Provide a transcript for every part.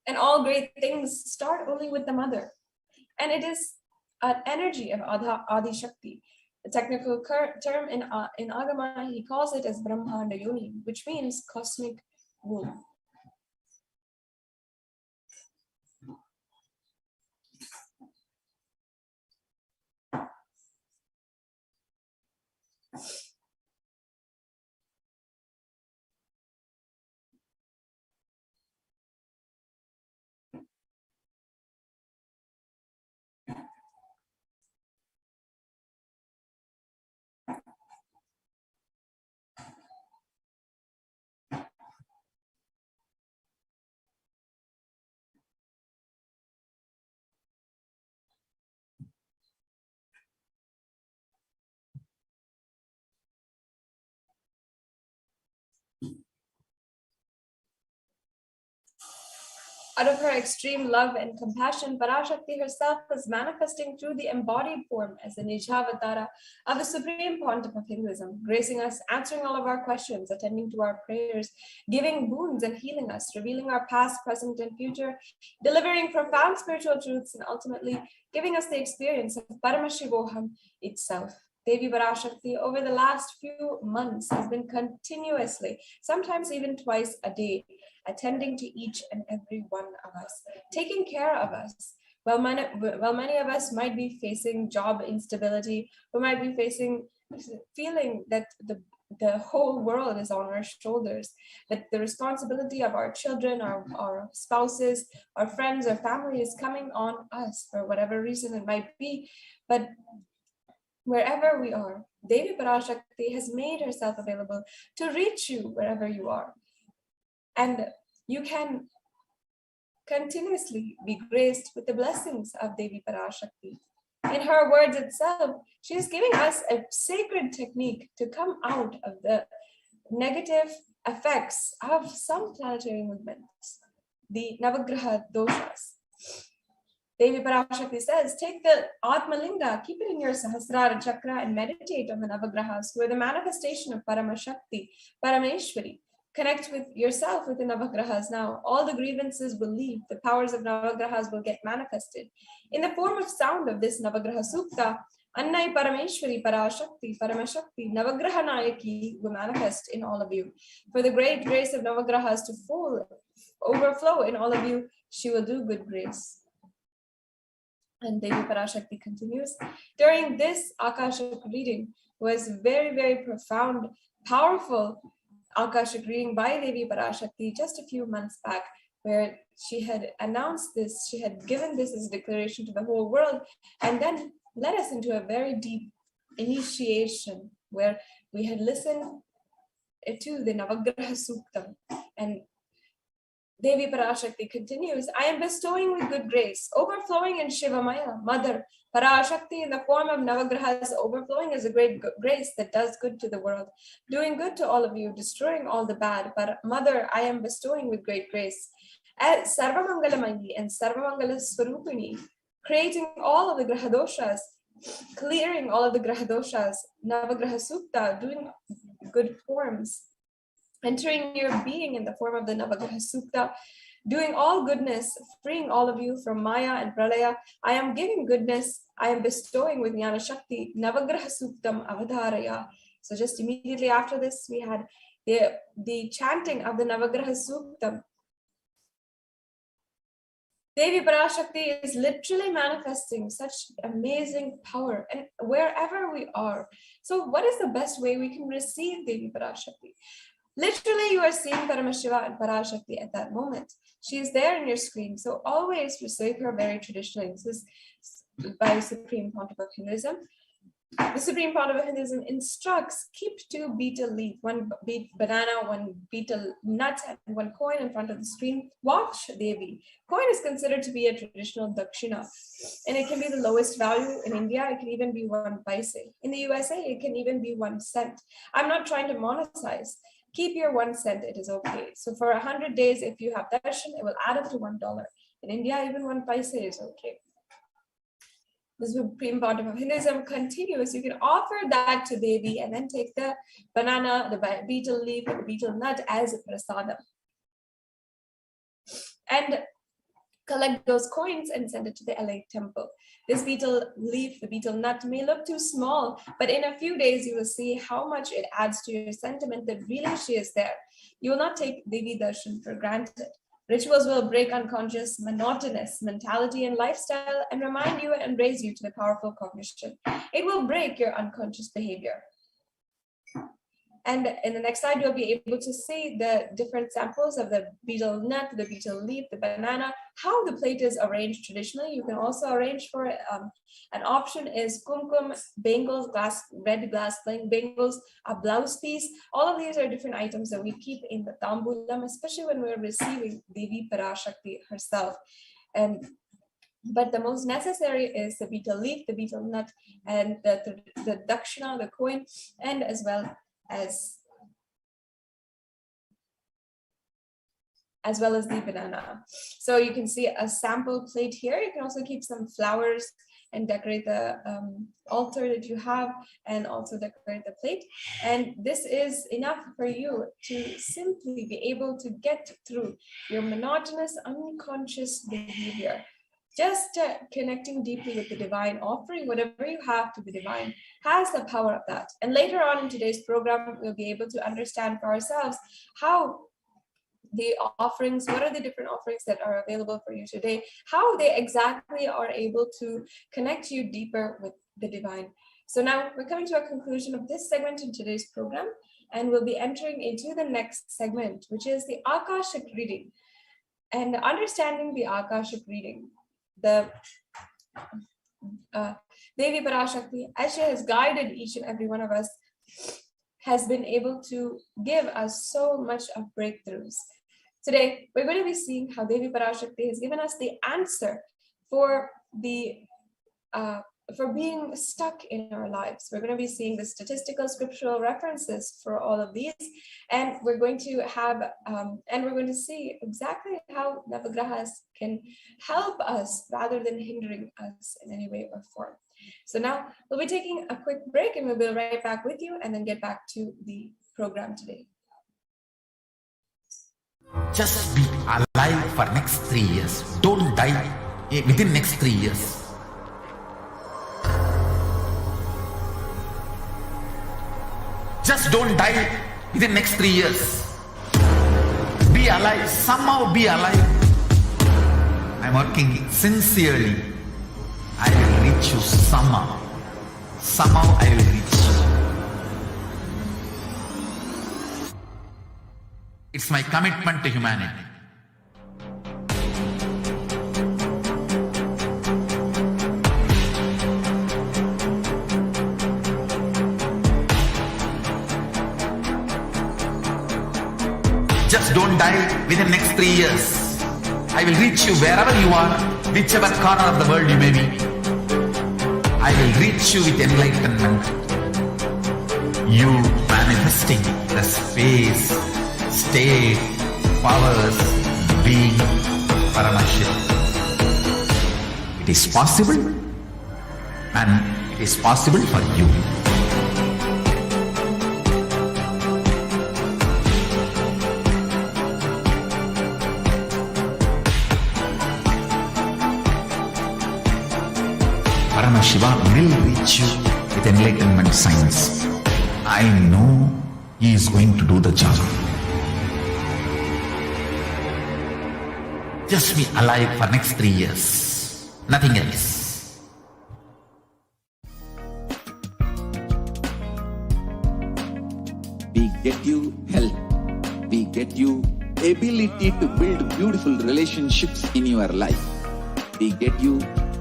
And all great things start only with the mother. And it is an energy of Adi Shakti. The technical term in Agama, he calls it as Brahmanda Yoni, which means cosmic womb. Out of her extreme love and compassion, Parashakti herself is manifesting through the embodied form as the Nijavatara of the Supreme Pontiff of Hinduism, gracing us, answering all of our questions, attending to our prayers, giving boons and healing us, revealing our past, present, and future, delivering profound spiritual truths, and ultimately giving us the experience of Paramashivoham itself. Devi Parashakti over the last few months has been continuously, sometimes even twice a day, attending to each and every one of us, taking care of us. While many of us might be facing job instability, we might be feeling that the whole world is on our shoulders, that the responsibility of our children, our spouses, our friends, our family is coming on us for whatever reason it might be. But wherever we are, Devi Parashakti has made herself available to reach you wherever you are. And you can continuously be graced with the blessings of Devi Parashakti. In her words itself, she is giving us a sacred technique to come out of the negative effects of some planetary movements, the Navagraha doshas. Devi Parashakti says, take the Atmalinga, keep it in your Sahasrara chakra and meditate on the Navagrahas, who are the manifestation of Paramashakti, Parameshwari. Connect with yourself with the Navagrahas now. All the grievances will leave. The powers of Navagrahas will get manifested. In the form of sound of this Navagraha Sukta, Annai Parameshwari Parashakti, Paramashakti, Navagraha Nayaki will manifest in all of you. For the great grace of Navagrahas to overflow in all of you, she will do good grace. And Devi Parashakti continues. During this Akashic reading was very, very profound, powerful Akashic reading by Devi Parashakti just a few months back, where she had announced this, she had given this as a declaration to the whole world, and then led us into a very deep initiation where we had listened to the Navagraha Suktam. And Devi Parashakti continues, I am bestowing with good grace, overflowing in Shivamaya, Mother. Parashakti in the form of Navagrahas overflowing is a great grace that does good to the world, doing good to all of you, destroying all the bad. But Mother, I am bestowing with great grace. As Sarvamangalamayi and Sarvamangala Swarupini, creating all of the Grahadoshas, clearing all of the Grahadoshas, Navagraha Sukta, doing good forms, entering your being in the form of the Navagraha Sukta, doing all goodness, freeing all of you from Maya and Pralaya. I am giving goodness, I am bestowing with Jnana Shakti, Navagraha Suktam Avadharaya. So just immediately after this, we had the chanting of the Navagraha Suktam. Devi Parashakti is literally manifesting such amazing power and wherever we are. So what is the best way we can receive Devi Parashakti? Literally, you are seeing Paramashiva and Parashakti at that moment. She is there in your screen. So always receive her very traditionally. This is by the Supreme Pontiff of Hinduism. The Supreme Pontiff of Hinduism instructs, keep 2 betel leaf, 1 banana, 1 betel nut, and 1 coin in front of the screen. Watch Devi. Coin is considered to be a traditional dakshina, and it can be the lowest value. In India, it can even be 1 paise. In the USA, it can even be 1 cent. I'm not trying to monetize. Keep your 1 cent, it is okay. So for 100 days, if you have darshan, it will add up to $1. In India, even 1 paise is okay. The Supreme Pontiff of Hinduism continues. You can offer that to Devi and then take the banana, the betel leaf, and the betel nut as a prasadam. And collect those coins and send it to the LA temple. This betel leaf, the betel nut, may look too small, but in a few days you will see how much it adds to your sentiment that really she is there. You will not take Devi Darshan for granted. Rituals will break unconscious, monotonous mentality and lifestyle and remind you and raise you to the powerful cognition. It will break your unconscious behavior. And in the next slide, you'll be able to see the different samples of the betel nut, the betel leaf, the banana, how the plate is arranged traditionally. You can also arrange for an option is kumkum, bangles, red glass playing bangles, a blouse piece. All of these are different items that we keep in the tambulam, especially when we're receiving Devi Parashakti herself. But the most necessary is the betel leaf, the betel nut, and the dakshina, the coin, and as well as the banana. So you can see a sample plate here. You can also keep some flowers and decorate the altar that you have, and also decorate the plate. And this is enough for you to simply be able to get through your monotonous, unconscious behavior. Just connecting deeply with the divine, offering whatever you have to the divine has the power of that. And later on in today's program, we'll be able to understand for ourselves how the offerings, what are the different offerings that are available for you today, how they exactly are able to connect you deeper with the divine. So now we're coming to a conclusion of this segment in today's program, and we'll be entering into the next segment, which is the Akashic reading. And understanding the Akashic reading, the Devi Parashakti, as she has guided each and every one of us, has been able to give us so much of breakthroughs. Today, we're going to be seeing how Devi Parashakti has given us the answer for being stuck in our lives. We're going to be seeing the statistical scriptural references for all of these, and we're going to have we're going to see exactly how Navagrahas can help us rather than hindering us in any way or form. So now we'll be taking a quick break, and we'll be right back with you and then get back to the program today. Just be alive for next 3 years. Don't die within next 3 years. Just don't die within next 3 years. Be alive, somehow be alive. I'm working sincerely. I will reach you somehow. Somehow I will reach you. It's my commitment to humanity. Just don't die within next 3 years. I will reach you wherever you are, whichever corner of the world you may be. I will reach you with enlightenment. You manifesting the space, state, powers, being Paramashivoham. It is possible, and it is possible for you. Paramashiva will reach you with enlightenment science. I know he is going to do the job. Just be alive for next 3 years. Nothing else. We get you health. We get you ability to build beautiful relationships in your life. We get you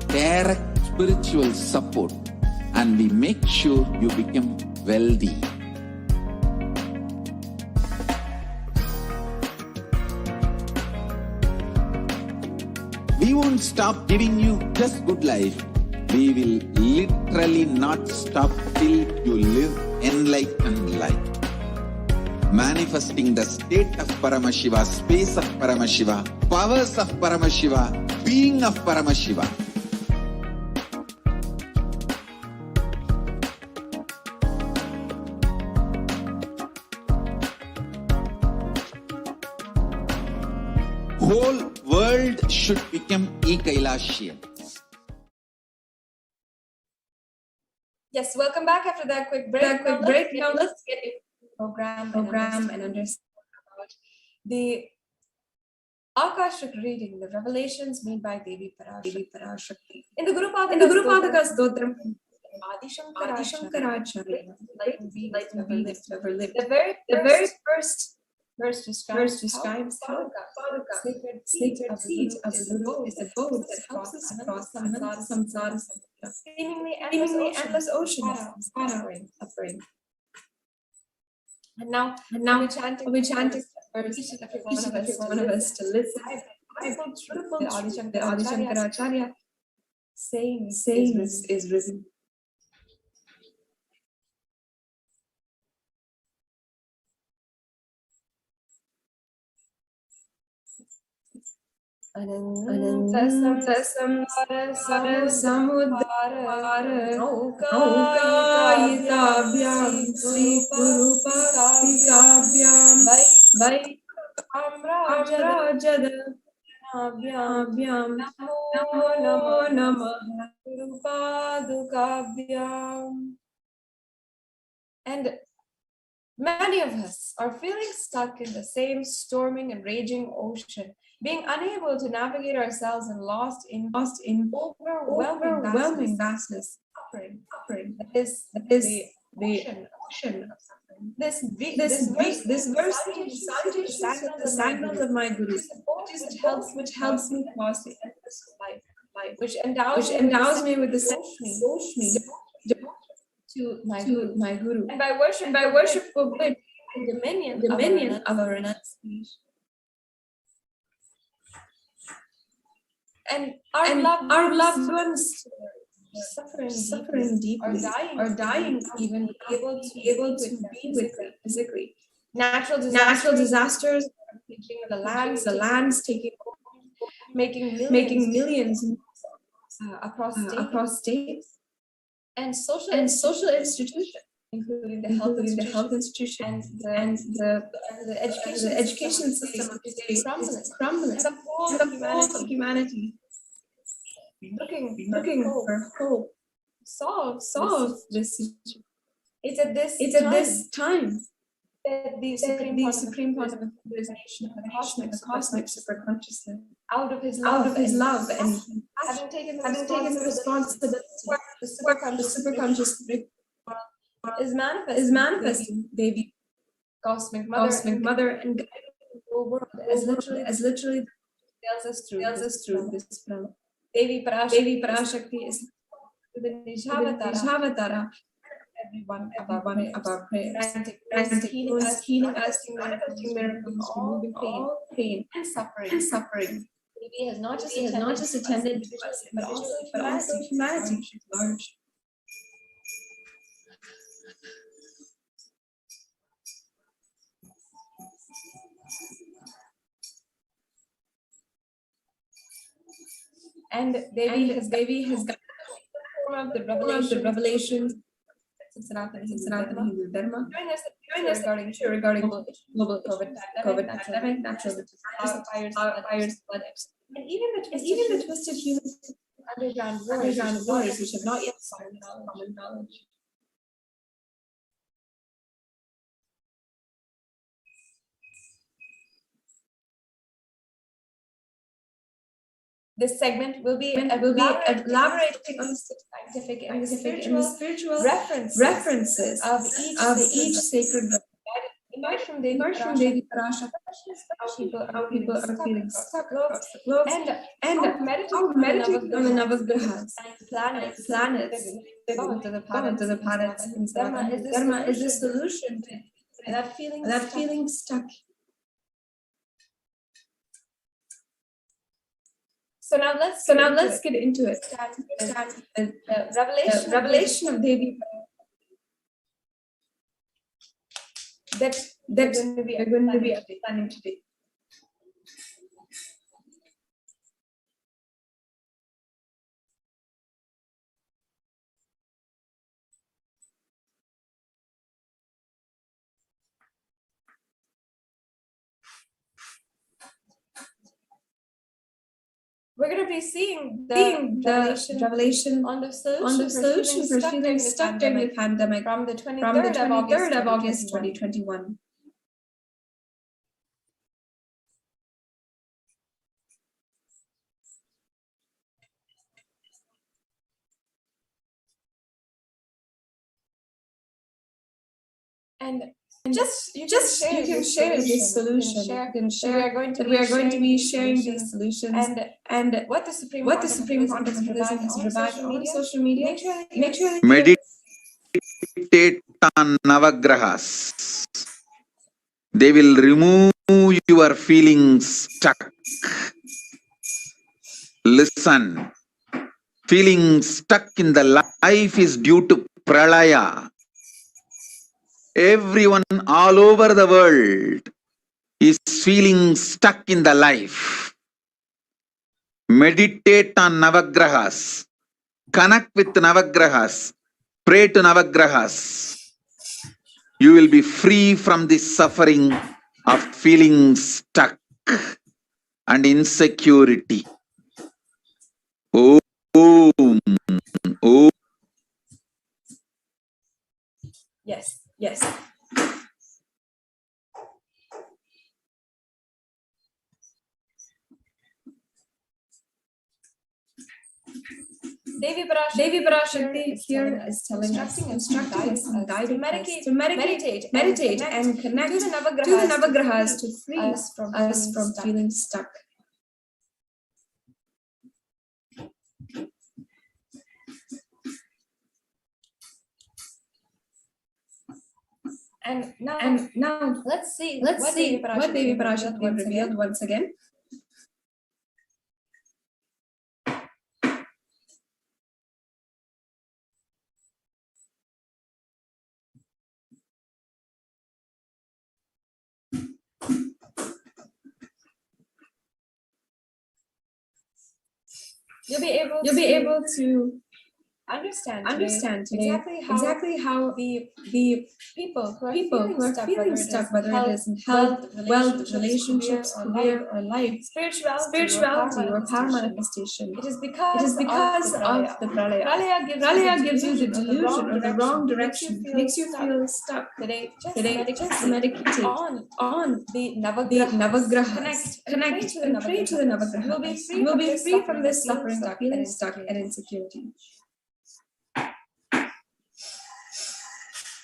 direct spiritual support, and we make sure you become wealthy. We won't stop giving you just good life. We will literally not stop till you live enlightened life. Manifesting the state of Paramashiva, space of Paramashiva, powers of Paramashiva, being of Paramashiva. whole world should become e-Kailasian. Yes, welcome back after that quick break. Now let's get into the program and understand about the Akashic reading, the revelations made by Devi Parashakti. In the Guru Padaka Stotram, Adi Shankaracharya, enlightened beings ever lived. The very first verse describes how sacred seat of the Guru is a boat that helps us across samsara, seemingly endless ocean of suffering. And now we chanting verse, each and every one of us to listen. The Adi Shankaracharya saying is written. Ananta samudara naukayitavyam Sri Guru Padikavyam by Amrajada Abhyam Namo Namah Guru Padukavyam. And many of us are feeling stuck in the same storming and raging ocean, being unable to navigate ourselves and lost in overwhelming vastness, suffering. That is the ocean of suffering. This verse the sandals of my Guru, which helps me cross the endless life, which endows me with the to my Guru. And by worship for good, dominion of our renunciation. And our loved ones suffering deeply, are dying even able to be with them physically. Natural disasters, the lands taking over, making millions across states, and social institutions, including the health institution and the education system is crumbling. And the whole humanity looking for hope, solve this situation. It's at this time that the supreme point of realization of the cosmic superconsciousness, out of his love and having taken the responsibility the superconscious is manifesting Devi, cosmic mother, and guiding the whole world as literally tells us through this program. Devi Parashakti is the Nijavatara. Everyone of our prayers, healing us, manifesting miracles, removing pain and suffering. Devi has not just attended to us, but also humanity at large. And Devi has got the form of the revelations. Sanatana Hindu Dharma. Join us regarding global COVID pandemic, natural fires, flood, and even the twisted human underground wars which have not yet found common knowledge. This segment will be elaborating on the scientific and the spiritual references of each sacred book. Emerge from Devi Parashakti, how people are feeling stuck across the globe, and how meditating on the Navgrahas, planets, to the planets in Dharma is the solution to that feeling stuck. So now let's get into it. The revelation of Devi that we're going to be planning today. we're going to be seeing the revelation on the solution for feeling stuck during the pandemic from the 23rd of August 2021. And you can share this solution. You can share that we are going to be sharing these solutions and what the Supreme Pontiff has provided on social media. Make sure Meditate on Navagrahas. They will remove your feelings stuck. Listen. Feeling stuck in the life is due to pralaya. Everyone all over the world is feeling stuck in the life. Meditate on Navagrahas. Connect with Navagrahas. Pray to Navagrahas. You will be free from the suffering of feeling stuck and insecurity. Om. Om. Yes. Devi Parashakti here is telling us, instructing us, and guiding us to meditate and connect to the Navagrahas to free us from feeling stuck. And now let's see what Devi Parashakti revealed once again. You'll be able to understand today exactly how the people who are feeling stuck, whether it is in health, wealth, relationships, career, or life, spirituality or power manifestation. It is because of the pralaya. Pralaya gives you the delusion or the wrong direction, makes you feel stuck. Today, just meditate on the Navagrahas. Connect and pray to the Navagrahas. You will be free from this suffering of feeling stuck and insecurity.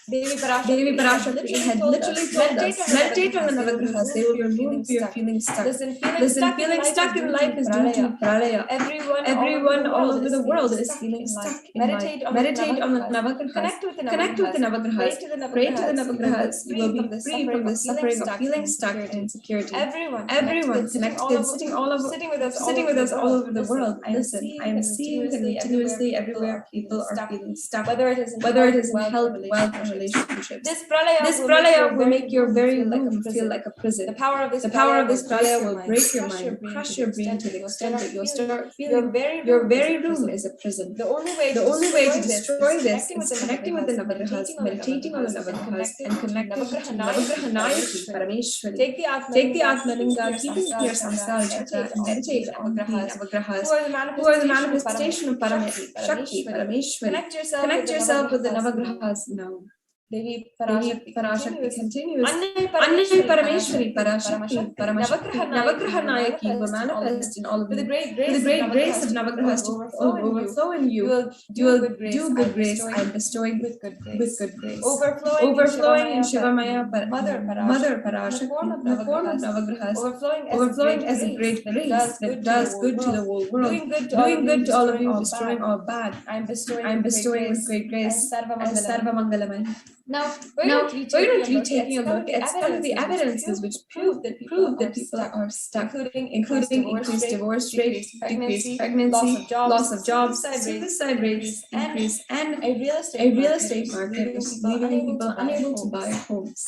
Devi Parashakti had literally told us, meditate on the Navagrahas, they will remove your feeling stuck. Listen, feeling stuck in life is due to pralaya. Everyone all over the world is feeling stuck in life. Meditate on the Navagrahas. Connect with the Navagrahas. Pray to the Navagrahas. You will be free from the suffering of feeling stuck and insecurity. Everyone connected, sitting with us all over the world. Listen, I am seeing continuously everywhere people are feeling stuck. Whether it is in health, wealth, or relationships. This pralaya will make your very room feel like a prison. The power of this pralaya will break your mind, crush your brain to the extent that you'll start feeling your very room is a prison. The only way to destroy this is connecting with the Navagrahas, meditating on the Navagrahas, and connecting to Navagrahanayaki, Parameshwari. Take the Atmalinga, keeping your samsara chakra, and meditate on the Navagrahas, who are the manifestation of Shakti, Parameshwari. Connect yourself with the Navagrahas now. Devi Parashakti continues. Annai Parameshwari Parashakti Paramashakti Navagrahanayaki will manifest in all of you. With the great grace of Navagrahas to overflow in you, you will do good grace. I am bestowing with good grace. Overflowing in Shivamaya, Mother Parashakti, the form of Navagrahas, overflowing as a great grace that does good to the whole world, doing good to all of you, destroying all bad. I am bestowing with great grace as Sarva Mangalamaya. Now, we're going to be taking a look at some of the evidences which prove that people are stuck, including increased divorce rate, decreased pregnancy, loss of jobs, suicide rates increase, and a real estate market leaving people unable to buy homes.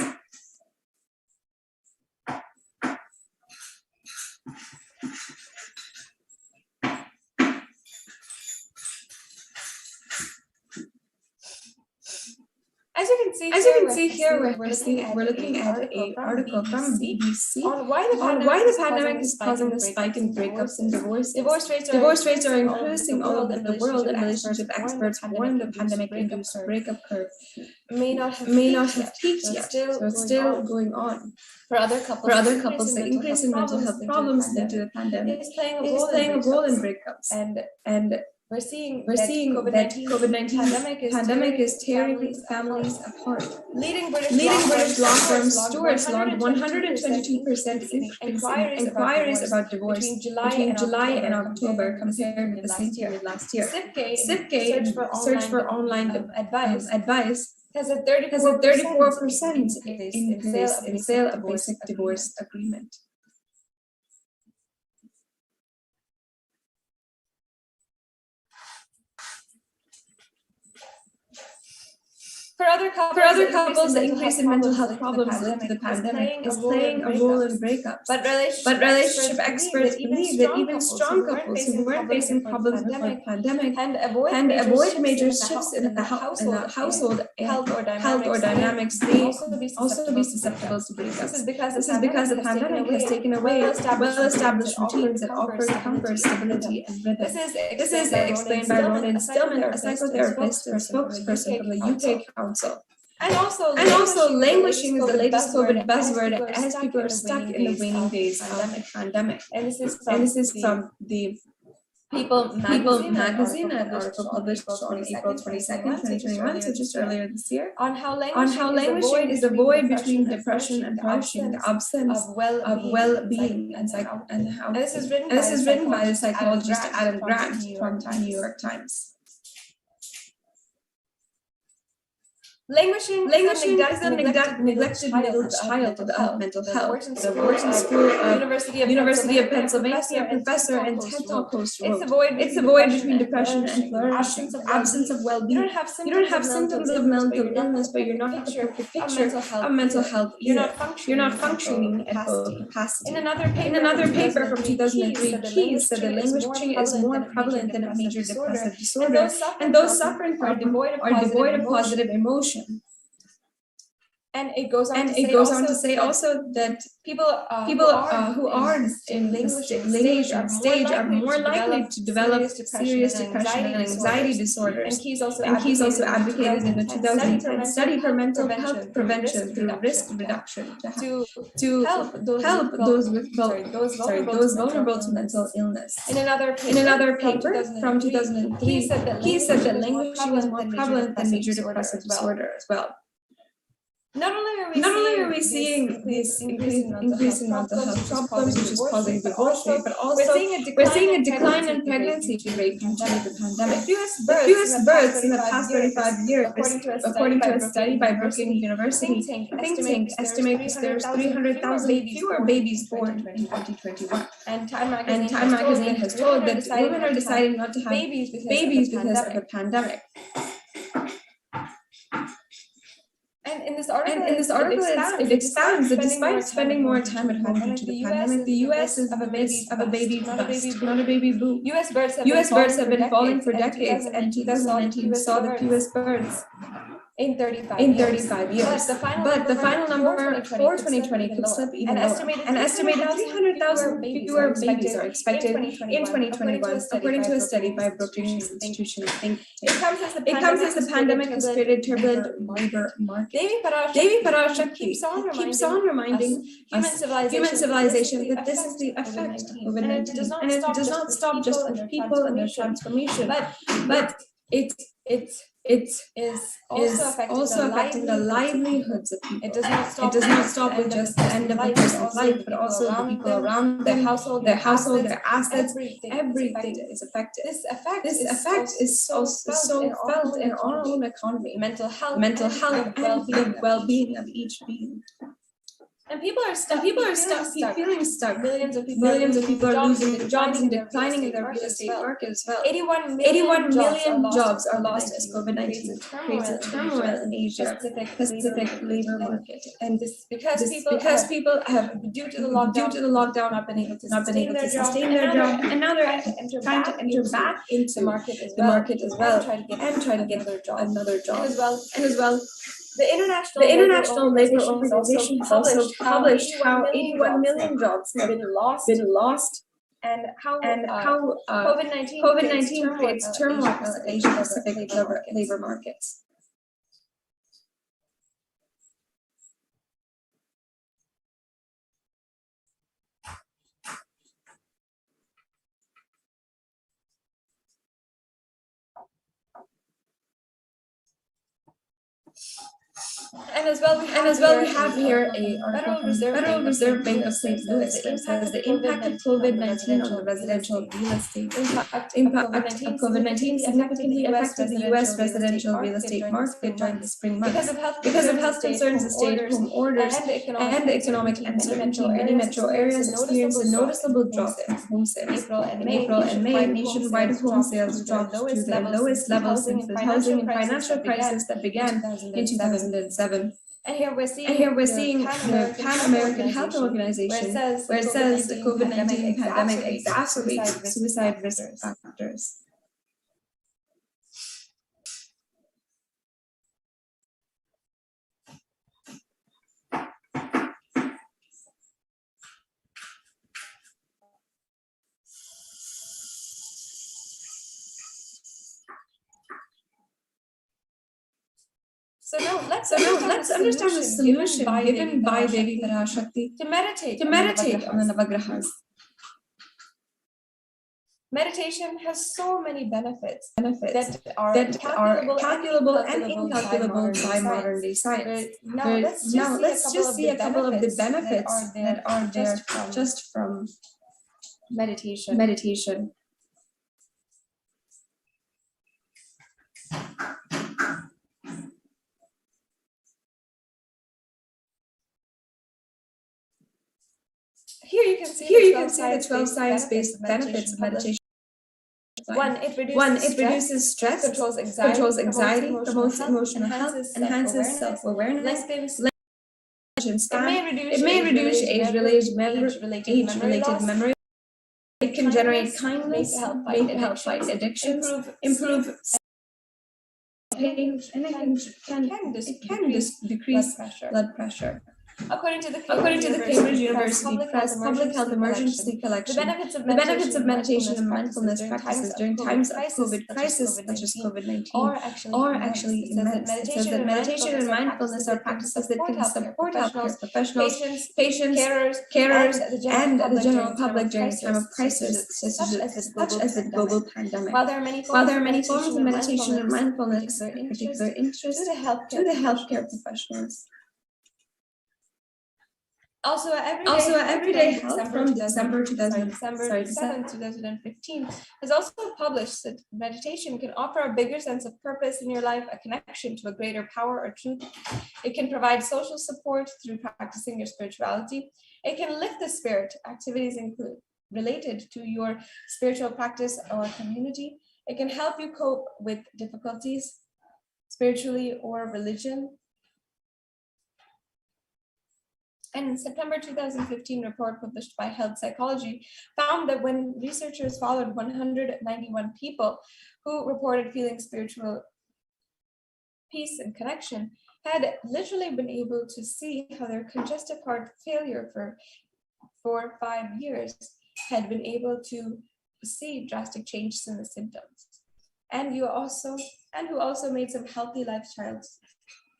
As see here, we're looking at an article from BBC on why the pandemic is causing the spike in breakups and divorces. Divorce rates are increasing all over the world, and relationship experts warn the pandemic-induced breakup curve may not have peaked yet, so it's still going on. For other couples, the increase in mental health problems due to the pandemic is playing a role in breakups, and we're seeing that COVID-19 pandemic is tearing families apart. Leading British law firm Stewart's logged 122% inquiries about divorce between July and October compared with the same period last year. SIPK search for online advice has a 34% increase in sale of basic divorce agreement. For other couples, the increase in mental health problems linked to the pandemic is playing a role in breakups. But relationship experts believe that even strong couples who weren't facing problems before the pandemic can avoid major shifts in the household health or dynamics. They also be susceptible to breakups. This is because the pandemic has taken away well-established routines that offered comfort, stability, and rhythm. This is explained by Ronan Stillman, a psychotherapist and spokesperson from the UK Council. And also, languishing is the latest COVID buzzword as people are stuck in the waning days of the pandemic. And this is from the People magazine, an article published on April 22nd, 2021, so just earlier this year, on how languishing is the void between depression and the absence of well-being, and how. And this is written by the psychologist Adam Grant from the New York Times. Languishing is a neglected middle child of mental health. The Wharton School of University of Pennsylvania professor and TED Talk host wrote, it's the void between depression and flourishing, absence of well-being. You don't have symptoms of mental illness, but you're not the perfect picture of mental health either. You're not functioning at full capacity. In another paper from 2003, Keys said that languishing is more prevalent than a major depressive disorder, and those suffering are devoid of positive emotion. And it goes on to say also that people who are in the stage are more likely to develop serious depression and anxiety disorders. And Keys also advocated in the 2010 study for mental health prevention through risk reduction to help those vulnerable to mental illness. In another paper from 2003, Keys said that languishing is more prevalent than major depressive disorder as well. Not only are we seeing this increase in mental health problems, which is causing divorce rate, but also we're seeing a decline in pregnancy rate due to the pandemic. Fewest births in the past 35 years, according to a study by Brookings University think tank, estimates there's 300,000 fewer babies born in 2021. And Time Magazine has told that women are deciding not to have babies because of the pandemic. And in this article, it expounds that despite spending more time at home due to the pandemic, the U.S. is of a baby bust, not a baby boom. U.S. births have been falling for decades, and 2019 saw the fewest births in 35 years. But the final number for 2020 could slip even lower. An estimated 300,000 fewer babies are expected in 2021, according to a study by Brookings Institution think tank. It comes as the pandemic has created turbulent labor market. Devi Parashak keeps on reminding human civilization that this is the effect of COVID-19, and it does not stop just with people and their transformation, but it is also affecting the livelihoods of people. It does not stop with just the end of a person's life, but also the people around their household, their assets, everything is affected. This effect is so felt in our own economy, mental health, and the well-being of each being. And people are feeling stuck. Millions of people are losing their jobs and declining in their real estate market as well. 81 million jobs are lost as COVID-19 creates a turmoil in Asia Pacific labor market. And this because people have due to the lockdown not been able to sustain their job, and now they're trying to enter back into the market as well and try to get another job. And as well The International Labour Organization has also published how 81 million jobs have been lost and how COVID-19 creates turmoil in Asia-Pacific labor markets. And as well, we have here a Federal Reserve Bank of St. Louis that says the impact of COVID-19 on the residential real estate impact of COVID-19 significantly affected the U.S. residential real estate market during the spring months. Because of health concerns, the stay-at-home orders and the economic uncertainty, many metro areas experienced a noticeable drop in home sales. In April and May, nationwide home sales dropped to their lowest levels since the housing and financial crisis that began in 2007. And here we're seeing the Pan American Health Organization, where it says the COVID-19 pandemic exacerbates suicide risk factors. So now let's understand the solution given by Devi Parashakti to meditate on the Navagrahas. Meditation has so many benefits that are calculable and incalculable by modern day science. Now let's just see a couple of the benefits that are there just from meditation. Here you can see the 12 science-based benefits of meditation. One, it reduces stress, controls anxiety, promotes emotional health, enhances self-awareness. It may reduce age-related memory. It can generate kindness, make it help fight addictions, improve pain, and it can decrease blood pressure. According to the Cambridge University Press Public Health Emergency Collection, the benefits of meditation and mindfulness practices during times of COVID crisis, such as COVID-19, are actually immense. It says that meditation and mindfulness are practices that can support healthcare professionals, patients, carers, and the general public during a time of crisis, such as the global pandemic. While there are many forms of meditation and mindfulness of particular interest to the healthcare professionals. Also, Everyday Health from December 2015 has also published that meditation can offer a bigger sense of purpose in your life, a connection to a greater power or truth. It can provide social support through practicing your spirituality. It can lift the spirit, activities related to your spiritual practice or community. It can help you cope with difficulties spiritually or religion. And September 2015 report published by Health Psychology found that when researchers followed 191 people who reported feeling spiritual peace and connection, had literally been able to see how their congestive heart failure for 4 or 5 years had been able to see drastic changes in the symptoms. And who also made some healthy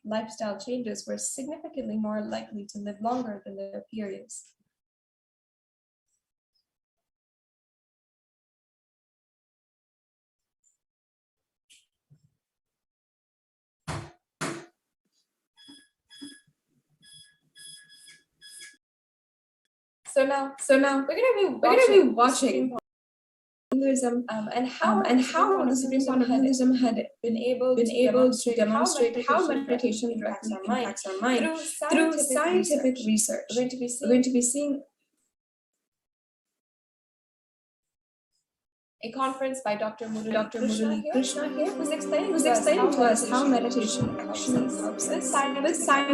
lifestyle changes were significantly more likely to live longer than their peers. So now we're gonna be watching Hinduism and how the Supreme Court of Hinduism had been able to demonstrate how meditation directly impacts our mind through scientific research. We're going to be seeing a conference by Dr. Murali Krishna here, who's explaining to us how meditation actually helps us.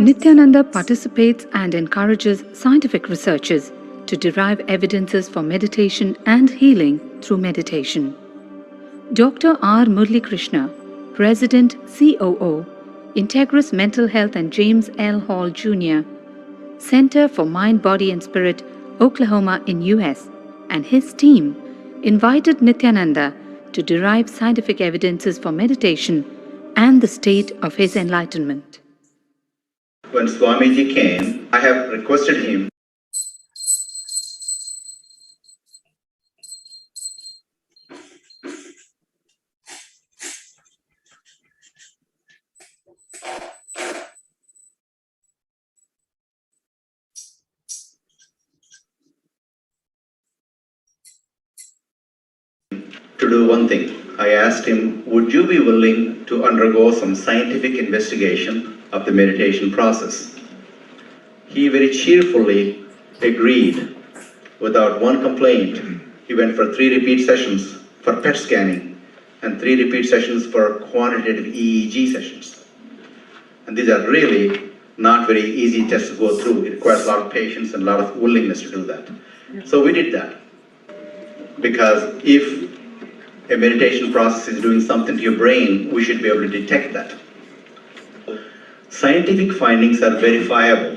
Nithyananda participates and encourages scientific researchers to derive evidences for meditation and healing through meditation. Dr. R. Murali Krishna, President, COO, Integris Mental Health and James L. Hall Jr., Center for Mind, Body and Spirit, Oklahoma in US, and his team invited Nithyananda to derive scientific evidences for meditation and the state of his enlightenment. When Swamiji came, I have requested him to do one thing. I asked him, would you be willing to undergo some scientific investigation of the meditation process? He very cheerfully agreed without one complaint. He went for 3 repeat sessions for PET scanning and 3 repeat sessions for quantitative EEG sessions. And these are really not very easy tests to go through. It requires a lot of patience and a lot of willingness to do that. So we did that. Because if a meditation process is doing something to your brain, we should be able to detect that. Scientific findings are verifiable.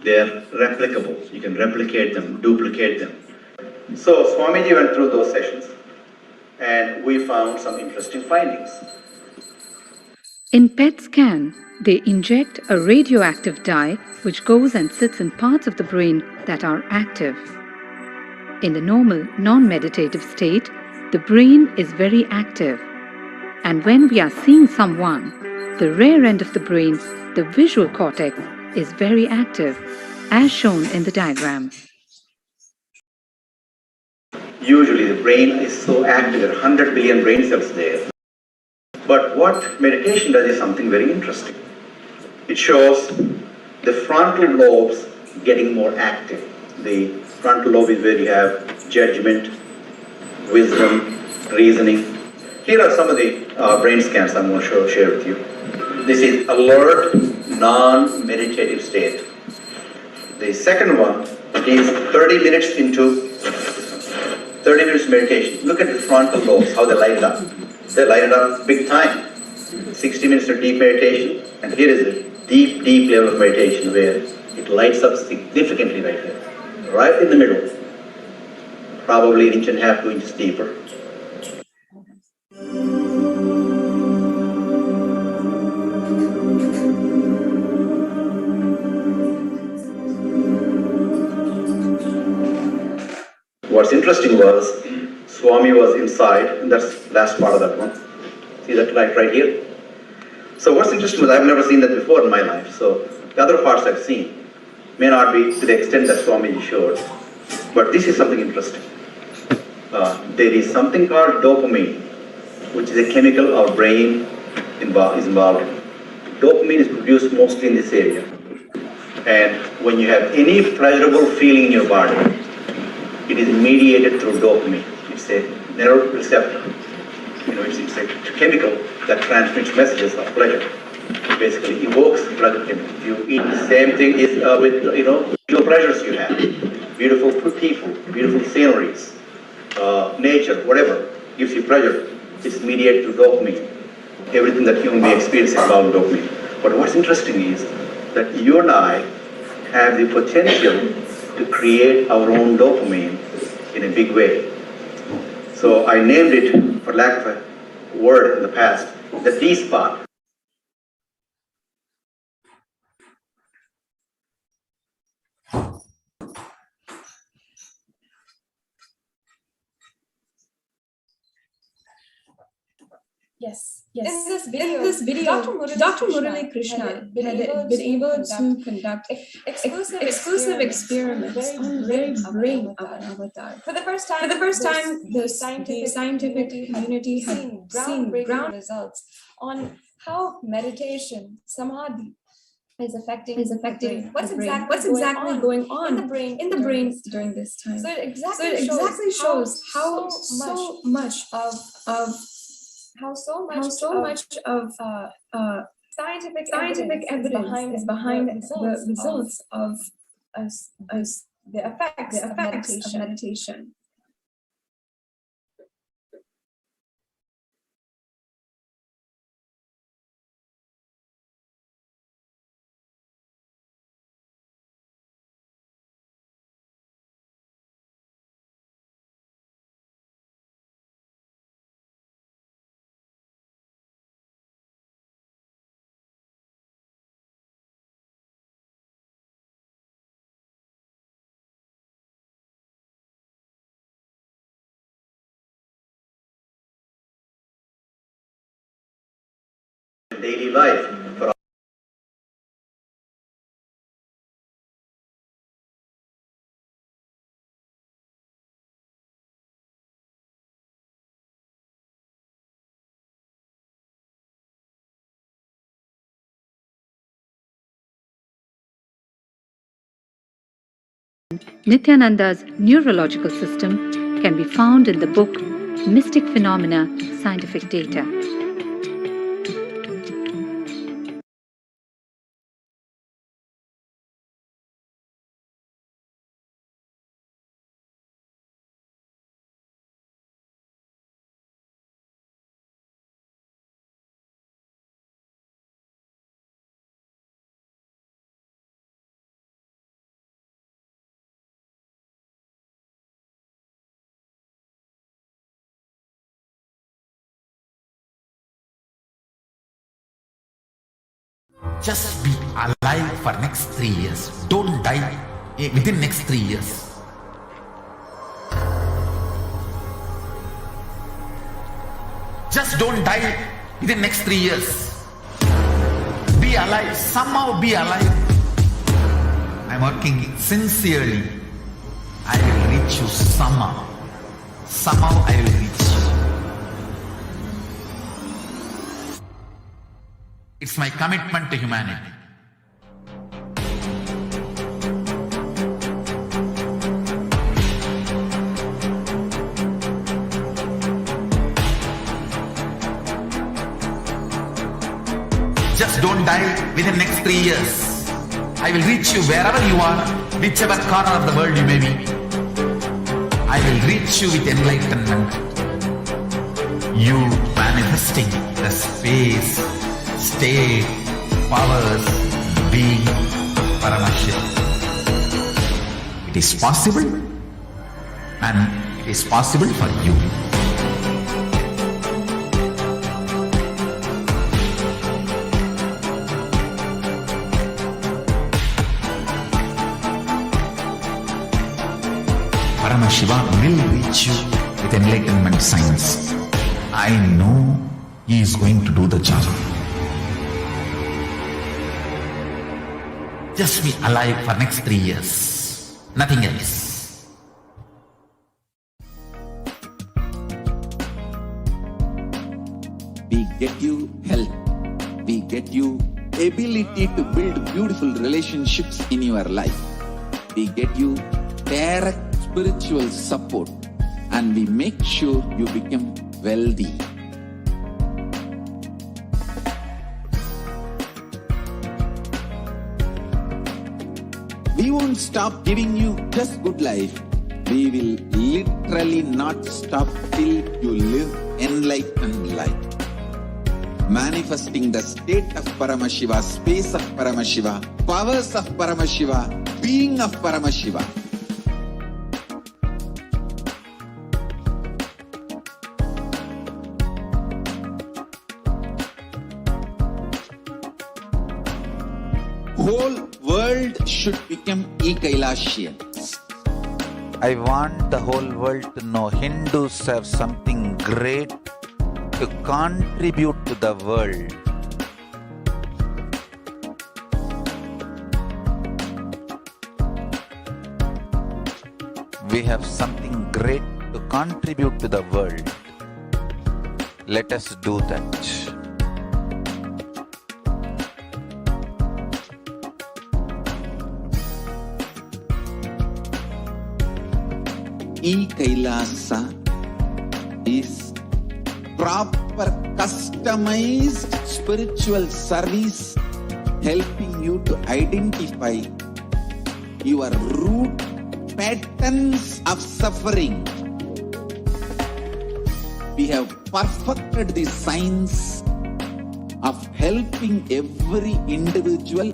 They are replicable. You can replicate them, duplicate them. So Swamiji went through those sessions and we found some interesting findings. In PET scan, they inject a radioactive dye which goes and sits in parts of the brain that are active. In the normal, non-meditative state, the brain is very active. And when we are seeing someone, the rear end of the brain, the visual cortex, is very active, as shown in the diagram. Usually the brain is so active, there are 100 billion brain cells there. But what meditation does is something very interesting. It shows the frontal lobes getting more active. The frontal lobe is where you have judgment, wisdom, reasoning. Here are some of the brain scans I'm going to share with you. This is alert, non-meditative state. The second one is 30 minutes into 30 minutes meditation. Look at the frontal lobes, how they light it up. They light it up big time. 60 minutes of deep meditation, and here is a deep, deep level of meditation where it lights up significantly right here. Right in the middle. Probably 1.5 inches, 2 inches deeper. What's interesting was, Swami was inside, and that's the last part of that one. See that light right here? So what's interesting was, I've never seen that before in my life, so the other parts I've seen may not be to the extent that Swami showed, but this is something interesting. There is something called dopamine, which is a chemical our brain is involved in. Dopamine is produced mostly in this area. And when you have any pleasurable feeling in your body, it is mediated through dopamine. It's a nerve receptor. It's a chemical that transmits messages of pleasure. It basically evokes pleasure. If you eat the same thing is with your pleasures you have, beautiful people, beautiful sceneries, nature, whatever gives you pleasure, it's mediated through dopamine. Everything that human being experiences is about dopamine. But what's interesting is that you and I have the potential to create our own dopamine in a big way. So I named it, for lack of a word in the past, the D spot. Yes. In this video, Dr. Murali Krishna had been able to conduct exclusive experiments on the brain of an avatar. For the first time, the scientific community had seen ground results on how meditation, samadhi, is affecting what's exactly going on in the brain during this time. So it exactly shows how so much of scientific evidence is behind the results of the effects of meditation. daily life for Nithyananda's neurological system can be found in the book Mystic Phenomena, Scientific Data. Just be alive for next 3 years. Don't die within next 3 years. Just don't die within next 3 years. Be alive. Somehow be alive. I'm working sincerely. I will reach you somehow. Somehow I will reach you. It's my commitment to humanity. Just don't die within next 3 years. I will reach you wherever you are, whichever corner of the world you may be. I will reach you with enlightenment. You manifesting the space, state, powers, being Paramashivoham. It is possible, and it is possible for you. Paramashivoham will reach you with enlightenment science. I know he is going to do the job. Just be alive for next 3 years. Nothing else. We get you health. We get you ability to build beautiful relationships in your life. We get you direct spiritual support, and we make sure you become wealthy. We won't stop giving you just good life. We will literally not stop till you live enlightened life. Manifesting the state of Paramashiva, space of Paramashiva, powers of Paramashiva, being of Paramashiva. Whole world should become Kailasians. I want the whole world to know Hindus have something great to contribute to the world. We have something great to contribute to the world. Let us do that. Kailasa is proper customized spiritual service helping you to identify your root patterns of suffering. We have perfected the science of helping every individual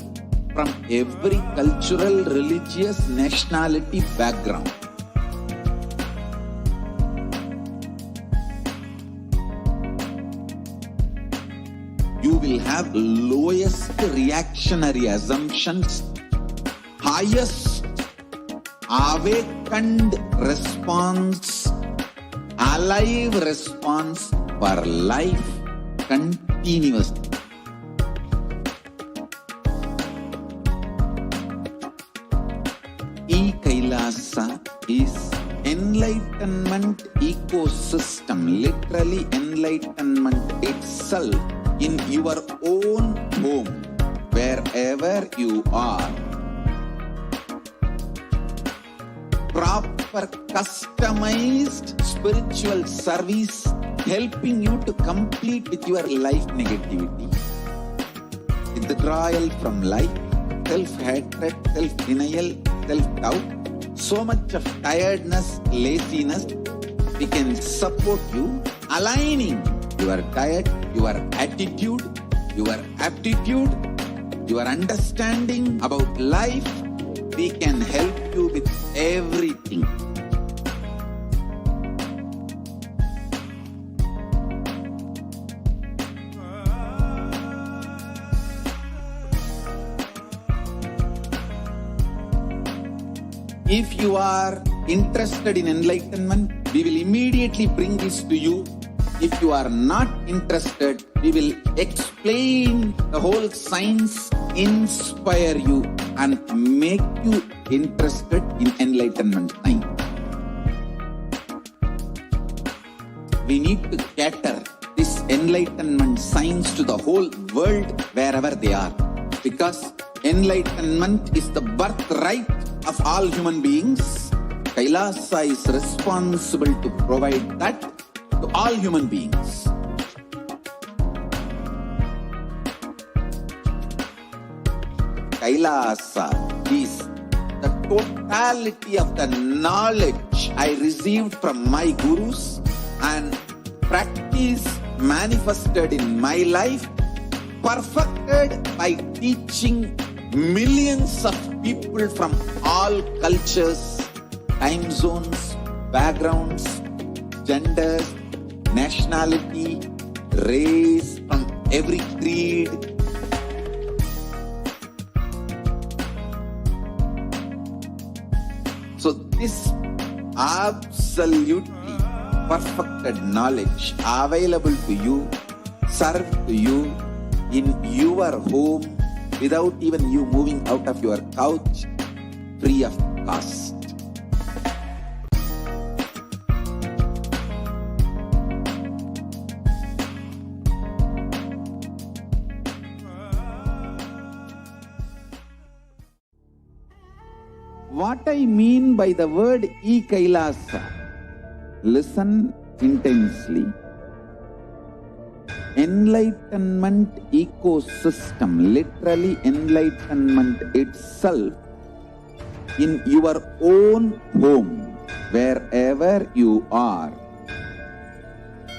from every cultural, religious, nationality background. You will have lowest reactionary assumptions, highest awakened response, alive response for life continuously. Kailasa is enlightenment ecosystem, literally enlightenment itself in your own home, wherever you are. Proper customized spiritual service helping you to complete with your life negativity. Withdrawal from life, self-hatred, self-denial, self-doubt, so much of tiredness, laziness, we can support you, aligning your diet, your attitude, your aptitude, your understanding about life. We can help you with everything. If you are interested in enlightenment, we will immediately bring this to you. If you are not interested, we will explain the whole science, inspire you and make you interested in enlightenment time. We need to cater this enlightenment science to the whole world wherever they are, because enlightenment is the birthright of all human beings. Kailasa is responsible to provide that to all human beings. Kailasa is the totality of the knowledge I received from my gurus and practice manifested in my life, perfected by teaching millions of people from all cultures, time zones, backgrounds, genders, nationality, race, from every creed. So this absolutely perfected knowledge available to you, served to you in your home without even you moving out of your couch, free of cost. What I mean by the word Kailasa, listen intensely. Enlightenment ecosystem, literally enlightenment itself in your own home, wherever you are.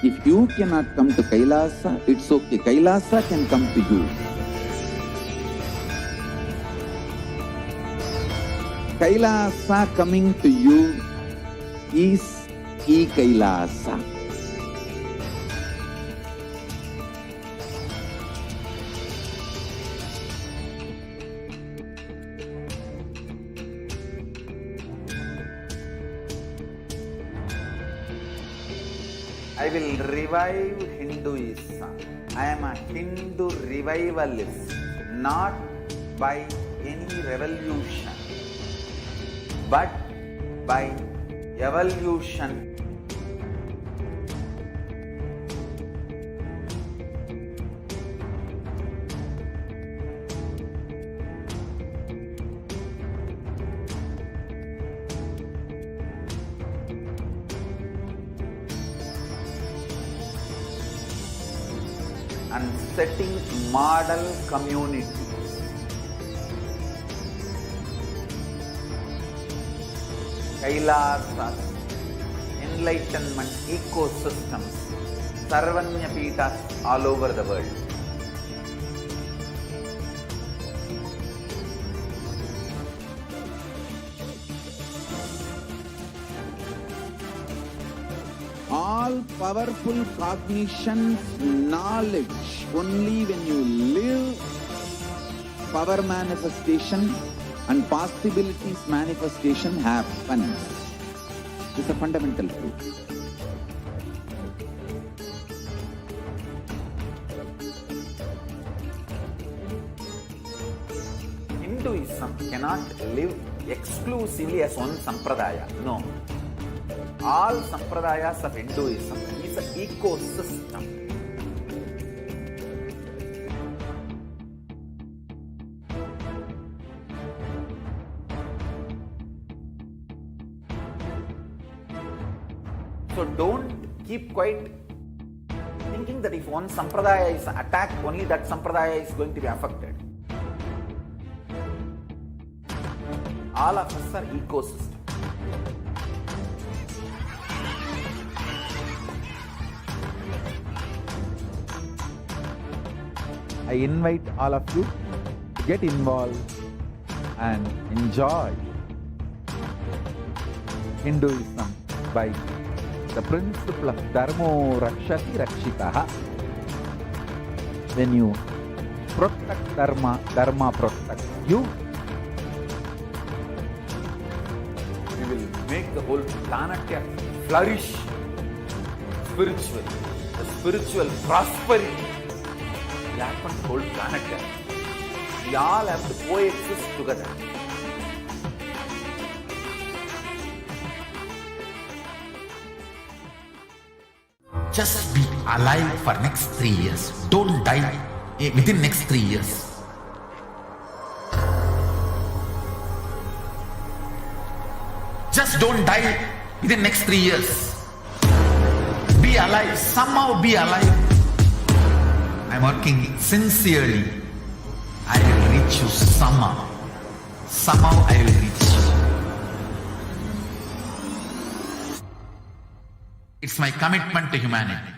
If you cannot come to Kailasa, it's okay. Kailasa can come to you. Kailasa coming to you is Kailasa. I will revive Hinduism. I am a Hindu revivalist, not by any revolution, but by evolution. And setting model community. Kailasas, enlightenment ecosystems, Sarvanya Pitas all over the world. All powerful cognition, knowledge, only when you live, power manifestation and possibilities manifestation happens. It's a fundamental truth. Hinduism cannot live exclusively as one sampradaya. No. All sampradayas of Hinduism is an ecosystem. So don't keep quiet thinking that if one sampradaya is attacked, only that sampradaya is going to be affected. All of us are ecosystem. I invite all of you to get involved and enjoy Hinduism by the principle of Dharmo Rakshati Rakshitaha. When you protect Dharma, Dharma protects you. We will make the whole planet flourish spiritually. The spiritual prosperity will happen to the whole planet. We all have to coexist together. Just be alive for next 3 years. Don't die within next 3 years. Just don't die within next 3 years. Be alive. Somehow be alive. I'm working sincerely. I will reach you somehow. Somehow I will reach you. It's my commitment to humanity.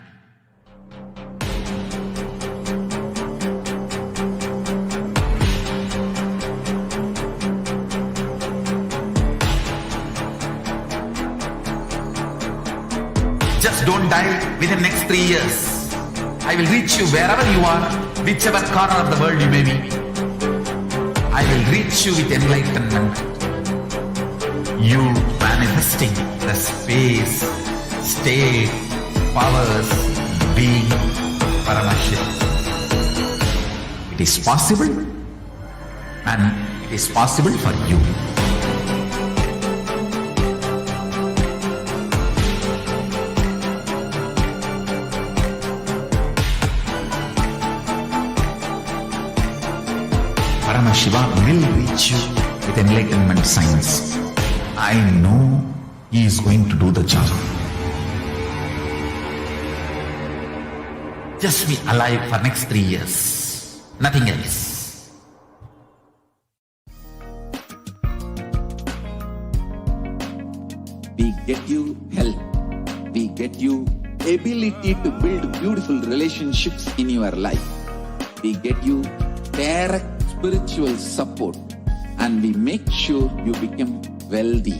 Just don't die within next 3 years. I will reach you wherever you are, whichever corner of the world you may be. I will reach you with enlightenment. You manifesting the space, state, powers, being Paramashivoham. It is possible, and it is possible for you. Paramashivoham will reach you with enlightenment science. I know he is going to do the job. Just be alive for next 3 years. Nothing else. We get you health. We get you ability to build beautiful relationships in your life. We get you direct spiritual support, and we make sure you become wealthy.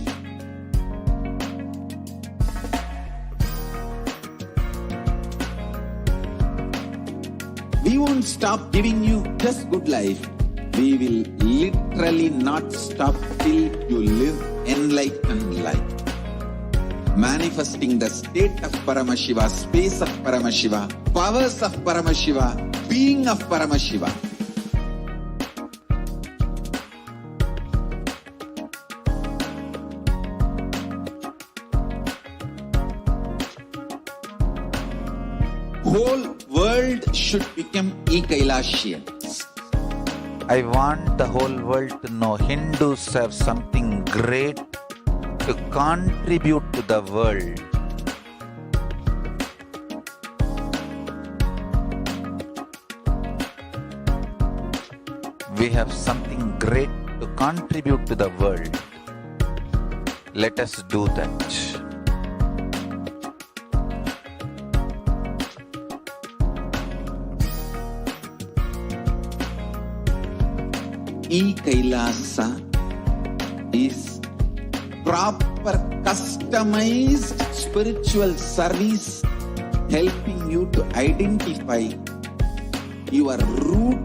We won't stop giving you just good life. We will literally not stop till you live enlightened life. Manifesting the state of Paramashiva, space of Paramashiva, powers of Paramashiva, being of Paramashiva. Whole world should become Kailasians. I want the whole world to know Hindus have something great to contribute to the world. We have something great to contribute to the world. Let us do that. Kailasa is proper customized spiritual service helping you to identify your root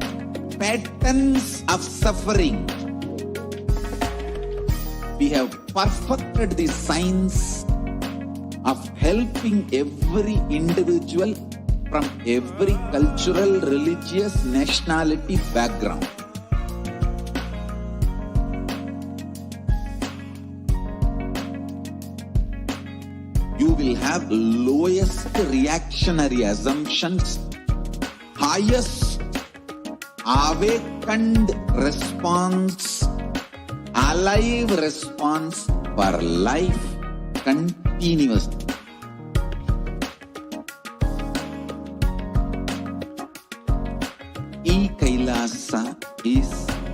patterns of suffering. We have perfected the science of helping every individual from every cultural, religious, nationality background. You will have lowest reactionary assumptions, highest awakened response, alive response for life continuously. Kailasa is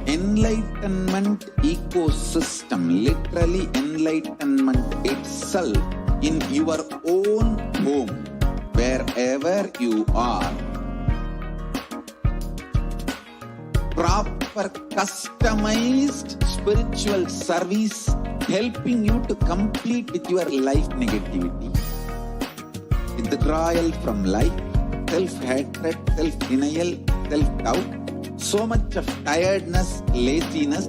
enlightenment ecosystem, literally enlightenment itself in your own home, wherever you are. Proper customized spiritual service helping you to complete with your life negativity. Withdrawal from life, self-hatred, self-denial, self-doubt, so much of tiredness, laziness,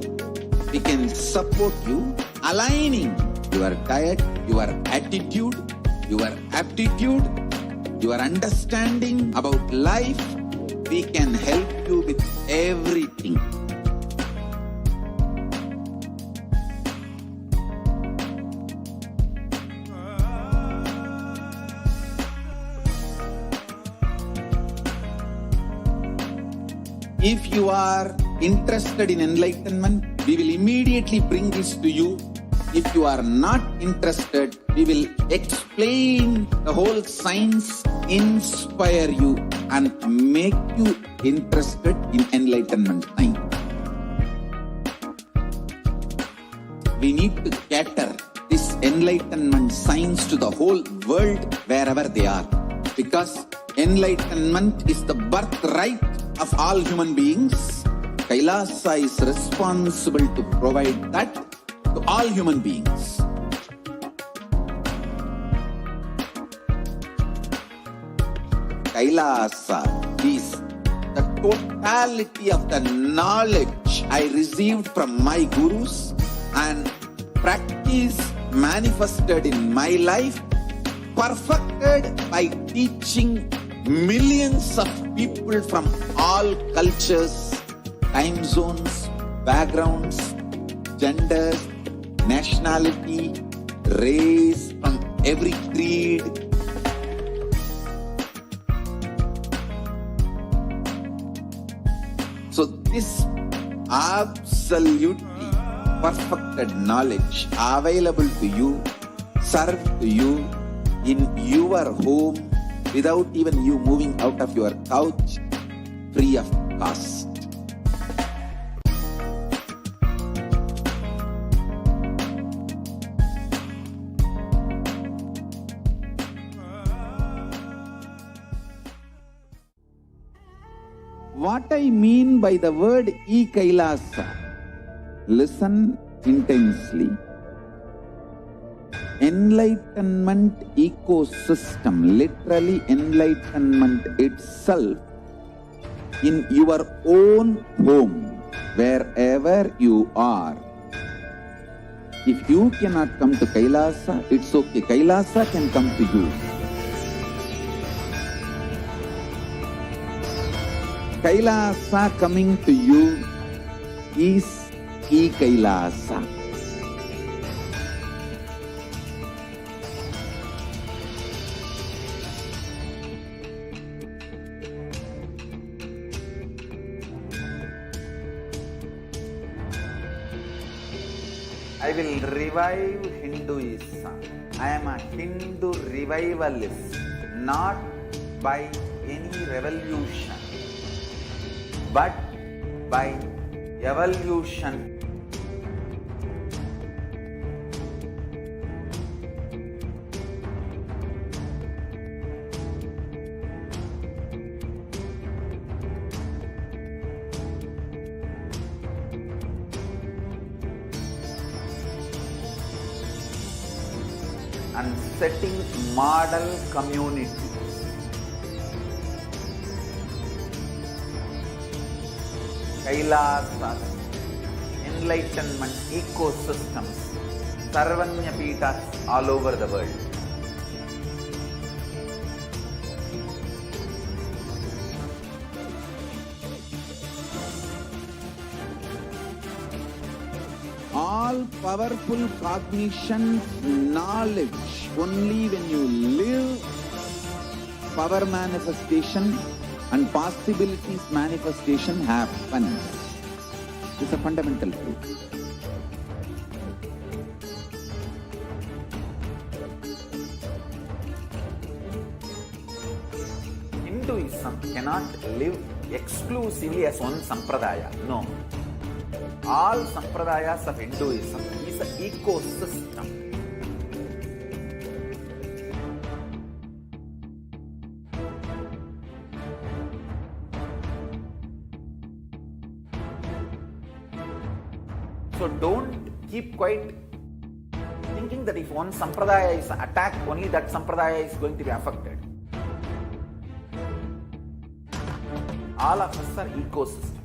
we can support you, aligning your diet, your attitude, your aptitude, your understanding about life. We can help you with everything. If you are interested in enlightenment, we will immediately bring this to you. If you are not interested, we will explain the whole science, inspire you and make you interested in enlightenment time. We need to cater this enlightenment science to the whole world wherever they are, because enlightenment is the birthright of all human beings. Kailasa is responsible to provide that to all human beings. Kailasa is the totality of the knowledge I received from my gurus and practice manifested in my life, perfected by teaching millions of people from all cultures, time zones, backgrounds, genders, nationality, race, from every creed. So this absolutely perfected knowledge available to you, served to you in your home, without even you moving out of your couch, free of cost. What I mean by the word Kailasa, listen intensely. Enlightenment ecosystem, literally enlightenment itself in your own home, wherever you are. If you cannot come to Kailasa, it's okay. Kailasa can come to you. Kailasa coming to you is Kailasa. I will revive Hinduism. I am a Hindu revivalist, not by any revolution, but by evolution. And setting model communities. Kailasas, enlightenment ecosystems, Sarvanya Pitas all over the world. All powerful cognition, knowledge. Only when you live, power manifestation and possibilities manifestation happens. It's a fundamental truth. Hinduism cannot live exclusively as one sampradaya. No. All sampradayas of Hinduism is an ecosystem. So don't keep quiet thinking that if one sampradaya is attacked, only that sampradaya is going to be affected. All of us are ecosystem.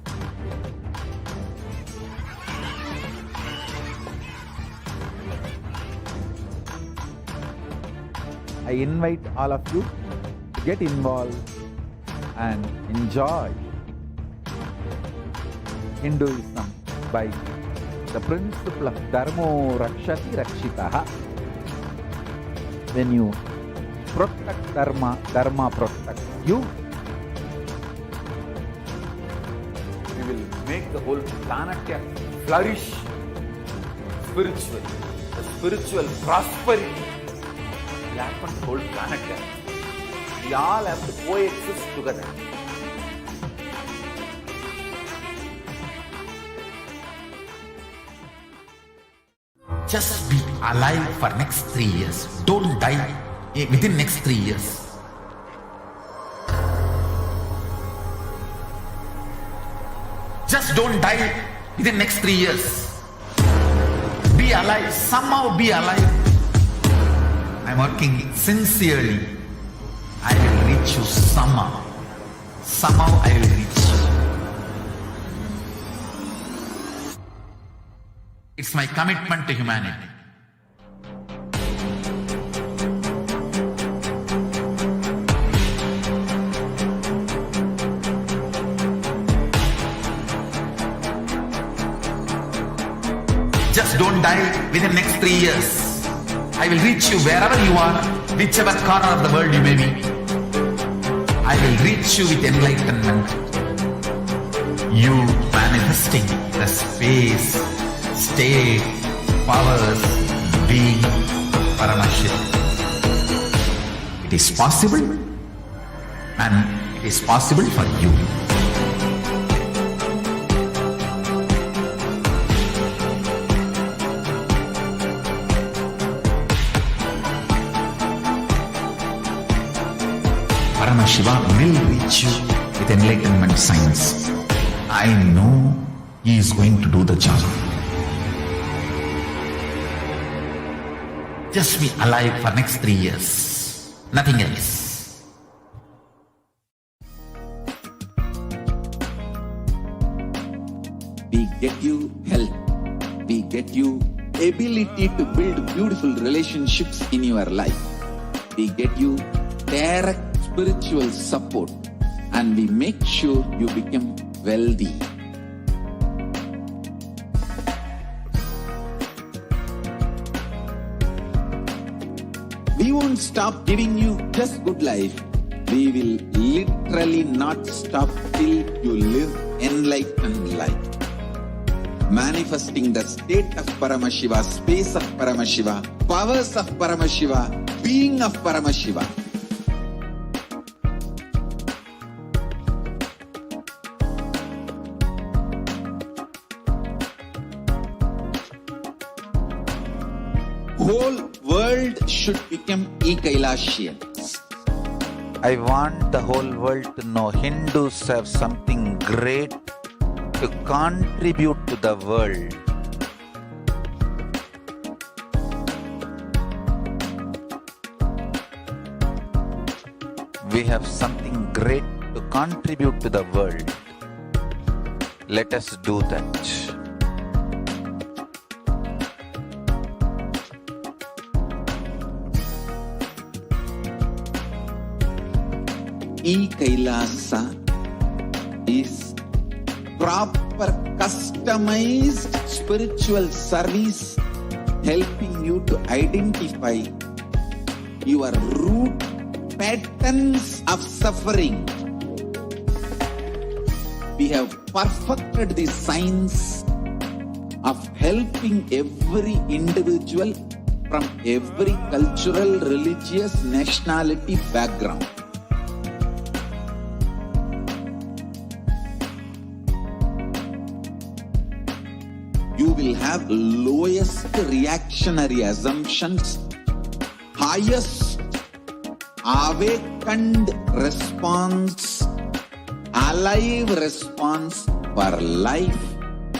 I invite all of you to get involved and enjoy Hinduism by the principle of Dharmo Rakshati Rakshitaha. When you protect Dharma, Dharma protects you. We will make the whole planet flourish spiritually. The spiritual prosperity will happen to the whole planet. We all have to coexist together. Just be alive for next 3 years. Don't die within next 3 years. Just don't die within next 3 years. Be alive. Somehow be alive. I'm working sincerely. I will reach you somehow. Somehow I will reach you. It's my commitment to humanity. Just don't die within next 3 years. I will reach you wherever you are, whichever corner of the world you may be. I will reach you with enlightenment. You manifesting the space, state, powers, being Paramashivoham. It is possible, and it is possible for you. Paramashiva will reach you with enlightenment science. I know he is going to do the job. Just be alive for next 3 years. Nothing else. We get you health. We get you ability to build beautiful relationships in your life. We get you direct spiritual support, and we make sure you become wealthy. We won't stop giving you just good life. We will literally not stop till you live enlightened life. Manifesting the state of Paramashiva, space of Paramashiva, powers of Paramashiva, being of Paramashiva. Whole world should become Kailasians. I want the whole world to know Hindus have something great to contribute to the world. We have something great to contribute to the world. Let us do that. Kailasa is proper customized spiritual service helping you to identify your root patterns of suffering. We have perfected the science of helping every individual from every cultural, religious, nationality background. You will have lowest reactionary assumptions, highest awakened response, alive response for life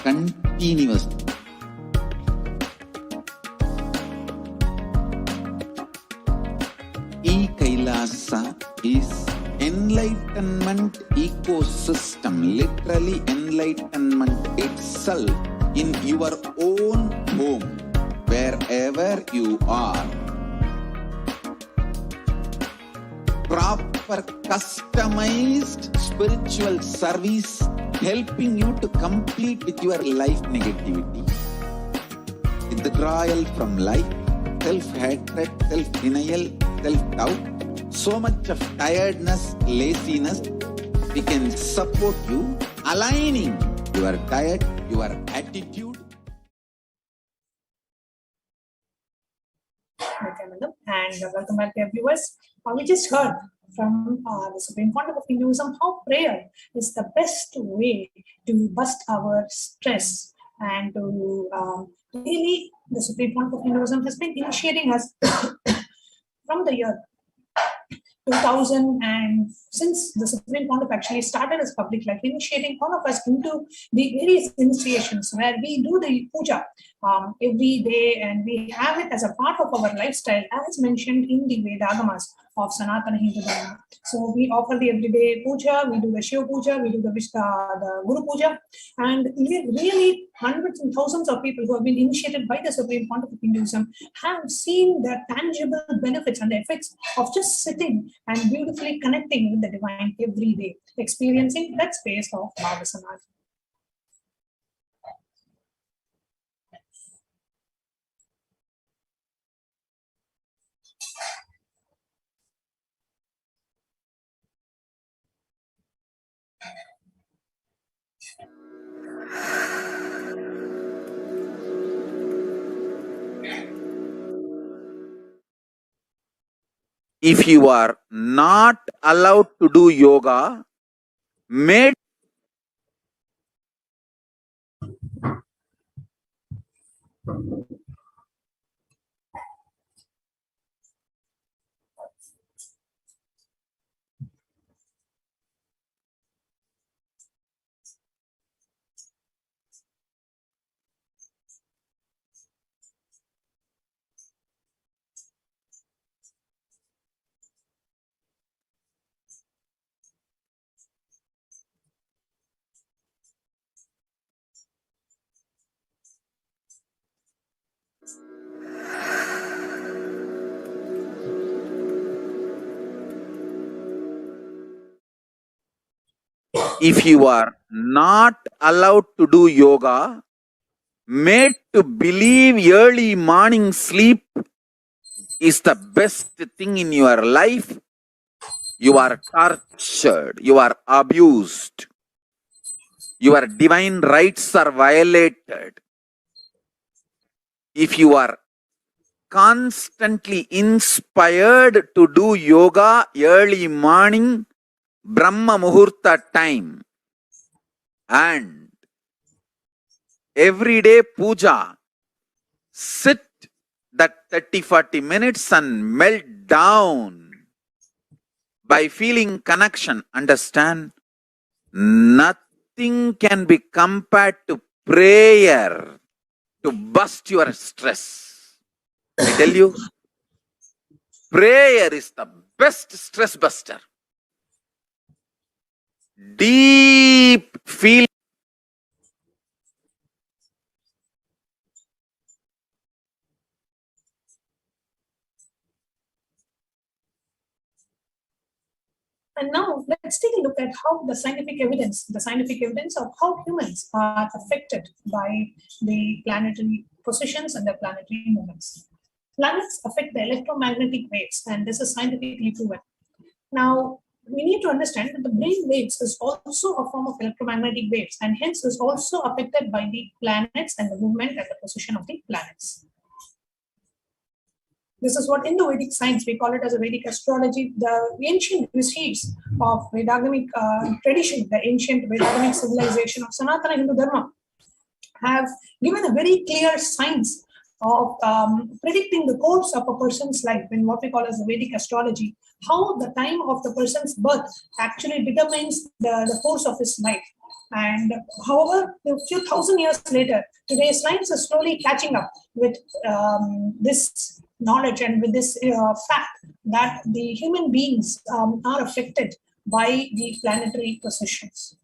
continuously. Kailasa is enlightenment ecosystem, literally enlightenment itself in your own home, wherever you are. Proper customized spiritual service helping you to complete with your life negativity, withdrawal from life, self-hatred, self-denial, self-doubt, so much of tiredness, laziness. We can support you aligning your diet, your attitude. Nithyananda, and welcome back to our viewers. We just heard from the Supreme Court of Hinduism how prayer is the best way to bust our stress and to really the Supreme Court of Hinduism has been initiating us from the year 2000, and since the Supreme Court actually started as public life, initiating all of us into the various initiations where we do the puja every day, and we have it as a part of our lifestyle as mentioned in the Vedagamas of Sanatana Hindu Dharma. So we offer the everyday puja, we do the Shiva puja, we do the Guru puja, and really hundreds and thousands of people who have been initiated by the Supreme Court of Hinduism have seen the tangible benefits and the effects of just sitting and beautifully connecting with the divine every day, experiencing that space of Bhava Samadhi. If you are not allowed to do yoga, made if you are not allowed to do yoga, made to believe early morning sleep is the best thing in your life, you are tortured, you are abused, your divine rights are violated. If you are constantly inspired to do yoga early morning, Brahma Muhurta time, and everyday puja, sit that 30-40 minutes and melt down by feeling connection. Understand, nothing can be compared to prayer to bust your stress. I tell you, prayer is the best stress buster. Deep feeling. And now let's take a look at how the scientific evidence of how humans are affected by the planetary positions and the planetary movements. Planets affect the electromagnetic waves, and this is scientifically proven. Now, we need to understand that the brain waves is also a form of electromagnetic waves, and hence is also affected by the planets and the movement and the position of the planets. This is what in the Vedic science we call it as a Vedic astrology. The ancient rishis of Vedagamic tradition, the ancient Vedagamic civilization of Sanatana Hindu Dharma, have given a very clear science of predicting the course of a person's life in what we call as the Vedic astrology, how the time of the person's birth actually determines the course of his life. And however, a few thousand years later, today science is slowly catching up with this knowledge and with this fact that the human beings are affected by the planetary positions.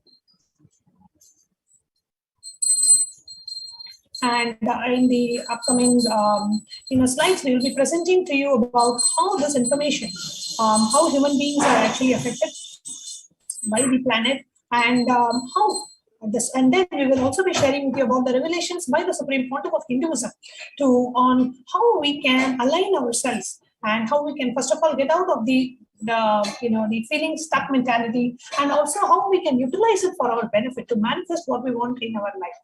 And in the upcoming slides, we will be presenting to you about how this information, how human beings are actually affected by the planet, and how this, and then we will also be sharing with you about the revelations by the Supreme Pontiff of Hinduism on how we can align ourselves and how we can first of all get out of the feeling stuck mentality, and also how we can utilize it for our benefit to manifest what we want in our life.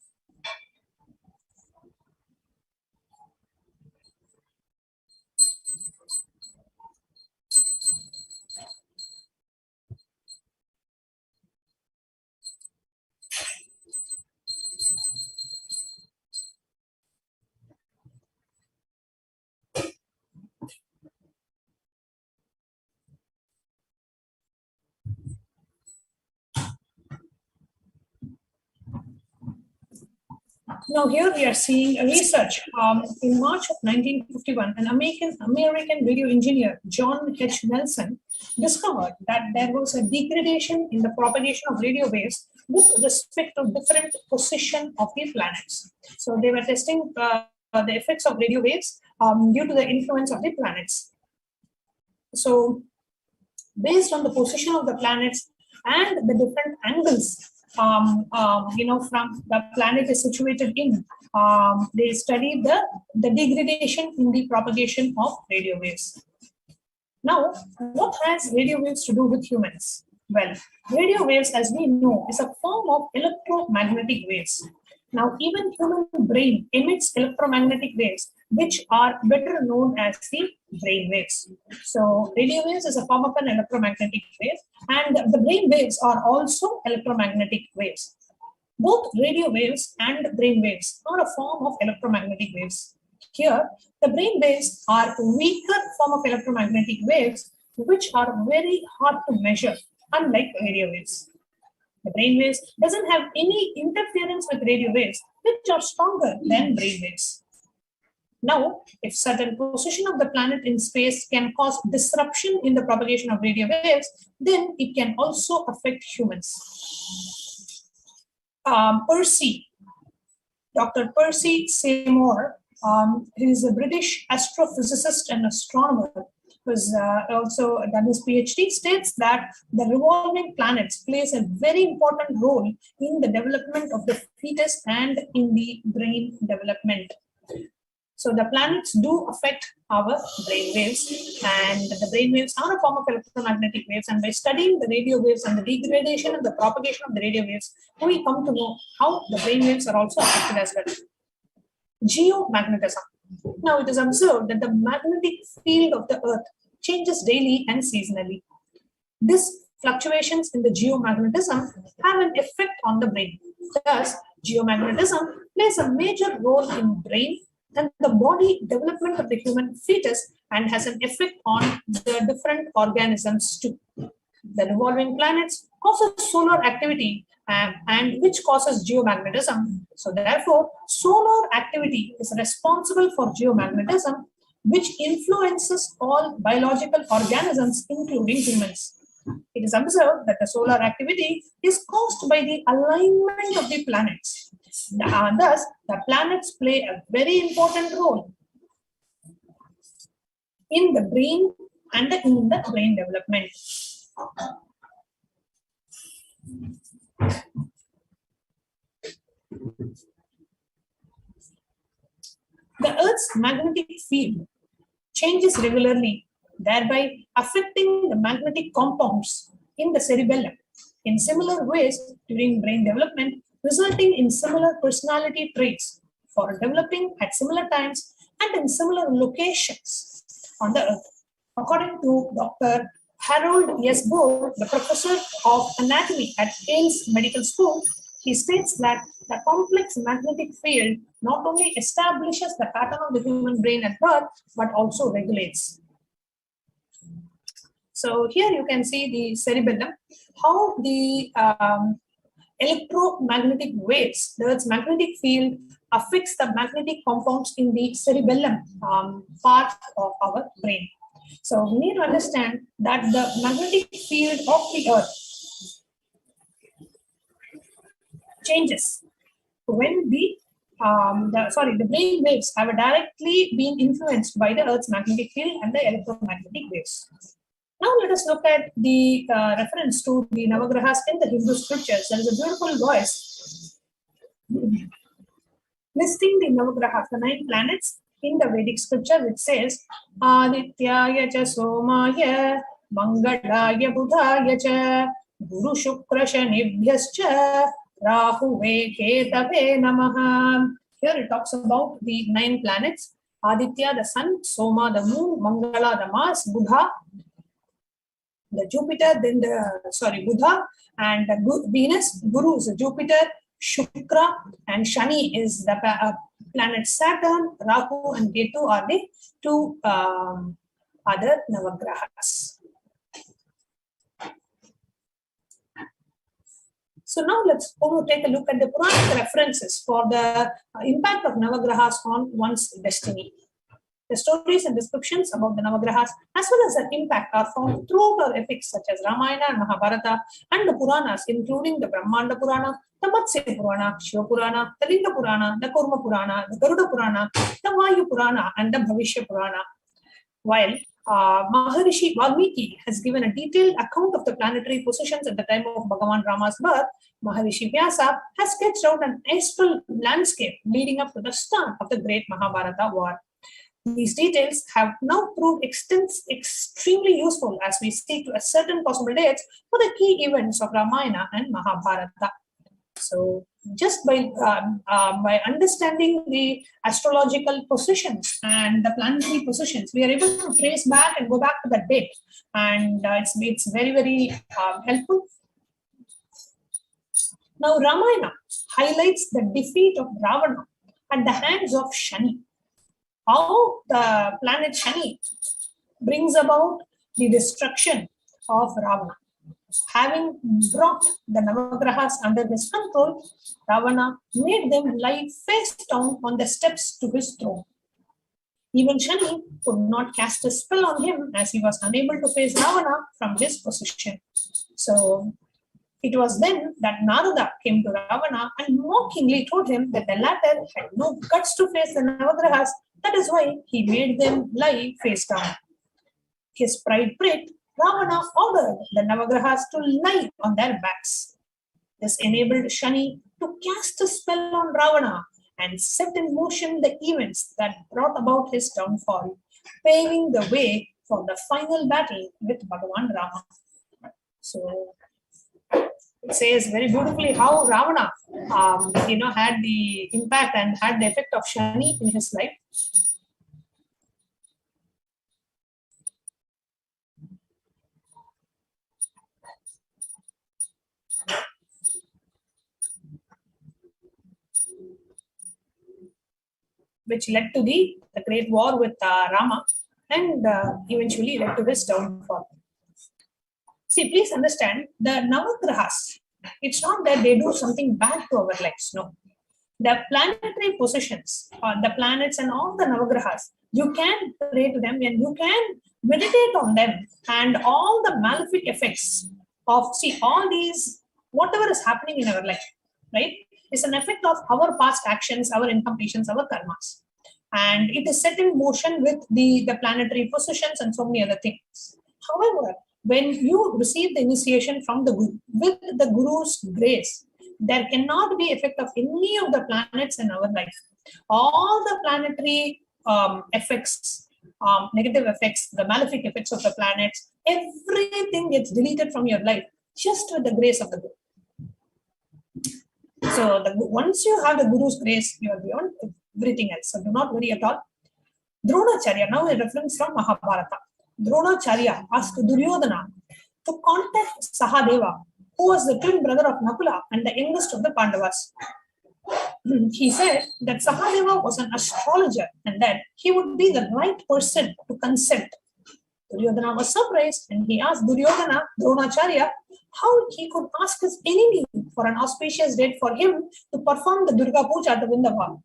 Now here we are seeing a research in March of 1951, an American radio engineer, John H. Nelson, discovered that there was a degradation in the propagation of radio waves with respect to different position of the planets. So they were testing the effects of radio waves due to the influence of the planets. So based on the position of the planets and the different angles from the planet is situated in, they studied the degradation in the propagation of radio waves. Now, what has radio waves to do with humans? Well, radio waves, as we know, is a form of electromagnetic waves. Now, even human brain emits electromagnetic waves, which are better known as the brain waves. So, radio waves is a form of an electromagnetic wave, and the brain waves are also electromagnetic waves. Both radio waves and brain waves are a form of electromagnetic waves. Here, the brain waves are a weaker form of electromagnetic waves, which are very hard to measure, unlike radio waves. The brain waves doesn't have any interference with radio waves, which are stronger than brain waves. Now, if certain position of the planet in space can cause disruption in the propagation of radio waves, then it can also affect humans. Dr. Percy Seymour, he is a British astrophysicist and astronomer, who has also done his PhD, states that the revolving planets plays a very important role in the development of the fetus and in the brain development. So the planets do affect our brain waves, and the brain waves are a form of electromagnetic waves, and by studying the radio waves and the degradation and the propagation of the radio waves, we come to know how the brain waves are also affected as well. Geomagnetism. Now it is observed that the magnetic field of the Earth changes daily and seasonally. These fluctuations in the geomagnetism have an effect on the brain. Thus, geomagnetism plays a major role in brain and the body development of the human fetus, and has an effect on the different organisms too. The revolving planets causes solar activity and which causes geomagnetism. So therefore, solar activity is responsible for geomagnetism, which influences all biological organisms, including humans. It is observed that the solar activity is caused by the alignment of the planets. Thus, the planets play a very important role in the brain and in the brain development. The Earth's magnetic field changes regularly, thereby affecting the magnetic compounds in the cerebellum in similar ways during brain development, resulting in similar personality traits for developing at similar times and in similar locations on the Earth. According to Dr. Harold S. Bohr, the professor of anatomy at Ames Medical School, he states that the complex magnetic field not only establishes the pattern of the human brain at birth, but also regulates. So here you can see the cerebellum, how the electromagnetic waves, the Earth's magnetic field affects the magnetic compounds in the cerebellum part of our brain. So we need to understand that the magnetic field of the Earth changes when the brain waves have directly been influenced by the Earth's magnetic field and the electromagnetic waves. Now let us look at the reference to the Navagrahas in the Hindu scriptures. There is a beautiful verse listing the Navagrahas, the 9 planets in the Vedic scripture, which says Adityaya cha Somaya Mangalaya Budhaya cha Guru Shukra Shanibhyascha Rahuve Ketave Namaha. Here it talks about the 9 planets: Aditya, the sun; Soma, the moon; Mangala, the Mars; Buddha, the Jupiter; then Buddha and Venus; Guru is Jupiter; Shukra and Shani is the planet Saturn; Rahu and Ketu are the 2 other Navagrahas. So now let's take a look at the Puranic references for the impact of Navagrahas on one's destiny. The stories and descriptions about the Navagrahas as well as their impact are found throughout our epics such as Ramayana and Mahabharata and the Puranas, including the Brahmanda Purana, the Matsya Purana, Shiva Purana, the Linga Purana, the Kurma Purana, the Garuda Purana, the Vayu Purana, and the Bhavishya Purana. While Maharishi Valmiki has given a detailed account of the planetary positions at the time of Bhagavan Rama's birth, Maharishi Vyasa has sketched out an astral landscape leading up to the start of the great Mahabharata war. These details have now proved extremely useful as we seek to ascertain possible dates for the key events of Ramayana and Mahabharata. So, just by understanding the astrological positions and the planetary positions, we are able to trace back and go back to that date, and it's very, very helpful. Now, Ramayana highlights the defeat of Ravana at the hands of Shani. How the planet Shani brings about the destruction of Ravana. Having brought the Navagrahas under his control, Ravana made them lie face down on the steps to his throne. Even Shani could not cast a spell on him as he was unable to face Ravana from his position. So it was then that Narada came to Ravana and mockingly told him that the latter had no guts to face the Navagrahas. That is why he made them lie face down. His pride pricked, Ravana ordered the Navagrahas to lie on their backs. This enabled Shani to cast a spell on Ravana and set in motion the events that brought about his downfall, paving the way for the final battle with Bhagavan Rama. So it says very beautifully how Ravana had the impact and had the effect of Shani in his life. Which led to the great war with Rama and eventually led to his downfall. See, please understand, the Navagrahas, it's not that they do something bad to our lives, no. The planetary positions, the planets and all the Navagrahas, you can pray to them and you can meditate on them and all the malefic effects of, see, all these, whatever is happening in our life, right? Is an effect of our past actions, our incompletions, our karmas. And it is set in motion with the planetary positions and so many other things. However, when you receive the initiation from the Guru, with the Guru's grace, there cannot be effect of any of the planets in our life. All the planetary effects, negative effects, the malefic effects of the planets, everything gets deleted from your life just with the grace of the Guru. So once you have the Guru's grace, you are beyond everything else. So do not worry at all. Dronacharya, now a reference from Mahabharata. Dronacharya asked Duryodhana to contact Sahadeva, who was the twin brother of Nakula and the youngest of the Pandavas. He said that Sahadeva was an astrologer and that he would be the right person to consent. Duryodhana was surprised and he asked Duryodhana, Dronacharya, how he could ask his enemy for an auspicious date for him to perform the Durga Puja to win the war.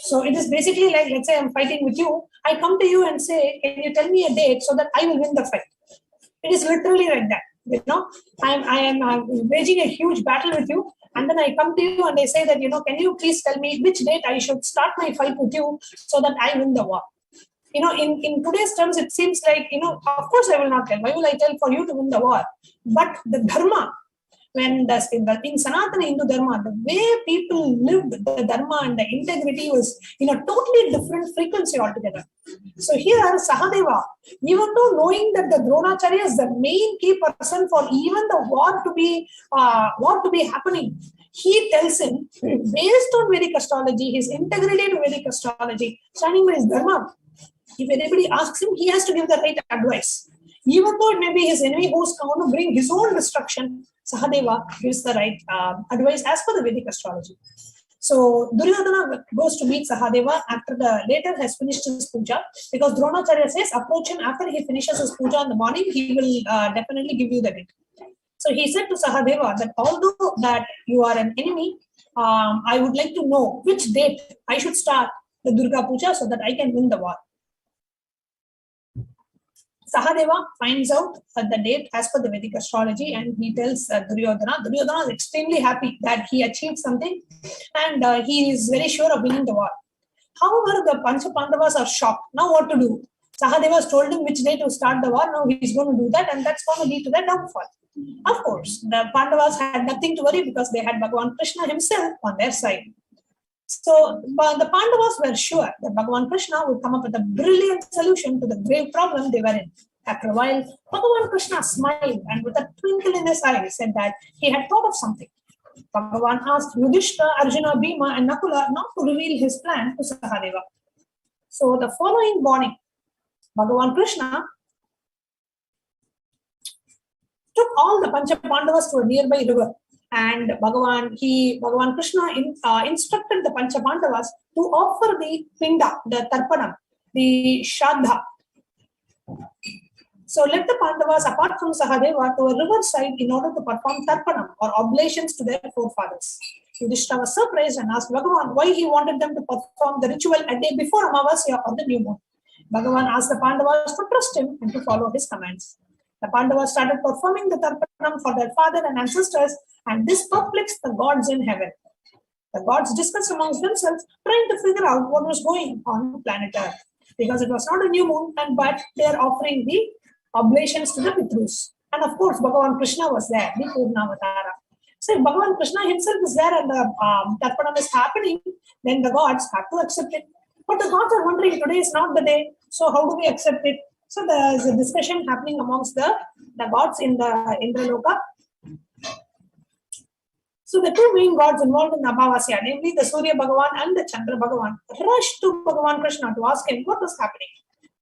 So it is basically like, let's say I'm fighting with you. I come to you and say, can you tell me a date so that I will win the fight? It is literally like that. You know, I am waging a huge battle with you. And then I come to you and I say that, you know, can you please tell me which date I should start my fight with you so that I win the war? You know, in today's terms, it seems like, you know, of course I will not tell. Why will I tell for you to win the war? But the dharma, when in Sanatana Hindu Dharma, the way people lived the dharma and the integrity was in a totally different frequency altogether. So here Sahadeva, even though knowing that the Dronacharya is the main key person for even the war to be happening, he tells him, based on Vedic astrology, his integrity to Vedic astrology, standing by his dharma, if anybody asks him, he has to give the right advice. Even though it may be his enemy who's going to bring his own destruction, Sahadeva gives the right advice as per the Vedic astrology. So Duryodhana goes to meet Sahadeva after the later has finished his puja, because Dronacharya says, approach him after he finishes his puja in the morning, he will definitely give you the date. So he said to Sahadeva that although that you are an enemy, I would like to know which date I should start the Durga Puja so that I can win the war. Sahadeva finds out the date as per the Vedic astrology and he tells Duryodhana. Duryodhana is extremely happy that he achieved something and he is very sure of winning the war. However, the Pancha Pandavas are shocked. Now what to do? Sahadeva has told him which day to start the war. Now he is going to do that and that's going to lead to their downfall. Of course, the Pandavas had nothing to worry because they had Bhagavan Krishna himself on their side. So the Pandavas were sure that Bhagavan Krishna would come up with a brilliant solution to the grave problem they were in. After a while, Bhagavan Krishna smiled and with a twinkle in his eye said that he had thought of something. Bhagavan asked Yudhishthira, Arjuna, Bhima and Nakula not to reveal his plan to Sahadeva. So the following morning, Bhagavan Krishna took all the Pancha Pandavas to a nearby river. And Bhagavan Krishna instructed the Pancha Pandavas to offer the Pinda, the Tarpanam, the Shraddha. So let the Pandavas, apart from Sahadeva, to a riverside in order to perform Tarpanam or oblations to their forefathers. Yudhishthira was surprised and asked Bhagavan why he wanted them to perform the ritual a day before Amavasya or the new moon. Bhagavan asked the Pandavas to trust him and to follow his commands. The Pandavas started performing the Tarpanam for their father and ancestors, and this perplexed the gods in heaven. The gods discussed amongst themselves, trying to figure out what was going on planet Earth, because it was not a new moon, but they are offering the oblations to the Pitrus. And of course, Bhagavan Krishna was there, the Purnavatara. So if Bhagavan Krishna himself is there and the Tarpanam is happening, then the gods have to accept it. But the gods are wondering, today is not the day, so how do we accept it? So there's a discussion happening amongst the gods in the Indraloka. So the two main gods involved in the Amavasya, namely the Surya Bhagavan and the Chandra Bhagavan, rushed to Bhagavan Krishna to ask him what was happening.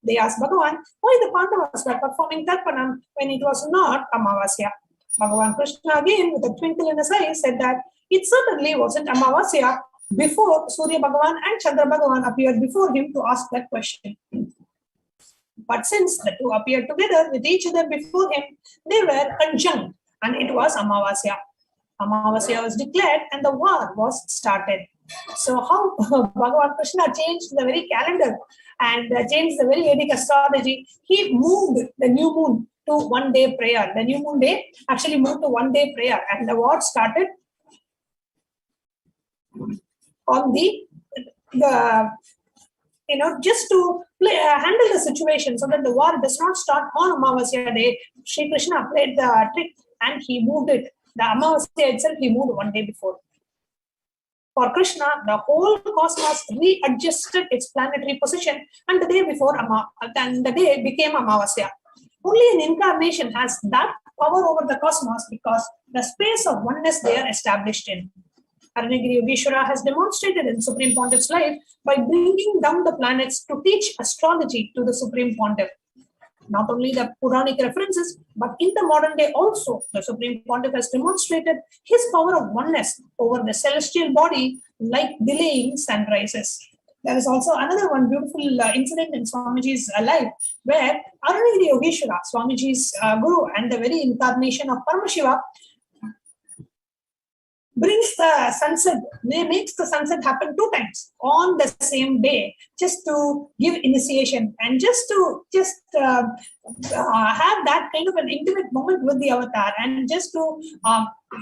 They asked Bhagavan why the Pandavas were performing Tarpanam when it was not Amavasya. Bhagavan Krishna again, with a twinkle in his eye, said that it certainly wasn't Amavasya before Surya Bhagavan and Chandra Bhagavan appeared before him to ask that question. But since the two appeared together with each other before him, they were conjunct and it was Amavasya. Amavasya was declared and the war was started. So how Bhagavan Krishna changed the very calendar and changed the very Vedic astrology. He moved the new moon to 1 day prayer. The new moon day actually moved to 1 day prayer and the war started on the just to handle the situation so that the war does not start on Amavasya day, Sri Krishna played the trick and he moved it. The Amavasya itself, he moved one day before. For Krishna, the whole cosmos readjusted its planetary position, and the day before, then the day became Amavasya. Only an incarnation has that power over the cosmos because the space of oneness they are established in. Aranagiri Yogeshwara has demonstrated in Supreme Pontiff's life by bringing down the planets to teach astrology to the Supreme Pontiff. Not only the Puranic references, but in the modern day also, the Supreme Pontiff has demonstrated his power of oneness over the celestial body like delaying sunrises. There is also another one beautiful incident in Swamiji's life where Aranagiri Yogeshwara, Swamiji's guru and the very incarnation of Paramashiva, brings the sunset, makes the sunset happen 2 times on the same day, just to give initiation and just to have that kind of an intimate moment with the avatar and just to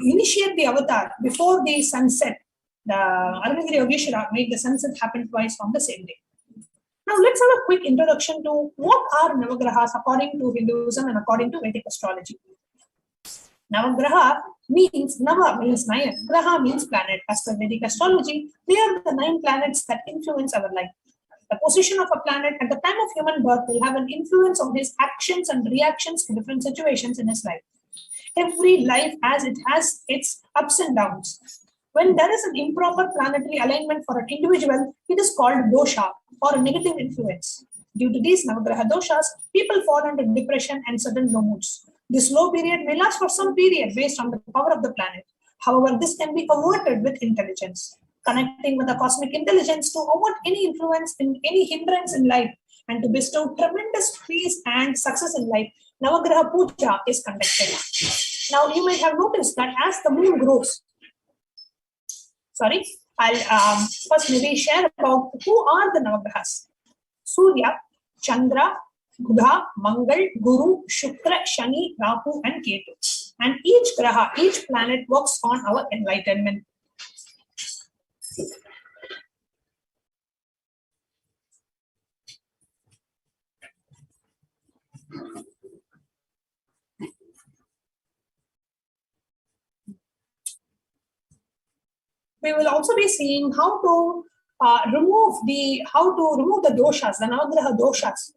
initiate the avatar before the sunset. The Aranagiri Yogeshwara made the sunset happen twice on the same day. Now let's have a quick introduction to what are Navagrahas according to Hinduism and according to Vedic astrology. Navagraha means, Nava means 9, Graha means planet. As per Vedic astrology, they are the 9 planets that influence our life. The position of a planet at the time of human birth will have an influence on his actions and reactions to different situations in his life. Every life has its ups and downs. When there is an improper planetary alignment for an individual, it is called dosha or a negative influence. Due to these Navagraha doshas, people fall into depression and sudden low moods. This low period may last for some period based on the power of the planet. However, this can be averted with intelligence. Connecting with the cosmic intelligence to avoid any influence in any hindrance in life and to bestow tremendous peace and success in life, Navagraha Puja is conducted. Now, you may have noticed that as the moon grows, I'll first maybe share about who are the Navagrahas. Surya, Chandra, Budha, Mangal, Guru, Shukra, Shani, Rahu, and Ketu. And each graha, each planet works on our enlightenment. We will also be seeing how to remove the doshas, the Navagraha doshas,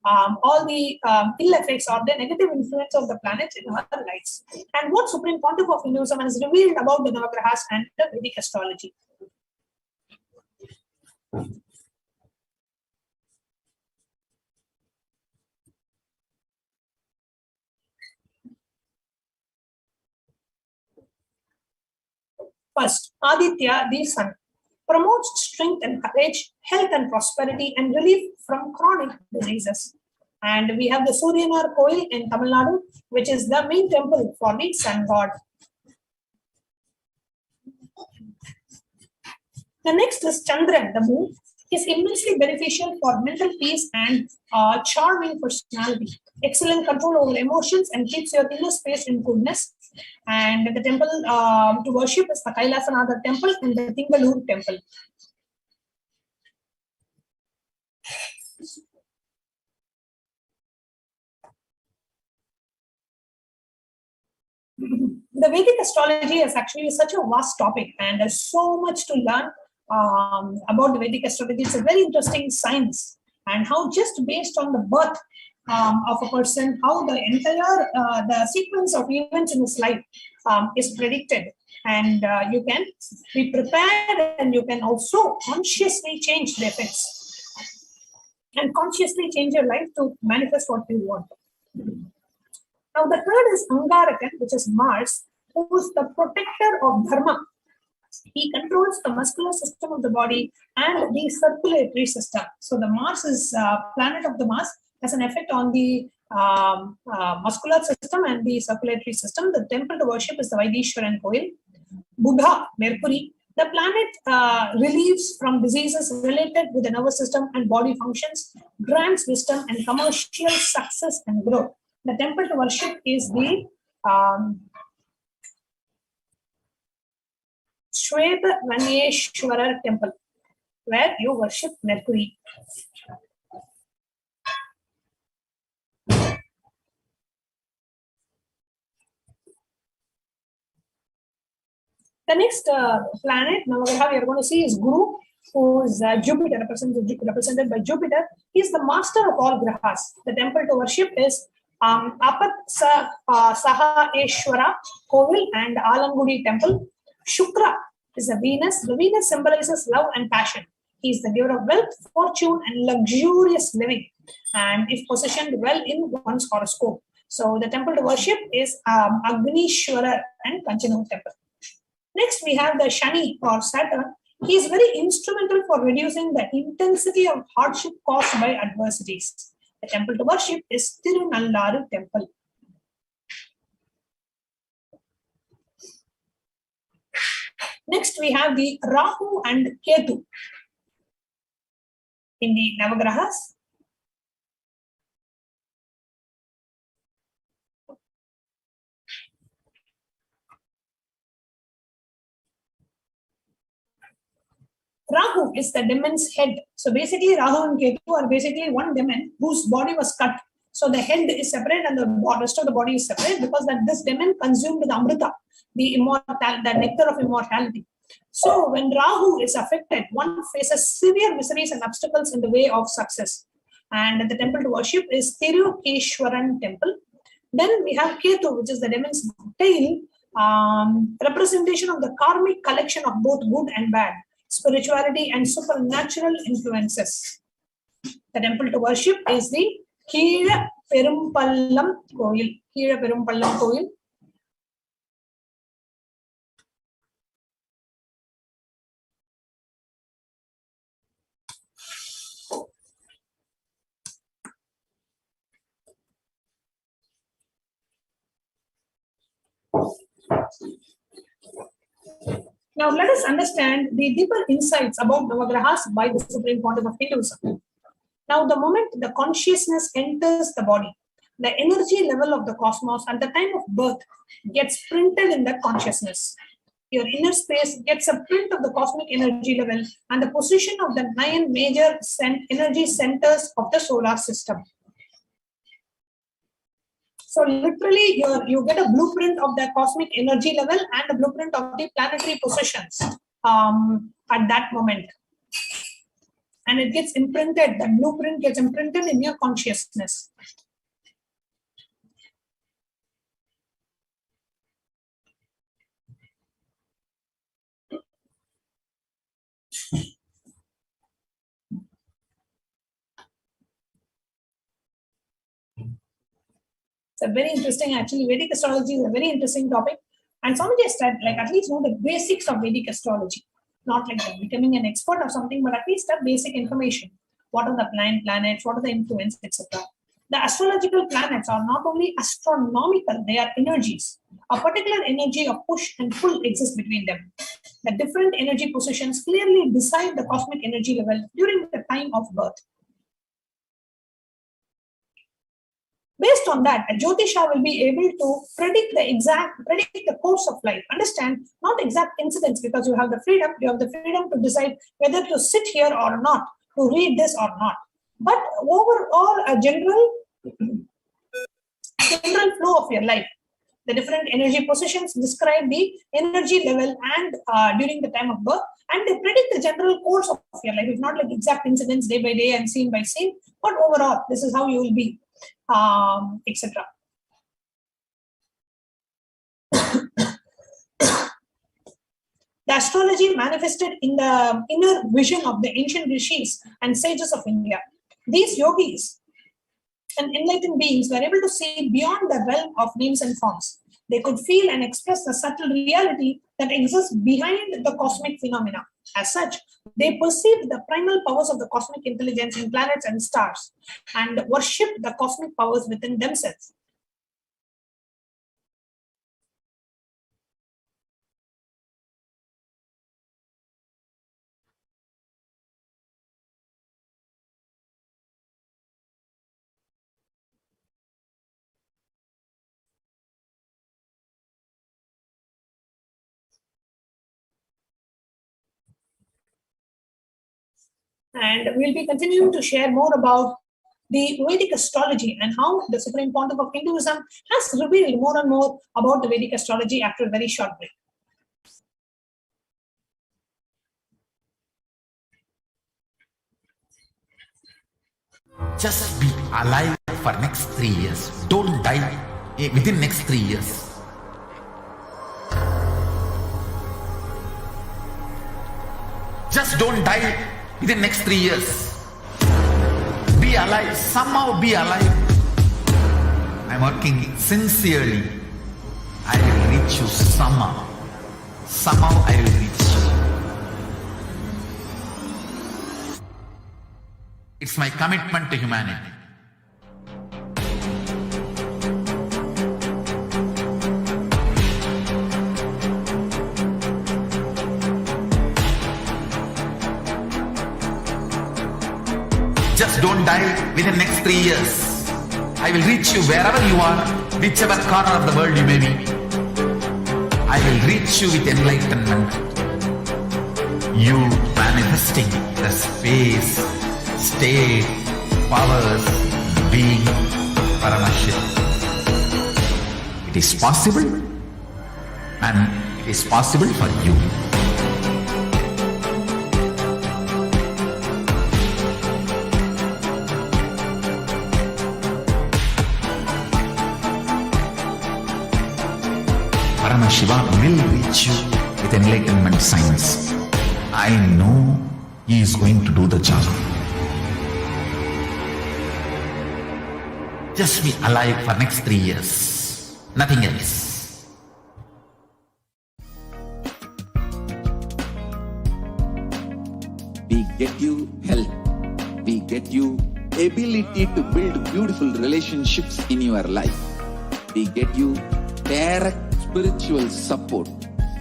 all the ill effects or the negative influence of the planets in our lives, and what Supreme Pontiff of Hinduism has revealed about the Navagrahas and the Vedic astrology. First, Aditya, the sun, promotes strength and courage, health and prosperity, and relief from chronic diseases. And we have the Suryanar Koil in Tamil Nadu, which is the main temple for the sun god. The next is Chandran, the moon, is immensely beneficial for mental peace and charming personality, excellent control over emotions, and keeps your inner space in goodness. And the temple to worship is the Kailasa temple and the Tingalur temple. The Vedic astrology is actually such a vast topic, and there's so much to learn about the Vedic astrology. It's a very interesting science, and how just based on the birth of a person, how the entire the sequence of events in his life is predicted, and you can be prepared, and you can also consciously change the effects and consciously change your life to manifest what you want. Now the third is Angarakan, which is Mars, who is the protector of Dharma. He controls the muscular system of the body and the circulatory system. So the Mars is planet of the Mars, has an effect on the muscular system and the circulatory system. The temple to worship is the Vaidishwaran Koil. Buddha, Mercury, the planet relieves from diseases related with the nervous system and body functions, grants wisdom and commercial success and growth. The temple to worship is the Shweta Vaneshwara temple. where you worship Mercury. The next planet, Navagraha, we are going to see is Guru, who is Jupiter, represented by Jupiter. He is the master of all grahas. The temple to worship is Apat Saha Eshwara Kovil and Alangudi temple. Shukra is the Venus. The Venus symbolizes love and passion. He is the giver of wealth, fortune, and luxurious living, and if positioned well in one's horoscope. So the temple to worship is Agnishwara and Kanchanur temple. Next, we have the Shani or Saturn. He is very instrumental for reducing the intensity of hardship caused by adversities. The temple to worship is Tirunallaru temple. Next, we have the Rahu and Ketu in the Navagrahas. Rahu is the demon's head. So basically, Rahu and Ketu are basically one demon whose body was cut. So the head is separate and the rest of the body is separate because that this demon consumed the Amrita, the nectar of immortality. So when Rahu is affected, one faces severe miseries and obstacles in the way of success. And the temple to worship is Tirukeshwaran temple. Then we have Ketu, which is the demon's tail, representation of the karmic collection of both good and bad, spirituality and supernatural influences. The temple to worship is the Kira Perumpallam Koil. Kira Perumpallam Koil. Now let us understand the deeper insights about Navagrahas by the Supreme Pontiff of Hinduism. Now the moment the consciousness enters the body, the energy level of the cosmos at the time of birth gets printed in that consciousness. Your inner space gets a print of the cosmic energy level and the position of the 9 major energy centers of the solar system. So literally, you get a blueprint of the cosmic energy level and a blueprint of the planetary positions at that moment. And it gets imprinted, the blueprint gets imprinted in your consciousness. It's a very interesting, actually, Vedic astrology is a very interesting topic. And somebody said, like, at least know the basics of Vedic astrology. Not like becoming an expert or something, but at least have basic information. What are the planets, what are the influences, etc. The astrological planets are not only astronomical, they are energies. A particular energy of push and pull exists between them. The different energy positions clearly decide the cosmic energy level during the time of birth. Based on that, a Jyotisha will be able to predict the course of life. Understand, not exact incidents, because you have the freedom to decide whether to sit here or not, to read this or not. But overall, a general flow of your life. The different energy positions describe the energy level and during the time of birth, and they predict the general course of your life. It's not like exact incidents day by day and scene by scene, but overall, this is how you will be, etc. The astrology manifested in the inner vision of the ancient rishis and sages of India. These yogis and enlightened beings were able to see beyond the realm of names and forms. They could feel and express the subtle reality that exists behind the cosmic phenomena. As such, they perceived the primal powers of the cosmic intelligence in planets and stars and worshipped the cosmic powers within themselves. And we'll be continuing to share more about the Vedic astrology and how the Supreme Pontiff of Hinduism has revealed more and more about the Vedic astrology after a very short break. Just be alive for next 3 years. Don't die within next 3 years. Just don't die within next 3 years. Be alive, somehow be alive. I'm working sincerely. I will reach you somehow. Somehow I will reach you. It's my commitment to humanity. Just don't die within next 3 years. I will reach you wherever you are, whichever corner of the world you may be. I will reach you with enlightenment. You manifesting the space, state, powers, being Paramashivoham. It is possible, and it is possible for you. Paramashivoham will reach you with enlightenment science. I know he is going to do the job. Just be alive for next 3 years. Nothing else. We get you health. We get you ability to build beautiful relationships in your life. We get you direct spiritual support,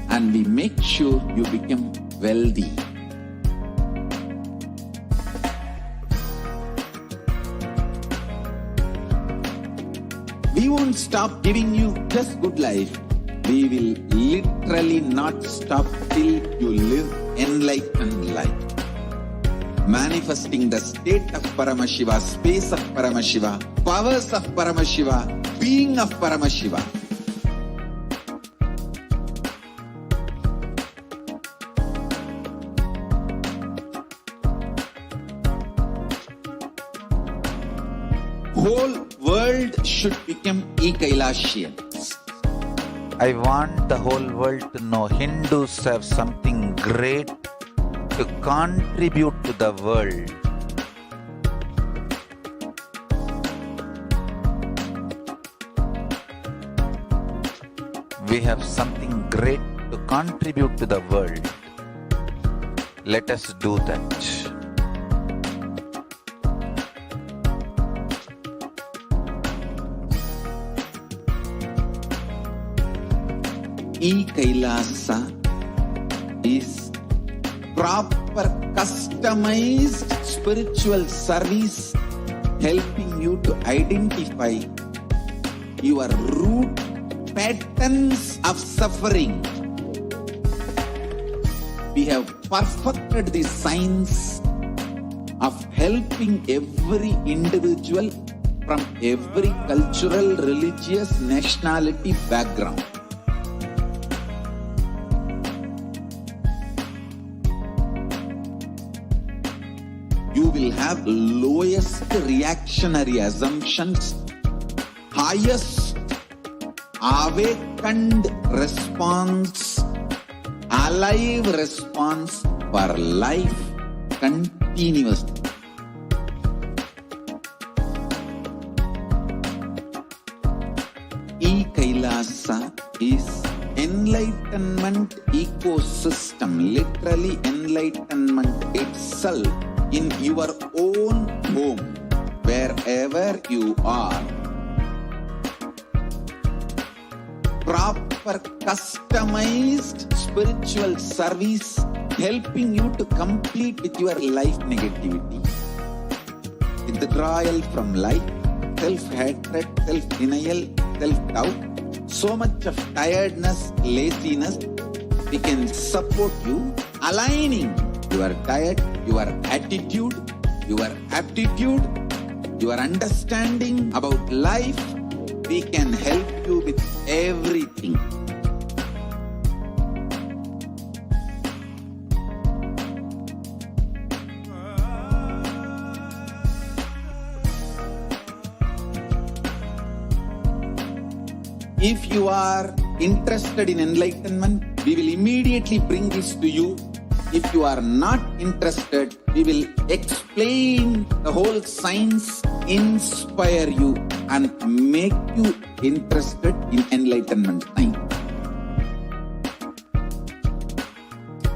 and we make sure you become wealthy. We won't stop giving you just good life. We will literally not stop till you live enlightened life. Manifesting the state of Paramashiva, space of Paramashiva, powers of Paramashiva, being of Paramashiva. Whole world should become Kailasians. I want the whole world to know Hindus have something great to contribute to the world. We have something great to contribute to the world. Let us do that. Kailasa is proper customized spiritual service helping you to identify your root patterns of suffering. We have perfected the science of helping every individual from every cultural, religious, nationality background. You will have lowest reactionary assumptions, highest awakened response, alive response for life continuously. Kailasa is enlightenment ecosystem, literally enlightenment itself in your own home, wherever you are. Proper customized spiritual service helping you to complete with your life negativity, withdrawal from life, self-hatred, self-denial, self-doubt, so much of tiredness, laziness. We can support you aligning your diet, your attitude, your aptitude, your understanding about life, we can help you with everything. If you are interested in enlightenment, we will immediately bring this to you. If you are not interested, we will explain the whole science, inspire you and make you interested in enlightenment time.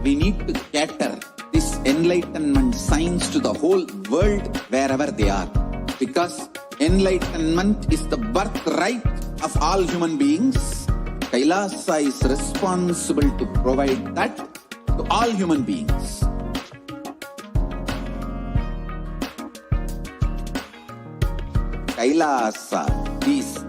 We need to cater this enlightenment science to the whole world wherever they are, because enlightenment is the birthright of all human beings. Kailasa is responsible to provide that to all human beings. Kailasa is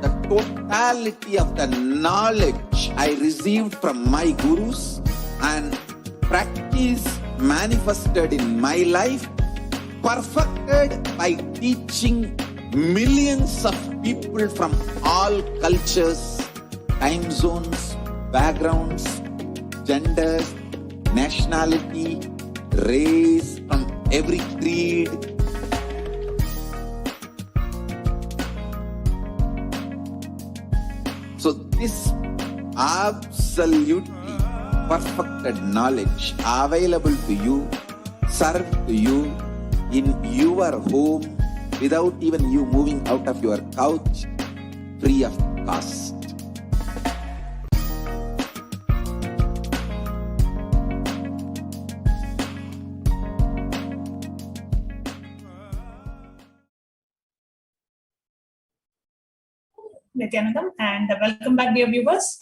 the totality of the knowledge I received from my gurus and practice manifested in my life, perfected by teaching millions of people from all cultures, time zones, backgrounds, genders, nationality, race, from every creed. So this absolutely perfected knowledge available to you, served to you in your home without even you moving out of your couch, free of cost. Nithyanandam, and welcome back, dear viewers.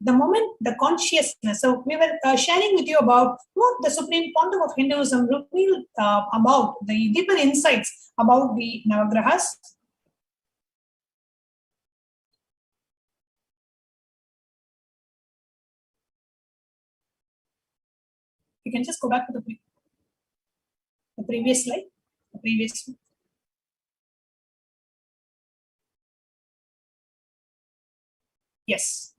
The moment, the consciousness. So we were sharing with you about what the Supreme Pontiff of Hinduism revealed about the deeper insights about the Navagrahas. You can just go back to the previous slide, the previous one. Yes.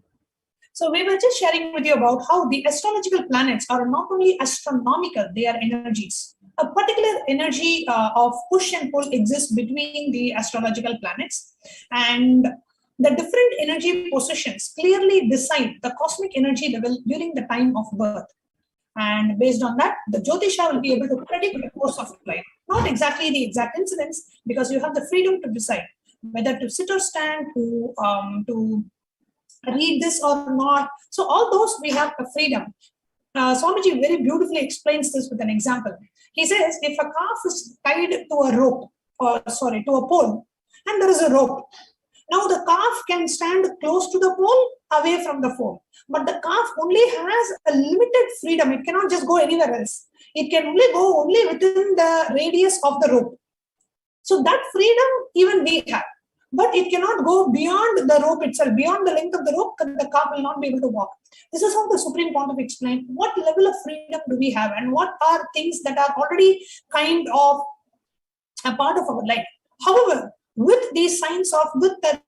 So we were just sharing with you about how the astrological planets are not only astronomical, they are energies. A particular energy of push and pull exists between the astrological planets, and the different energy positions clearly decide the cosmic energy level during the time of birth. And based on that, the Jyotisha will be able to predict the course of life. Not exactly the exact incidents, because you have the freedom to decide whether to sit or stand, to read this or not. So all those we have a freedom. Swamiji very beautifully explains this with an example. He says, if a calf is tied to a rope, or sorry, to a pole, and there is a rope. Now the calf can stand close to the pole, away from the pole. But the calf only has a limited freedom. It cannot just go anywhere else. It can only go within the radius of the rope. So that freedom even we have. But it cannot go beyond the rope itself. Beyond the length of the rope, the calf will not be able to walk. This is how the Supreme Pontiff explained what level of freedom do we have and what are things that are already kind of a part of our life. However, with the science of, with the,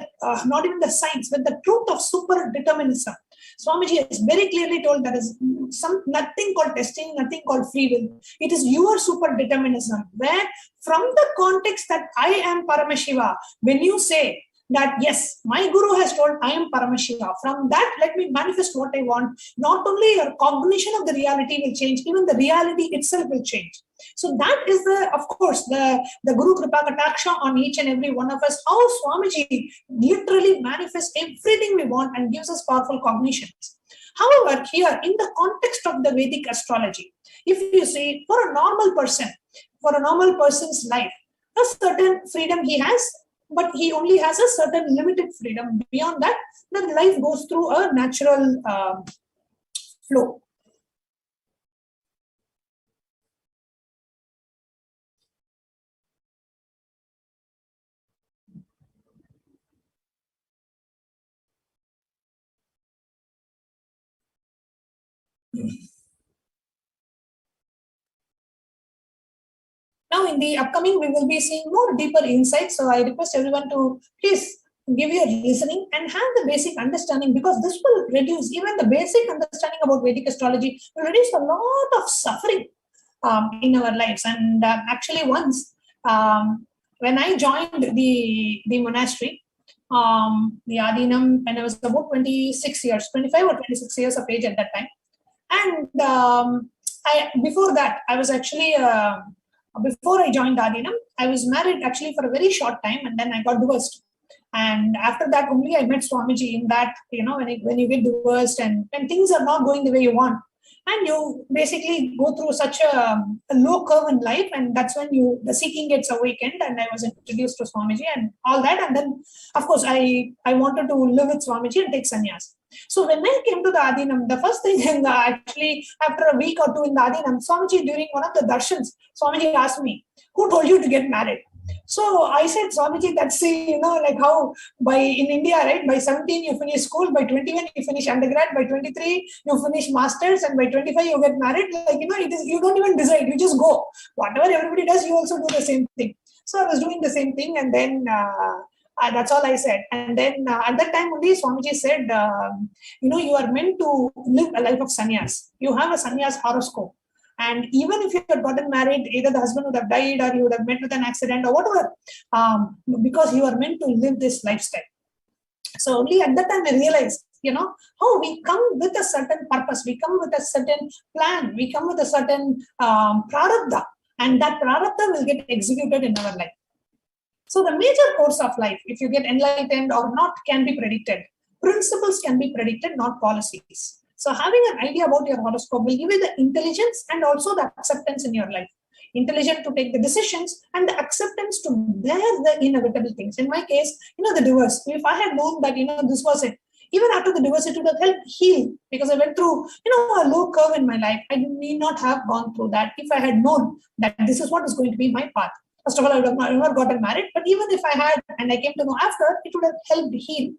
not even the science, with the truth of super determinism, Swamiji has very clearly told there is nothing called destiny, nothing called free will. It is your super determinism, where from the context that I am Paramashiva, when you say that, yes, my guru has told I am Paramashiva, from that let me manifest what I want, not only your cognition of the reality will change, even the reality itself will change. So that is the, of course, the Guru Kripa Kataksha on each and every one of us, how Swamiji literally manifests everything we want and gives us powerful cognitions. However, here in the context of the Vedic astrology, if you say for a normal person, for a normal person's life, a certain freedom he has, but he only has a certain limited freedom. Beyond that, the life goes through a natural flow. Now, in the upcoming, we will be seeing more deeper insights. So I request everyone to please give your listening and have the basic understanding, because this will reduce, even the basic understanding about Vedic astrology will reduce a lot of suffering in our lives. And actually, once when I joined the monastery, the Adinam, when I was about 26 years, 25 or 26 years of age at that time. And before that, I was actually, before I joined Adinam, I was married actually for a very short time, and then I got divorced. And after that, only I met Swamiji in that, when you get divorced and when things are not going the way you want, and you basically go through such a low curve in life, and that's when the seeking gets awakened, and I was introduced to Swamiji and all that. And then, of course, I wanted to live with Swamiji and take sannyas. So when I came to the Adinam, the first thing, actually after a week or two in the Adinam, Swamiji, during one of the darshans, Swamiji asked me, "Who told you to get married?" So I said, "Swamiji, that's, like how in India, right? By 17 you finish school, by 21 you finish undergrad, by 23 you finish masters, and by 25 you get married. It is, you don't even decide, you just go. Whatever everybody does, you also do the same thing." So I was doing the same thing, and then that's all I said. And then at that time only Swamiji said, you are meant to live a life of sannyas. You have a sannyas horoscope. And even if you had gotten married, either the husband would have died or you would have met with an accident or whatever, because you are meant to live this lifestyle. So only at that time I realized, how we come with a certain purpose, we come with a certain plan, we come with a certain prarabdha, and that prarabdha will get executed in our life. So the major course of life, if you get enlightened or not, can be predicted. Principles can be predicted, not policies. So having an idea about your horoscope will give you the intelligence and also the acceptance in your life. Intelligence to take the decisions and the acceptance to bear the inevitable things. In my case, the divorce. If I had known that, this was it, even after the divorce, it would have helped heal, because I went through, a low curve in my life. I need not have gone through that if I had known that this is what is going to be my path. First of all, I would have not gotten married, but even if I had, and I came to know after, it would have helped heal.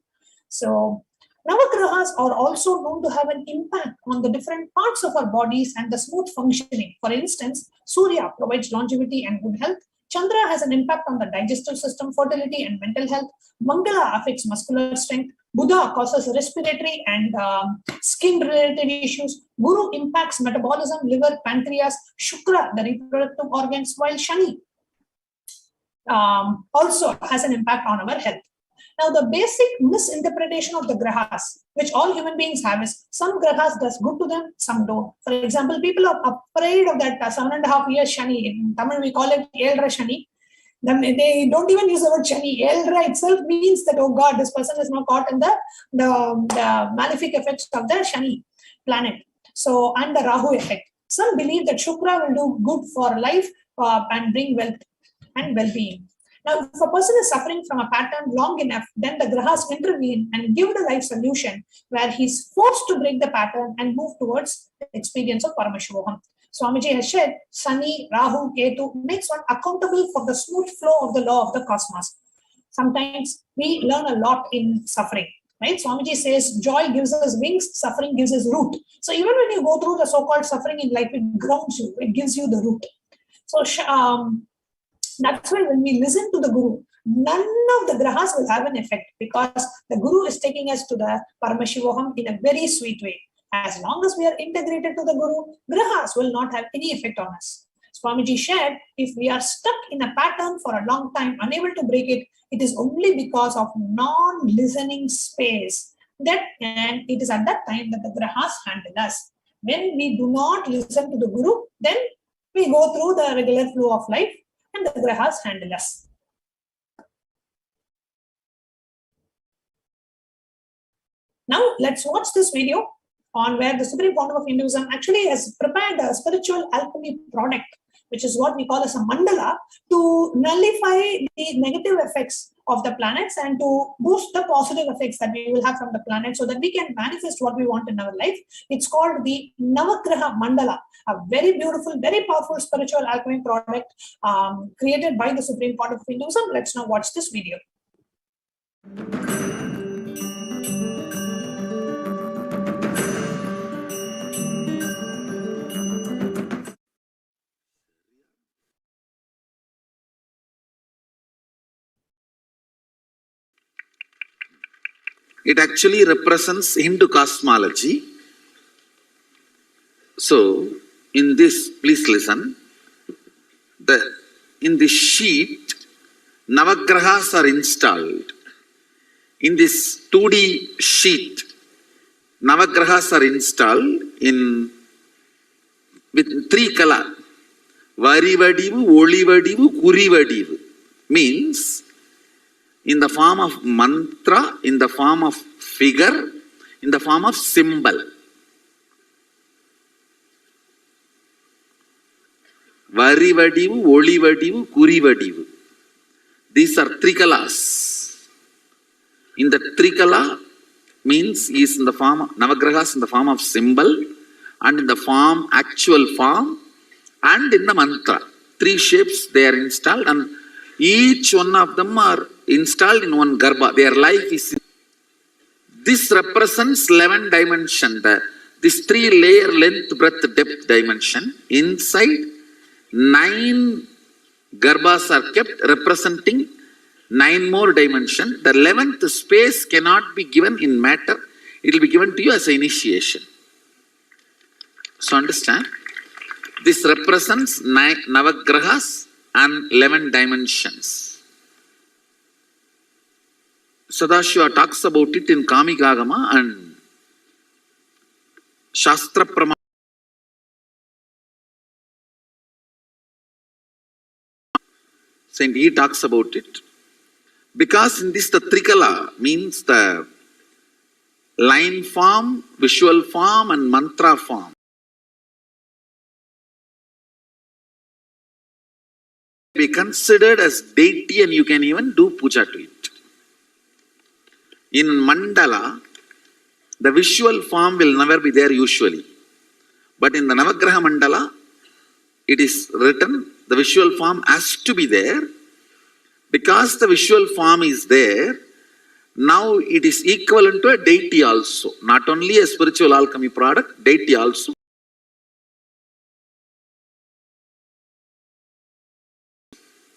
So Navagrahas are also known to have an impact on the different parts of our bodies and the smooth functioning. For instance, Surya provides longevity and good health. Chandra has an impact on the digestive system, fertility, and mental health. Mangala affects muscular strength. Buddha causes respiratory and skin-related issues. Guru impacts metabolism, liver, pancreas. Shukra, the reproductive organs, while Shani also has an impact on our health. Now, the basic misinterpretation of the grahas, which all human beings have, is some grahas does good to them, some don't. For example, people are afraid of that 7.5 years Shani. In Tamil, we call it Elra Shani. Then they don't even use the word Shani. Elra itself means that, oh God, this person is now caught in the malefic effects of the Shani planet. So, and the Rahu effect. Some believe that Shukra will do good for life and bring wealth and well-being. Now, if a person is suffering from a pattern long enough, then the grahas intervene and give the life solution, where he's forced to break the pattern and move towards the experience of Paramashivoham. Swamiji has said, Sani, Rahu, Ketu makes one accountable for the smooth flow of the law of the cosmos. Sometimes we learn a lot in suffering. Right? Swamiji says, joy gives us wings, suffering gives us root. So even when you go through the so-called suffering in life, it grounds you, it gives you the root. So that's why when we listen to the Guru, none of the grahas will have an effect, because the Guru is taking us to the Paramashivoham in a very sweet way. As long as we are integrated to the Guru, grahas will not have any effect on us. Swamiji shared, if we are stuck in a pattern for a long time, unable to break it, it is only because of non-listening space. And it is at that time that the grahas handle us. When we do not listen to the Guru, then we go through the regular flow of life, and the grahas handle us. Now, let's watch this video on where the Supreme Founder of Hinduism actually has prepared a spiritual alchemy product, which is what we call as a mandala, to nullify the negative effects of the planets and to boost the positive effects that we will have from the planet, so that we can manifest what we want in our life. It's called the Navagraha Mandala, a very beautiful, very powerful spiritual alchemy product created by the Supreme Founder of Hinduism. Let's now watch this video. It actually represents Hindu cosmology. So, in this, please listen. In this sheet, Navagrahas are installed. In this 2D sheet, Navagrahas are installed with 3 color. Varivadivu, Olivadivu, Kurivadivu. Means, in the form of mantra, in the form of figure, in the form of symbol. Varivadivu, Olivadivu, Kurivadivu. These are Trikalas. In the Trikala means is in the form of Navagrahas in the form of symbol and in the form, actual form, and in the mantra. 3 shapes they are installed, and each one of them are installed in one Garbha. Their life is. This represents 11 dimension. This 3-layer length, breadth, depth dimension. Inside 9 Garbhas are kept representing 9 more dimension. The 11th space cannot be given in matter. It will be given to you as an initiation. So understand? This represents 9 Navagrahas and 11 dimensions. Sadashiva talks about it in Kamikagama and Shastra Praman. Saint E talks about it. Because in this the Trikala means the line form, visual form and mantra form. Be considered as deity and you can even do puja to it. In mandala, the visual form will never be there usually. But in the Navagraha mandala, it is written, the visual form has to be there. Because the visual form is there, now it is equivalent to a deity also. Not only a spiritual alchemy product, deity also.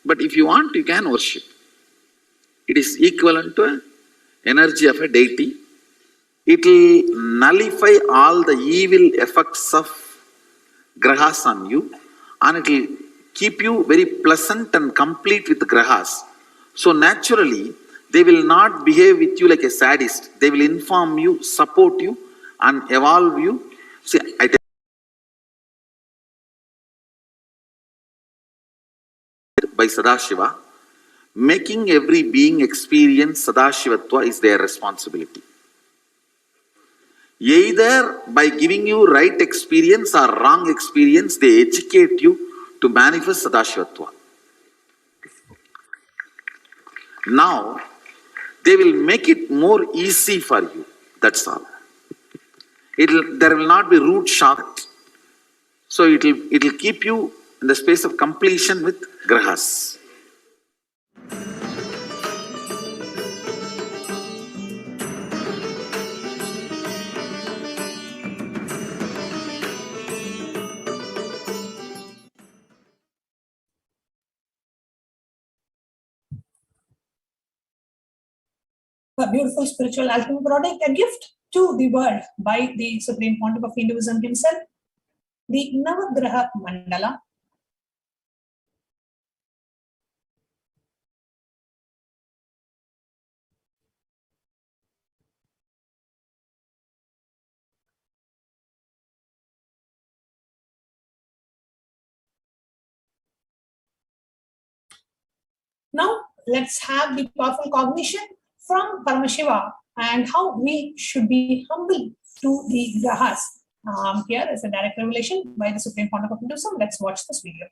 But if you want, you can worship. It is equivalent to an energy of a deity. It will nullify all the evil effects of grahas on you, and it will keep you very pleasant and complete with grahas. So naturally, they will not behave with you like a sadist. They will inform you, support you, and evolve you. See, I tell you, by Sadashiva, making every being experience Sadashivatva is their responsibility. Either by giving you right experience or wrong experience, they educate you to manifest Sadashivatva. Now, they will make it more easy for you. That's all. There will not be root shock. So it will keep you in the space of completion with grahas. A beautiful spiritual alchemy product, a gift to the world by the Supreme Pontiff of Hinduism himself, the Navagraha Mandala. Now, let's have the powerful cognition from Paramashiva and how we should be humble to the grahas. Here is a direct revelation by the Supreme Pontiff of Hinduism. Let's watch this video.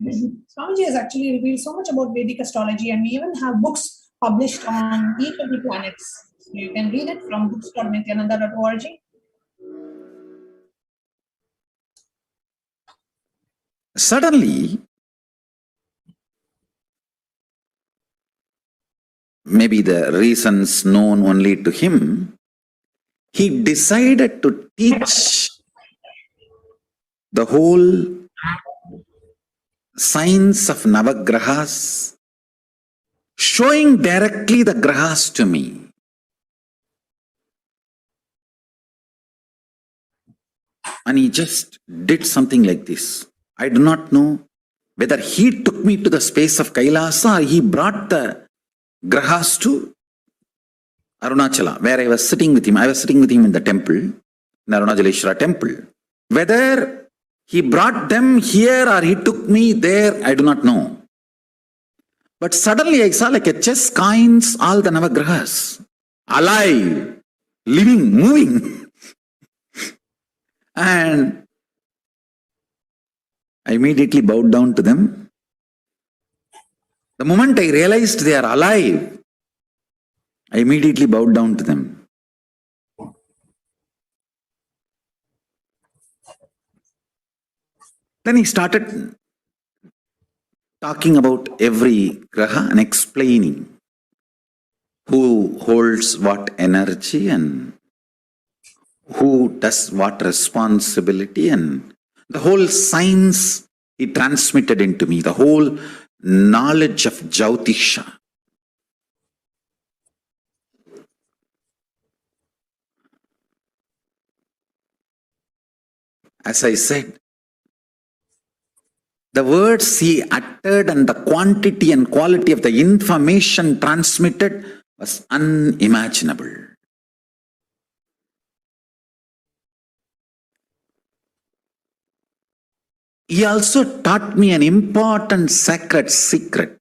Swamiji has actually revealed so much about Vedic astrology, and we even have books published on each of the planets. So you can read it from books.nithyananda.org. Suddenly, maybe the reasons known only to him, he decided to teach the whole science of Navagrahas, showing directly the grahas to me. And he just did something like this. I do not know whether he took me to the space of Kailasa or he brought the grahas to Arunachala, where I was sitting with him. I was sitting with him in the temple, in the Arunachaleshwara temple. Whether he brought them here or he took me there, I do not know. But suddenly I saw like a chess coins, all the Navagrahas, alive, living, moving. And I immediately bowed down to them. The moment I realized they are alive, I immediately bowed down to them. Then he started talking about every graha and explaining who holds what energy and who does what responsibility, and the whole science he transmitted into me, the whole knowledge of Jyotisha. As I said, the words he uttered and the quantity and quality of the information transmitted was unimaginable. He also taught me an important sacred secret.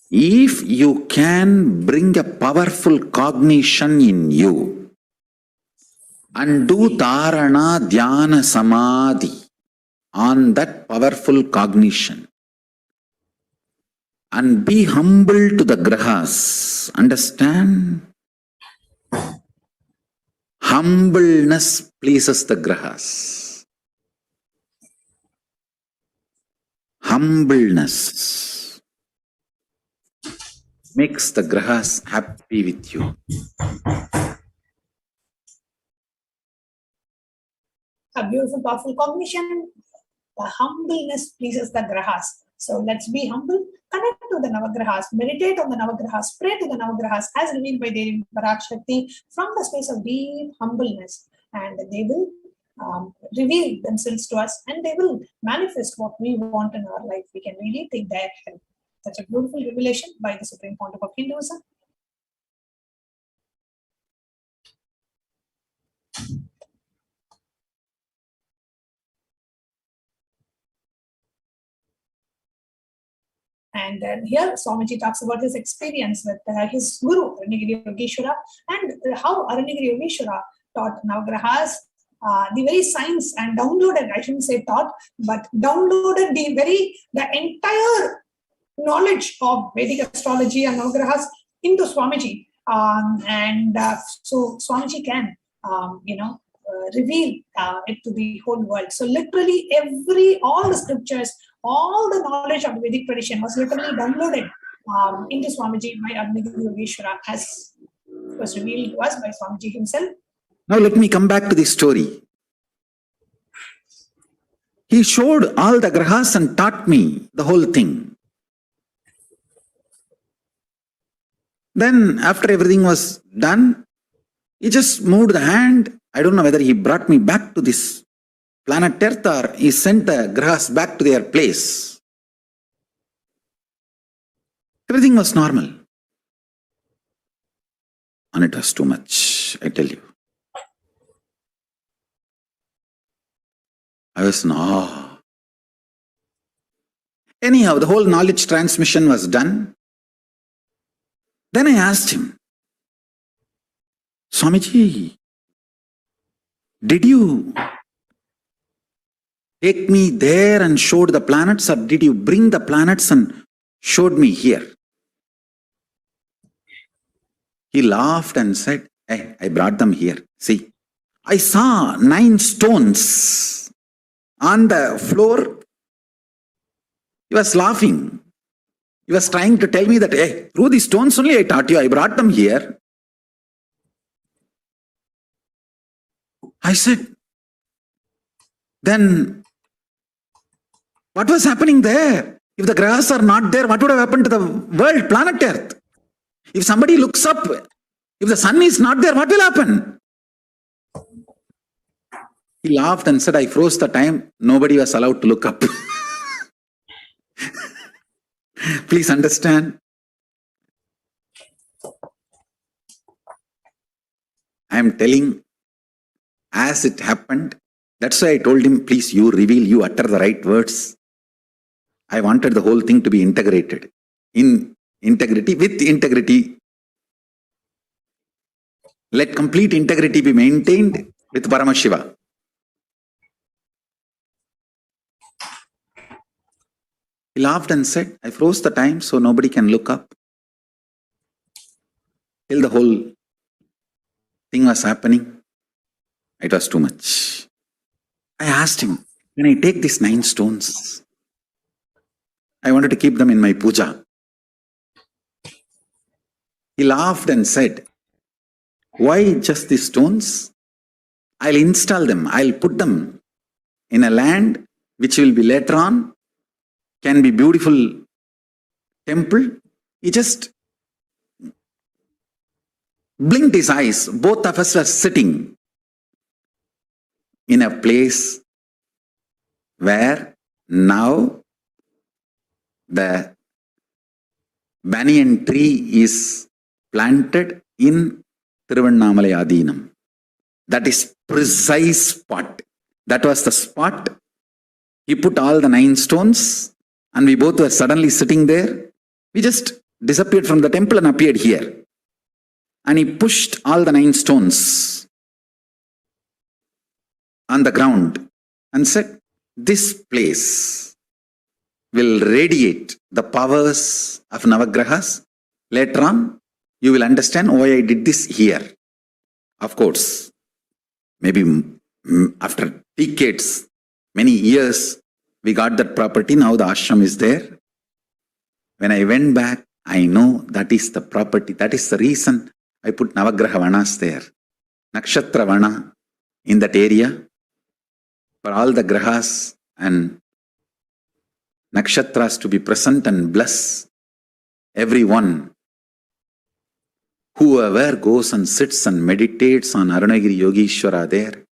If you can bring a powerful cognition in you and do dharana, dhyana, samadhi on that powerful cognition and be humble to the grahas, understand? Humbleness pleases the grahas. Humbleness makes the grahas happy with you. A beautiful, powerful cognition. The humbleness pleases the grahas. So let's be humble, connect to the Navagrahas, meditate on the Navagrahas, pray to the Navagrahas as revealed by Devi Parashakti from the space of deep humbleness. And they will reveal themselves to us and they will manifest what we want in our life. We can really take their help. Such a beautiful revelation by the Supreme Pontiff of Hinduism. And then here Swamiji talks about his experience with his guru, Arunagiri Yogeshwara, and how Arunagiri Yogeshwara taught Navagrahas the very science and downloaded, I shouldn't say taught, but downloaded the entire knowledge of Vedic astrology and Navagrahas into Swamiji. So Swamiji can, reveal it to the whole world. So literally all the scriptures, all the knowledge of the Vedic tradition was literally downloaded into Swamiji by Arunagiri Yogeshwara as was revealed to us by Swamiji himself. Now let me come back to this story. He showed all the grahas and taught me the whole thing. Then after everything was done, he just moved the hand. I don't know whether he brought me back to this planet Earth or he sent the grahas back to their place. Everything was normal. And it was too much, I tell you. I was in awe. Anyhow, the whole knowledge transmission was done. Then I asked him, Swamiji, did you take me there and showed the planets, or did you bring the planets and showed me here? He laughed and said, hey, I brought them here. See, I saw 9 stones on the floor. He was laughing. He was trying to tell me that, hey, through these stones only I taught you, I brought them here. I said, then what was happening there? If the grahas are not there, what would have happened to the world, planet Earth? If somebody looks up, if the sun is not there, what will happen? He laughed and said, I froze the time. Nobody was allowed to look up. Please understand. I am telling as it happened. That's why I told him, please, you reveal, you utter the right words. I wanted the whole thing to be integrated. In integrity, with integrity. Let complete integrity be maintained with Paramashiva. He laughed and said, I froze the time so nobody can look up. Till the whole thing was happening, it was too much. I asked him, can I take these 9 stones? I wanted to keep them in my puja. He laughed and said, why just these stones? I'll install them. I'll put them in a land which will be later on, can be beautiful temple. He just blinked his eyes. Both of us were sitting in a place where now the banyan tree is planted in Tiruvannamalai Adinam. That is precise spot. That was the spot. He put all the 9 stones and we both were suddenly sitting there. We just disappeared from the temple and appeared here. And he pushed all the 9 stones on the ground and said, this place will radiate the powers of Navagrahas. Later on, you will understand why I did this here. Of course, maybe after decades, many years, we got that property. Now the ashram is there. When I went back, I know that is the property. That is the reason I put Navagraha Vanas there. Nakshatra Vana in that area. For all the grahas and nakshatras to be present and bless everyone. Whoever goes and sits and meditates on Arunagiri Yogeshwara there,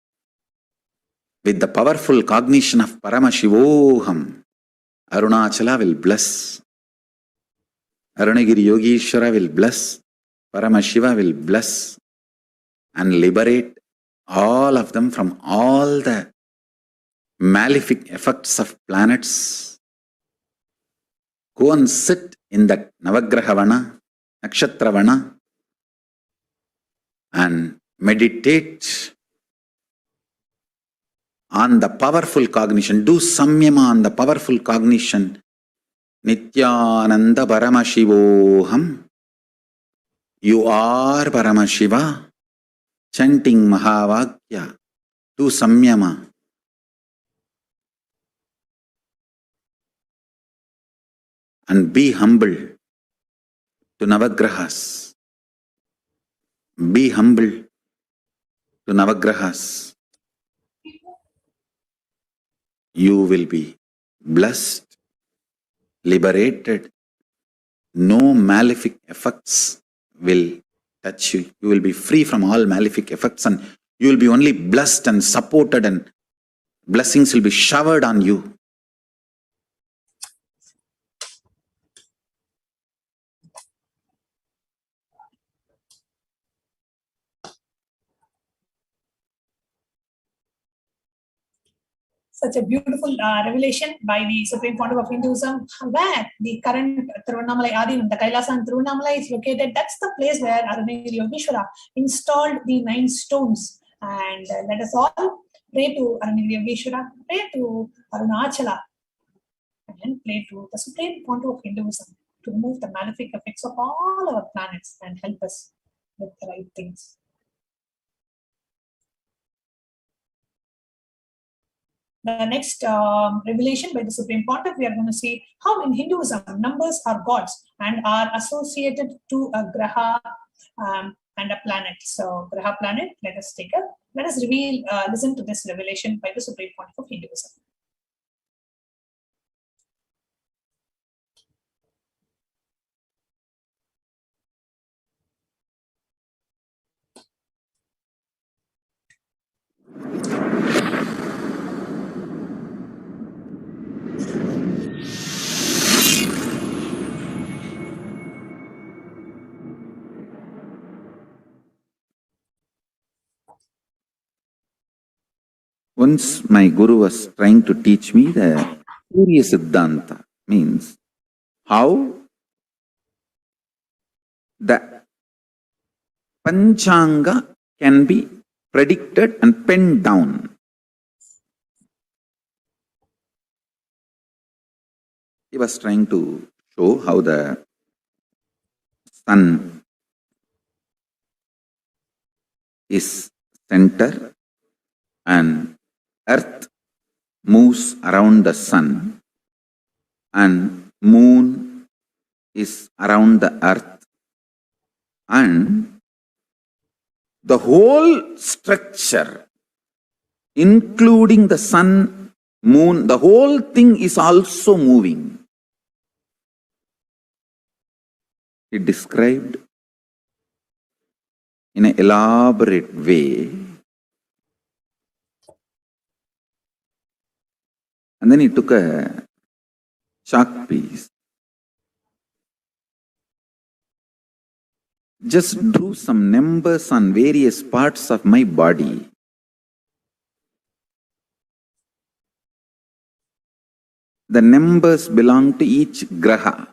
with the powerful cognition of Paramashivoham, Arunachala will bless. Arunagiri Yogeshwara will bless. Paramashiva will bless and liberate all of them from all the malefic effects of planets. Go and sit in that Navagraha Vana, Nakshatra Vana, and meditate on the powerful cognition. Do samyama on the powerful cognition. Nithyananda Paramashivoham. You are Paramashiva. Chanting Mahavakya. Do samyama. And be humble to Navagrahas. Be humble to Navagrahas. You will be blessed, liberated. No malefic effects will touch you. You will be free from all malefic effects and you will be only blessed and supported and blessings will be showered on you. Such a beautiful revelation by the Supreme Founder of Hinduism, where the current Tiruvannamalai Adinam, the Kailasa and Tiruvannamalai is located. That's the place where Arunagiri Yogeshwara installed the 9 stones. And let us all pray to Arunagiri Yogeshwara, pray to Arunachala, and pray to the Supreme Founder of Hinduism to remove the malefic effects of all our planets and help us with the right things. The next revelation by the Supreme Pontiff, we are going to see how in Hinduism numbers are gods and are associated to a graha and a planet. So graha planet, let us take a Let us listen to this revelation by the Supreme Pontiff of Hinduism. Once my guru was trying to teach me the Surya Siddhanta, means how the Panchanga can be predicted and penned down. He was trying to show how the sun is center and earth moves around the sun and moon is around the earth, and the whole structure, including the sun, moon, the whole thing is also moving. He described in an elaborate way, and then he took a chalk piece, just drew some numbers on various parts of my body. The numbers belong to each graha,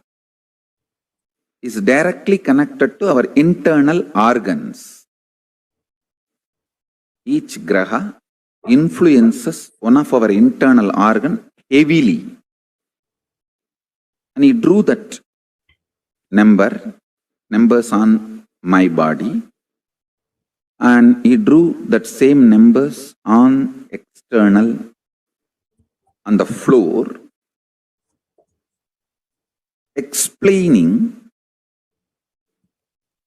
is directly connected to our internal organs. Each graha influences one of our internal organ heavily. And he drew that numbers on my body, and he drew that same numbers on external, on the floor, explaining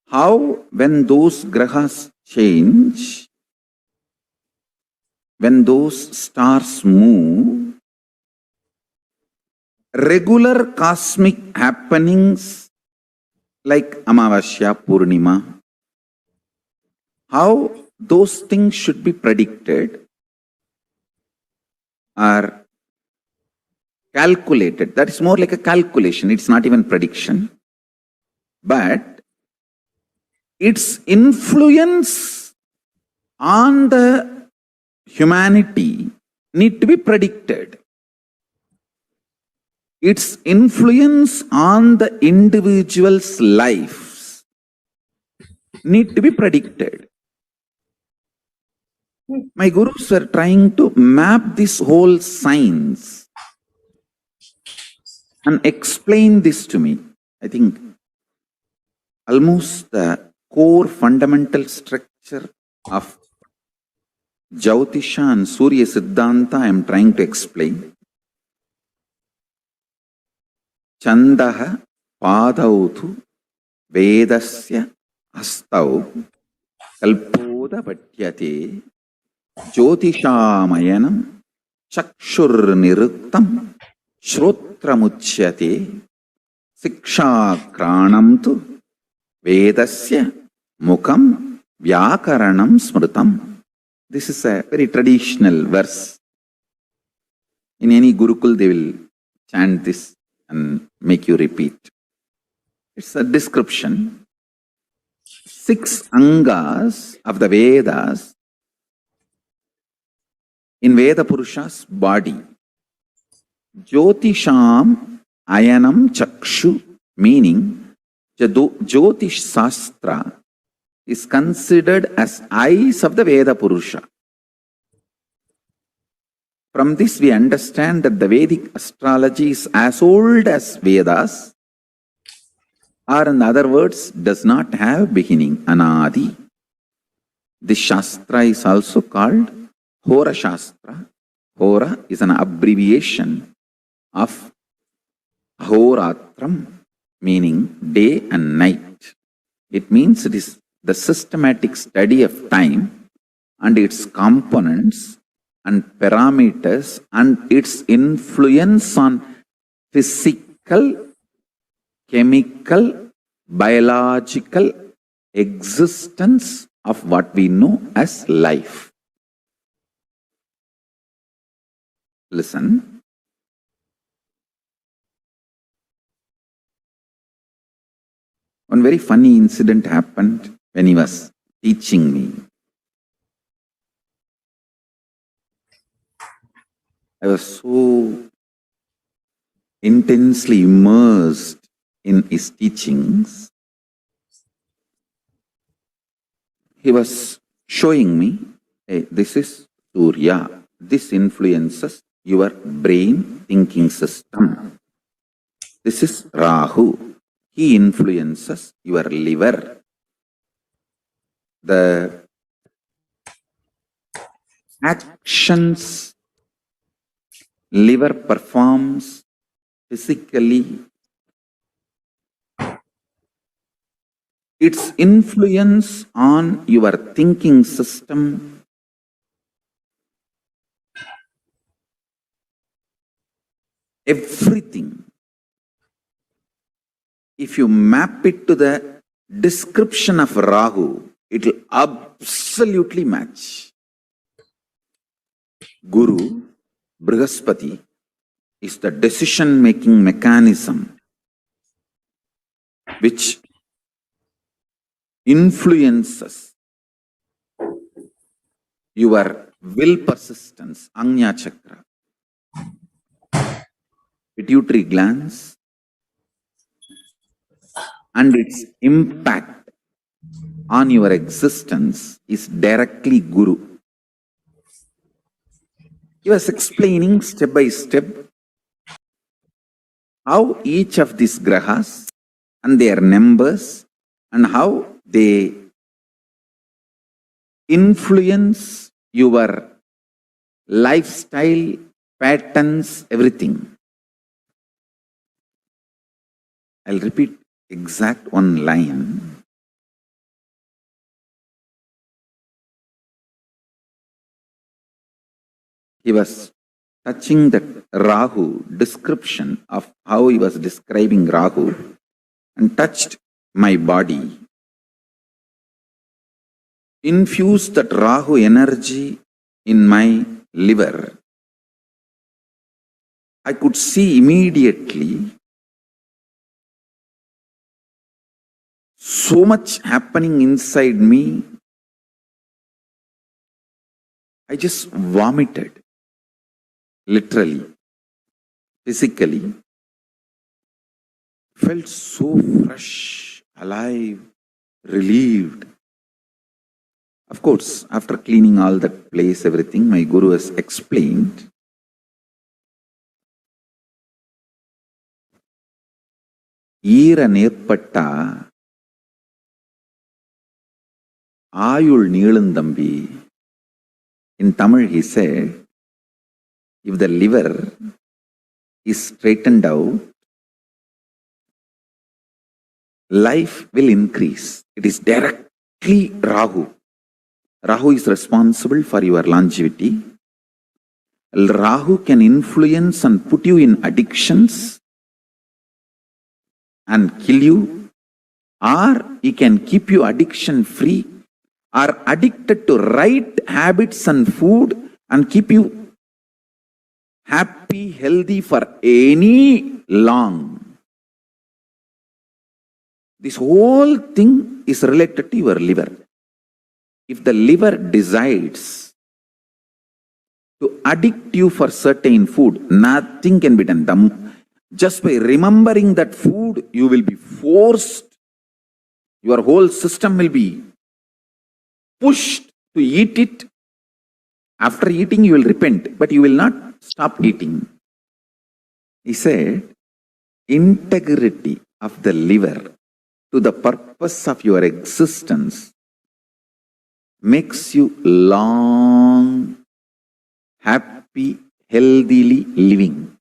how when those grahas change, when those stars move, regular cosmic happenings like Amavasya, Purnima, how those things should be predicted or calculated. That is more like a calculation. It's not even prediction. But its influence on the humanity need to be predicted. Its influence on the individual's lives need to be predicted. My gurus were trying to map this whole science and explain this to me. I think almost the core fundamental structure of Jyotisha and Surya Siddhanta I am trying to explain. Chandaha padautu vedasya astau kalpoda patyate jyotishamayanam chakshur niruttam shrotramuchyate sikshakranam tu vedasya mukam vyakaranam smritam. This is a very traditional verse. In any Gurukul, they will chant this and make you repeat. It's a description. 6 angas of the Vedas in Veda Purusha's body. Jyotisham ayanam chakshu, meaning Jyotish Sastra is considered as eyes of the Veda Purusha. From this we understand that the Vedic astrology is as old as Vedas, or in other words, does not have beginning, anadi. This Shastra is also called Hora Shastra. Hora is an abbreviation of Ahoratram, meaning day and night. It means it is the systematic study of time and its components and parameters and its influence on physical, chemical, biological existence of what we know as life. Listen. One very funny incident happened when he was teaching me. I was so intensely immersed in his teachings. He was showing me, hey, this is Surya. This influences your brain thinking system. This is Rahu. He influences your liver. The actions liver performs physically, its influence on your thinking system, everything. If you map it to the description of Rahu, it will absolutely match. Guru, Brihaspati, is the decision-making mechanism which influences your will persistence, Agnya Chakra. Pituitary glands and its impact on your existence is directly Guru. He was explaining step by step how each of these grahas and their numbers and how they influence your lifestyle, patterns, everything. I'll repeat exact one line. He was touching that Rahu description of how he was describing Rahu and touched my body. Infused that Rahu energy in my liver. I could see immediately so much happening inside me. I just vomited. Literally, physically, felt so fresh, alive, relieved. Of course, after cleaning all that place, everything, my Guru has explained. Eera nerpatta Ayul Neelandambi. In Tamil, he said, if the liver is straightened out, life will increase. It is directly Rahu. Rahu is responsible for your longevity. Rahu can influence and put you in addictions and kill you, or he can keep you addiction free or addicted to right habits and food and keep you happy, healthy for any long. This whole thing is related to your liver. If the liver decides to addict you for certain food, nothing can be done. Just by remembering that food, you will be forced, your whole system will be pushed to eat it. After eating, you will repent, but you will not stop eating. He said, integrity of the liver to the purpose of your existence makes you long, happy, healthily living.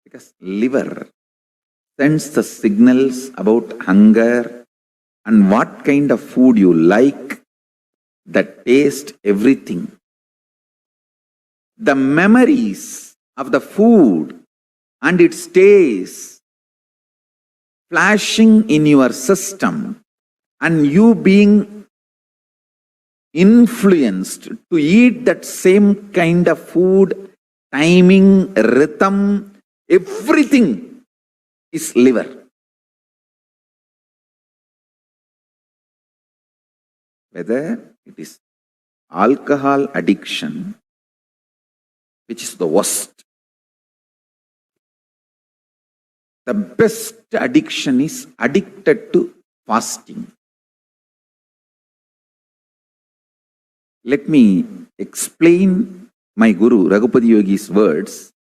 Because liver sends the signals about hunger and what kind of food you like, the taste, everything. The memories of the food and its taste flashing in your system and you being influenced to eat that same kind of food, timing, rhythm, everything is liver. Whether it is alcohol addiction, which is the worst. The best addiction is addicted to fasting. Let me explain my Guru Raghupati Yogi's words.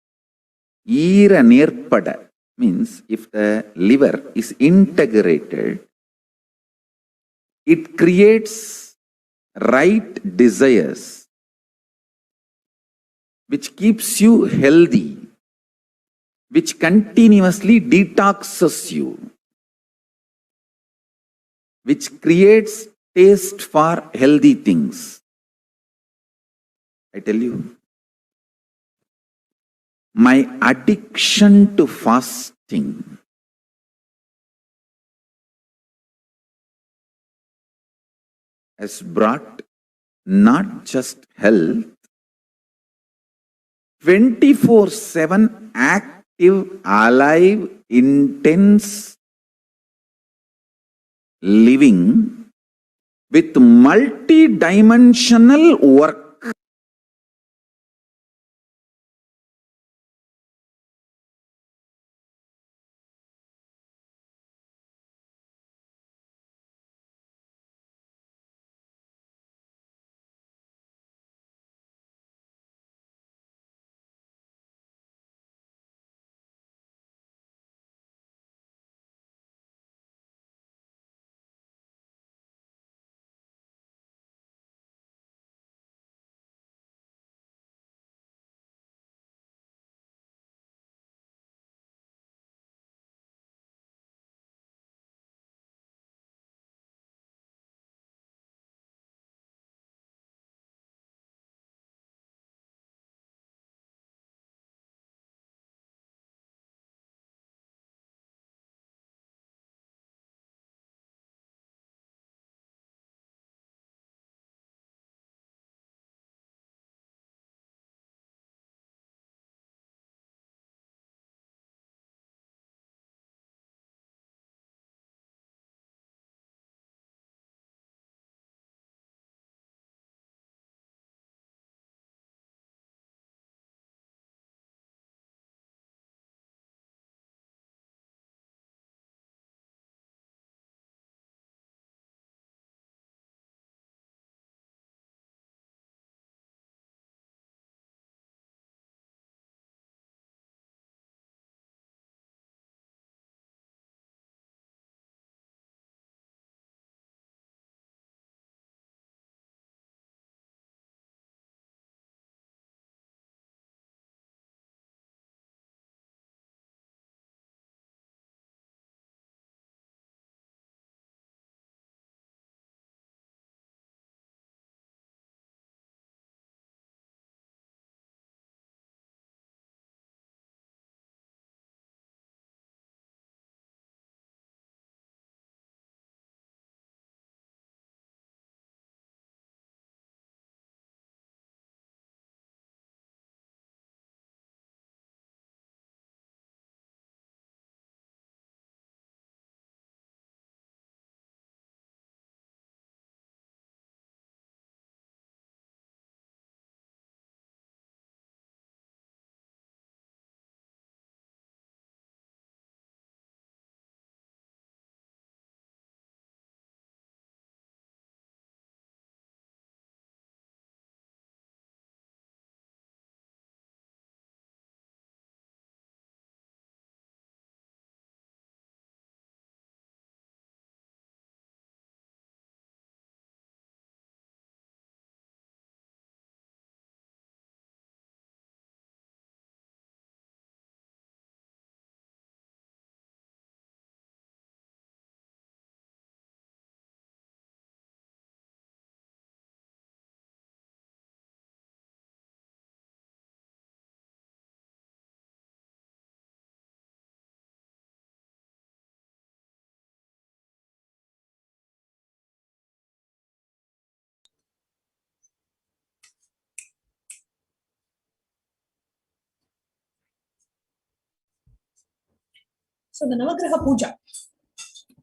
Eera nerpada means if the liver is integrated, it creates right desires, which keeps you healthy, which continuously detoxes you, which creates taste for healthy things. I tell you, my addiction to fasting has brought not just health, 24/7 active, alive, intense living with multi-dimensional work. So the Navagraha Puja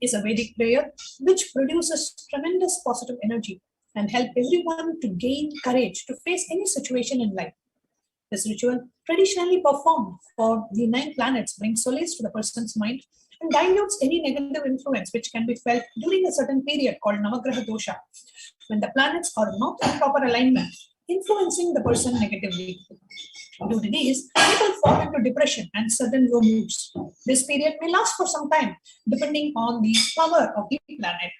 is a Vedic prayer which produces tremendous positive energy and help everyone to gain courage to face any situation in life. This ritual, traditionally performed for the 9 planets, brings solace to the person's mind and dilutes any negative influence which can be felt during a certain period called Navagraha Dosha, when the planets are not in proper alignment, influencing the person negatively. Due to these, people fall into depression and certain low moods. This period may last for some time, depending on the power of the planet.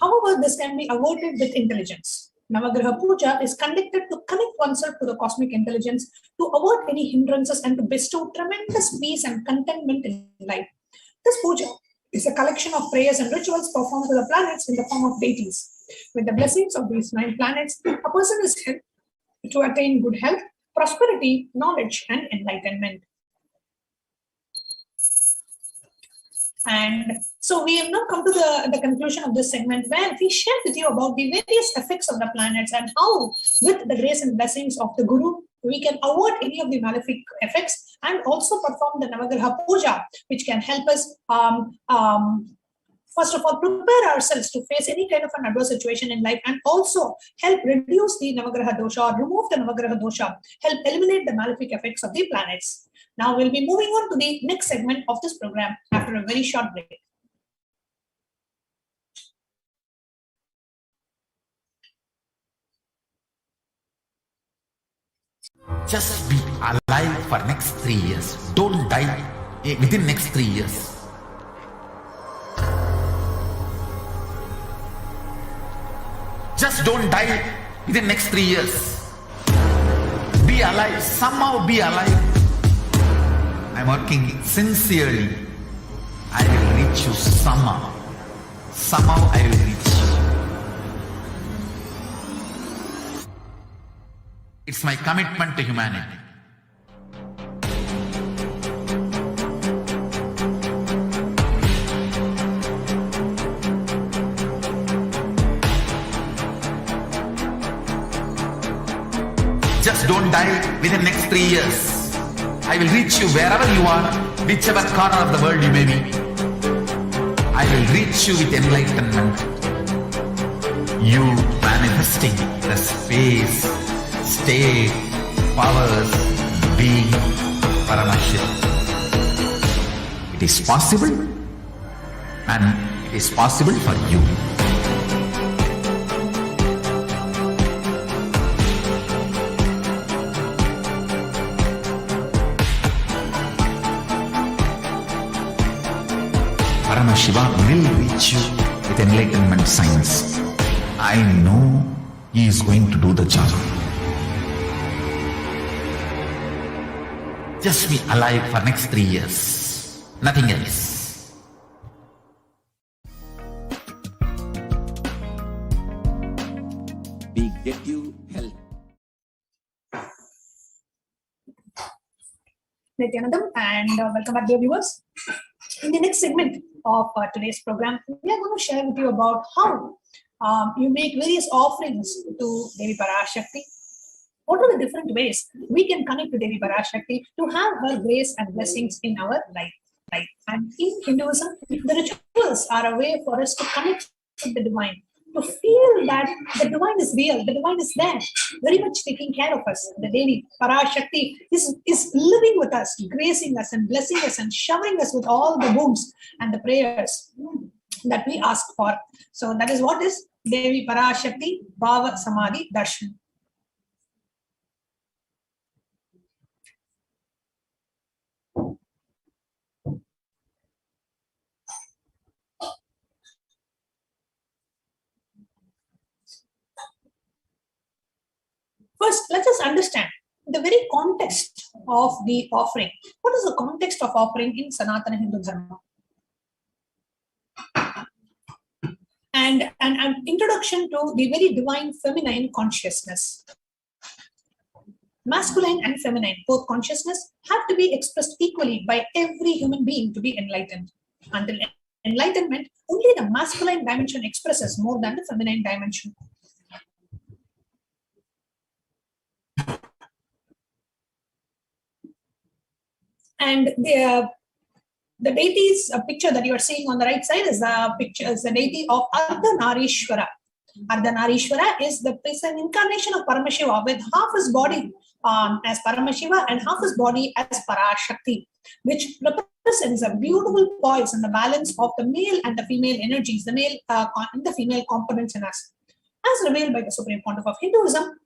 However, this can be avoided with intelligence. Navagraha Puja is conducted to connect oneself to the cosmic intelligence, to avoid any hindrances and to bestow tremendous peace and contentment in life. This puja is a collection of prayers and rituals performed to the planets in the form of deities. With the blessings of these 9 planets, a person is helped to attain good health, prosperity, knowledge, and enlightenment. And so we have now come to the conclusion of this segment, where we shared with you about the various effects of the planets and how, with the grace and blessings of the Guru, we can avoid any of the malefic effects and also perform the Navagraha Puja, which can help us, first of all, prepare ourselves to face any kind of an adverse situation in life, and also help reduce the Navagraha Dosha or remove the Navagraha Dosha, help eliminate the malefic effects of the planets. Now we'll be moving on to the next segment of this program after a very short break. Just be alive for next 3 years. Don't die within next 3 years. Just don't die within next 3 years. Be alive. Somehow be alive. I'm working sincerely. I will reach you somehow. Somehow I will reach you. It's my commitment to humanity. Just don't die within next 3 years. I will reach you wherever you are, whichever corner of the world you may be. I will reach you with enlightenment. You manifesting the space, state, powers, being Paramashivoham. It is possible, and it is possible for you. Paramashivoham will reach you with enlightenment science. I know he is going to do the job. Just be alive for next 3 years. Nothing else. We get you help. Nithyanandam, and welcome back, dear viewers. In the next segment of today's program, we are going to share with you about how you make various offerings to Devi Parashakti. What are the different ways we can connect to Devi Parashakti to have her grace and blessings in our life? And in Hinduism, the rituals are a way for us to connect with the divine, to feel that the divine is real, the divine is there, very much taking care of us. The Devi Parashakti is living with us, gracing us and blessing us and showering us with all the wounds and the prayers that we ask for. So that is what is Devi Parashakti, BHAVA, SAMADHI, DARSHAN. First, let us understand the very context of the offering. What is the context of offering in Sanatana Hindu Dharma? And an introduction to the very divine feminine consciousness. Masculine and feminine, both consciousness, have to be expressed equally by every human being to be enlightened. Until enlightenment, only the masculine dimension expresses more than the feminine dimension. And the deity's picture that you are seeing on the right side is the deity of Ardhanarishwara. Ardhanarishwara is an incarnation of Paramashiva with half his body as Paramashiva and half his body as Parashakti, which represents a beautiful poise and the balance of the male and the female energies, the male and the female components in us. As revealed by the Supreme Pontiff of Hinduism,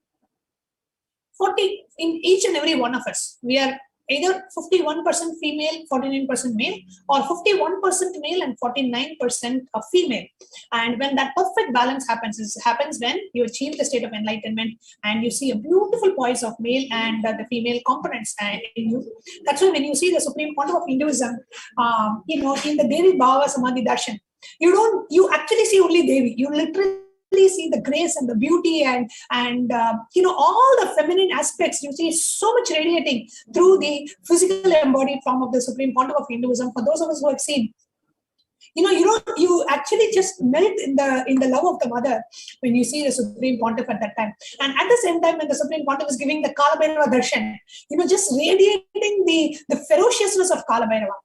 in each and every one of us, we are either 51% female, 49% male, or 51% male and 49% female. And when that perfect balance happens, it happens when you achieve the state of enlightenment and you see a beautiful poise of male and the female components in you. That's why when you see the Supreme Pontiff of Hinduism, in the Devi Bhava Samadhi Darshan, you actually see only Devi. You literally see the grace and the beauty and all the feminine aspects. You see so much radiating through the physical embodied form of the Supreme Pontiff of Hinduism. For those of us who have seen, you actually just melt in the love of the mother when you see the Supreme Pontiff at that time. And at the same time, when the Supreme Pontiff is giving the Kala Darshan, just radiating the ferociousness of Kala Bhairava.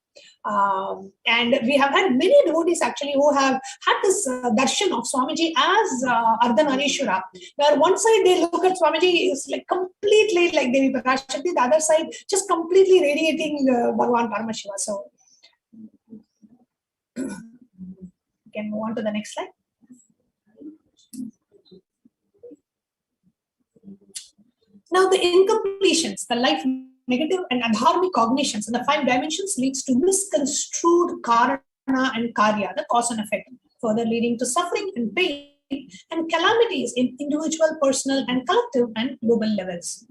And we have had many devotees actually who have had this darshan of Swamiji as Ardhanarishwara, where one side they look at Swamiji is like completely like Devi Parashakti, the other side just completely radiating Bhagavan Paramashiva. So we can move on to the next slide. Now the incompletions, the life negative and adharmic cognitions in the 5 dimensions leads to misconstrued karana and karya, the cause and effect, further leading to suffering and pain and calamities in individual, personal, and collective and global levels.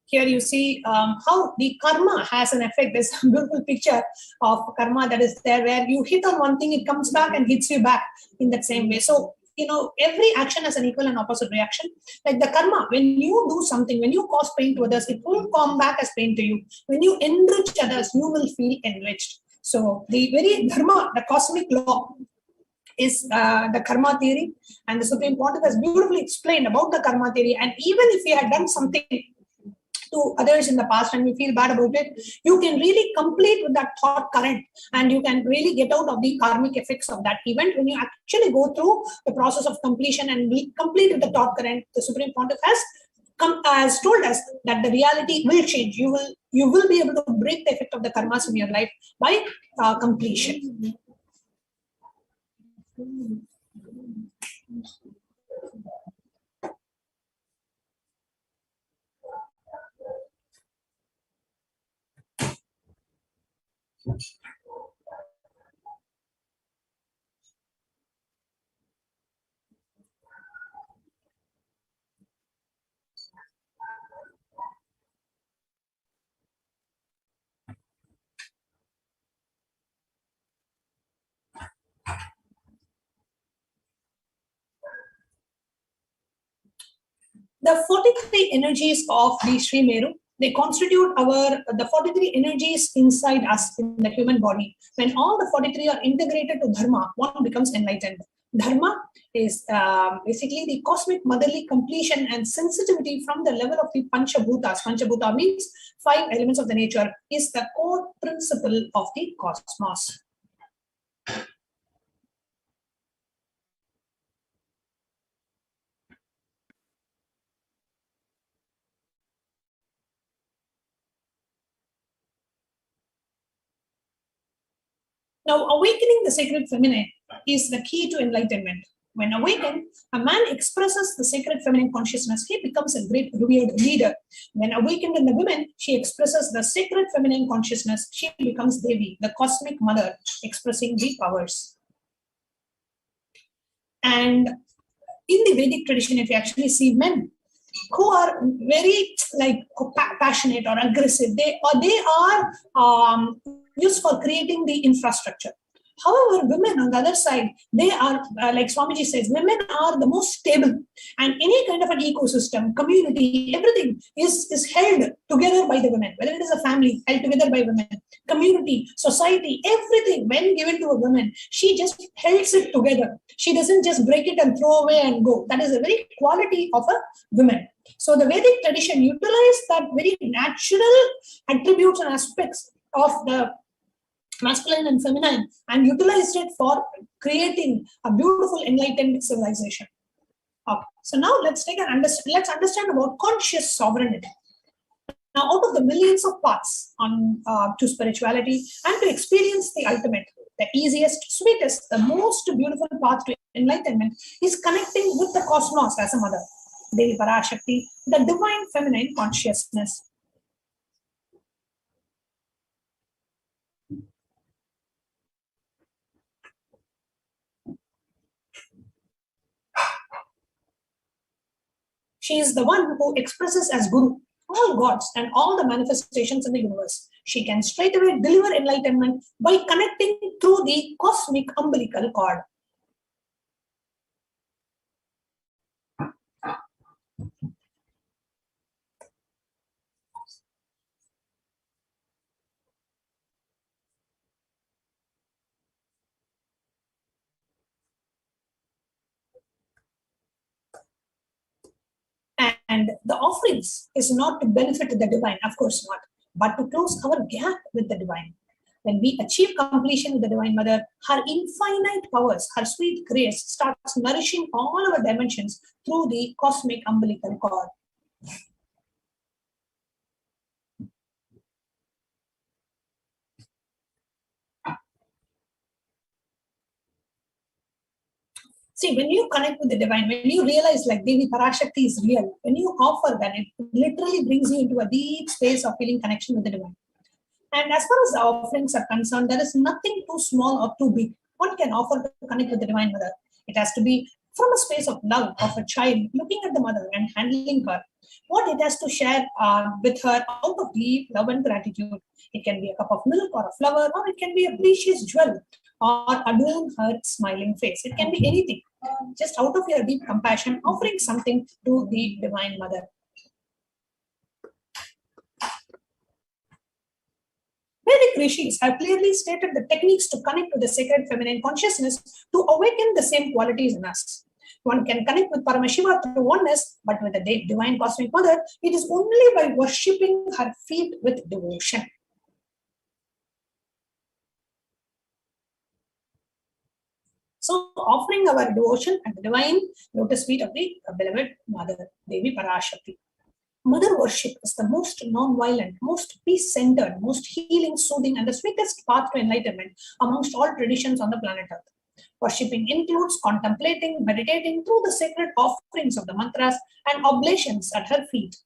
Here you see how the karma has an effect. There's a beautiful picture of karma that is there, where you hit on one thing, it comes back and hits you back in that same way. So, every action has an equal and opposite reaction. Like the karma, when you do something, when you cause pain to others, it will come back as pain to you. When you enrich others, you will feel enriched. So the very dharma, the cosmic law, is the karma theory. And the Supreme Pontiff has beautifully explained about the karma theory. And even if you had done something to others in the past and you feel bad about it, you can really complete with that thought current and you can really get out of the karmic effects of that event. When you actually go through the process of completion and be complete with the thought current, the Supreme Pontiff has told us that the reality will change. You will be able to break the effect of the karmas in your life by completion. The 43 energies of the Sri Meru, they constitute the 43 energies inside us in the human body. When all the 43 are integrated to Dharma, one becomes enlightened. Dharma is basically the cosmic motherly completion and sensitivity from the level of the Panchabhutas. Panchabhuta means 5 elements of the nature, is the core principle of the cosmos. Now, awakening the sacred feminine is the key to enlightenment. When awakened, a man expresses the sacred feminine consciousness. He becomes a great revered leader. When awakened in the woman, she expresses the sacred feminine consciousness. She becomes Devi, the cosmic mother, expressing the powers. And in the Vedic tradition, if you actually see men who are very passionate or aggressive, they are used for creating the infrastructure. However, women on the other side, they are, like Swamiji says, women are the most stable, and any kind of an ecosystem, community, everything is held together by the women. Whether it is a family, held together by women, community, society, everything, when given to a woman, she just holds it together. She doesn't just break it and throw away and go. That is a very quality of a woman. So the Vedic tradition utilized that very natural attributes and aspects of the masculine and feminine, and utilized it for creating a beautiful enlightened civilization. Okay. So now let's understand about conscious sovereignty. Now, out of the millions of paths on to spirituality and to experience the ultimate, the easiest, sweetest, the most beautiful path to enlightenment is connecting with the cosmos as a mother, Devi Parashakti, the divine feminine consciousness. She is the one who expresses as Guru all gods and all the manifestations in the universe. She can straightaway deliver enlightenment by connecting through the cosmic umbilical cord. And the offerings is not to benefit the divine, of course not, but to close our gap with the divine. When we achieve completion with the Divine Mother, her infinite powers, her sweet grace starts nourishing all our dimensions through the cosmic umbilical cord. See, when you connect with the divine, when you realize like Devi Parashakti is real, when you offer that, it literally brings you into a deep space of feeling connection with the divine. And as far as the offerings are concerned, there is nothing too small or too big one can offer to connect with the Divine Mother. It has to be from a space of love of a child, looking at the mother and handling her. What it has to share with her out of deep love and gratitude. It can be a cup of milk or a flower, or it can be a precious jewel, or adorn her smiling face. It can be anything. Just out of your deep compassion, offering something to the Divine Mother. Vedic rishis have clearly stated the techniques to connect with the sacred feminine consciousness to awaken the same qualities in us. One can connect with Paramashiva through oneness, but with the divine cosmic mother, it is only by worshipping her feet with devotion. So, offering our devotion at the divine lotus feet of the beloved Mother, Devi Parashakti. Mother worship is the most non-violent, most peace-centered, most healing, soothing, and the sweetest path to enlightenment amongst all traditions on the planet Earth. Worshipping includes contemplating, meditating through the sacred offerings of the mantras and oblations at her feet.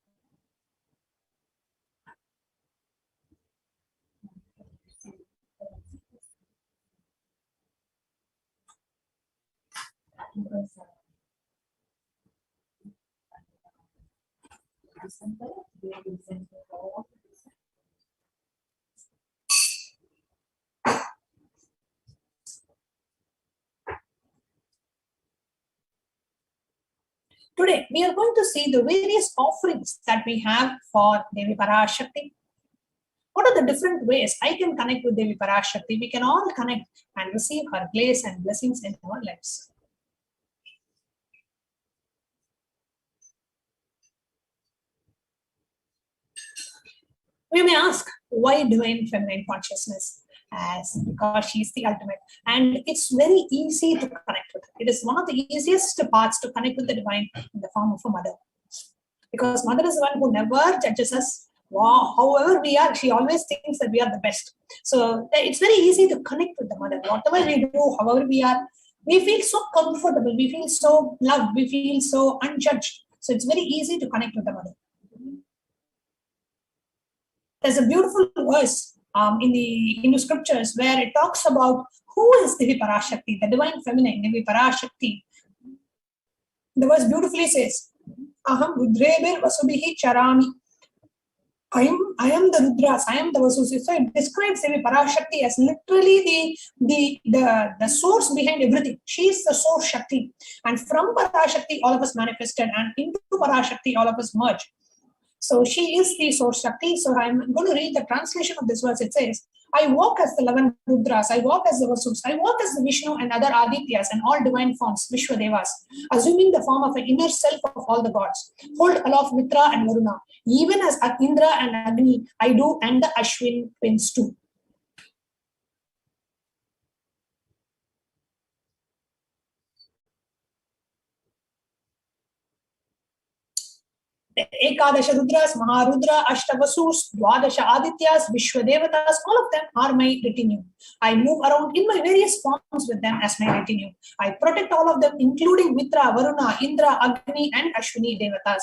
Today, we are going to see the various offerings that we have for Devi Parashakti. What are the different ways I can connect with Devi Parashakti? We can all connect and receive her grace and blessings in our lives. We may ask, why divine feminine consciousness? Because she is the ultimate, and it's very easy to connect with her. It is one of the easiest paths to connect with the divine in the form of a mother, because mother is the one who never judges us. Wow, however we are, she always thinks that we are the best. So it's very easy to connect with the mother. Whatever we do, however we are, we feel so comfortable, we feel so loved, we feel so unjudged. So it's very easy to connect with the mother. There's a beautiful verse in the Hindu scriptures where it talks about who is Devi Parashakti, the divine feminine, Devi Parashakti. The verse beautifully says, Aham Rudrebir Vasubhihi Charami. I am the Rudras, I am the Vasus. So it describes Devi Parashakti as literally the source behind everything. She is the source Shakti. And from Parashakti, all of us manifested, and into Parashakti, all of us merge. So she is the source Shakti. So I'm going to read the translation of this verse. It says, I walk as the 11 Rudras, I walk as the Vasus, I walk as the Vishnu and other Adityas and all divine forms, Vishwadevas, assuming the form of an inner self of all the gods. Hold aloft Mitra and Varuna, even as Indra and Agni I do, and the Ashwin twins too. Ekadasha Rudras, Maharudra, Ashtavasus, Dwadasha Adityas, Vishwadevatas, all of them are my retinue. I move around in my various forms with them as my retinue. I protect all of them, including Mitra, Varuna, Indra, Agni, and Ashwini Devatas.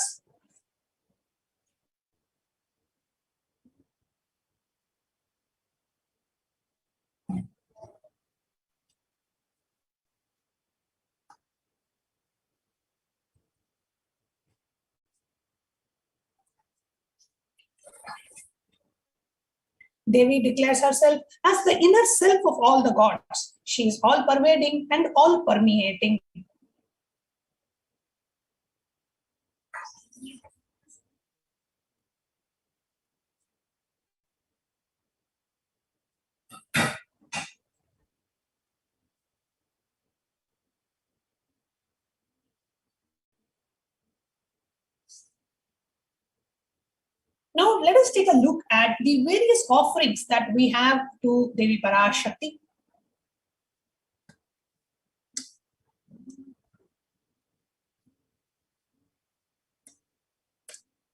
Devi declares herself as the inner self of all the gods. She is all pervading and all permeating. Now, let us take a look at the various offerings that we have to Devi Parashakti.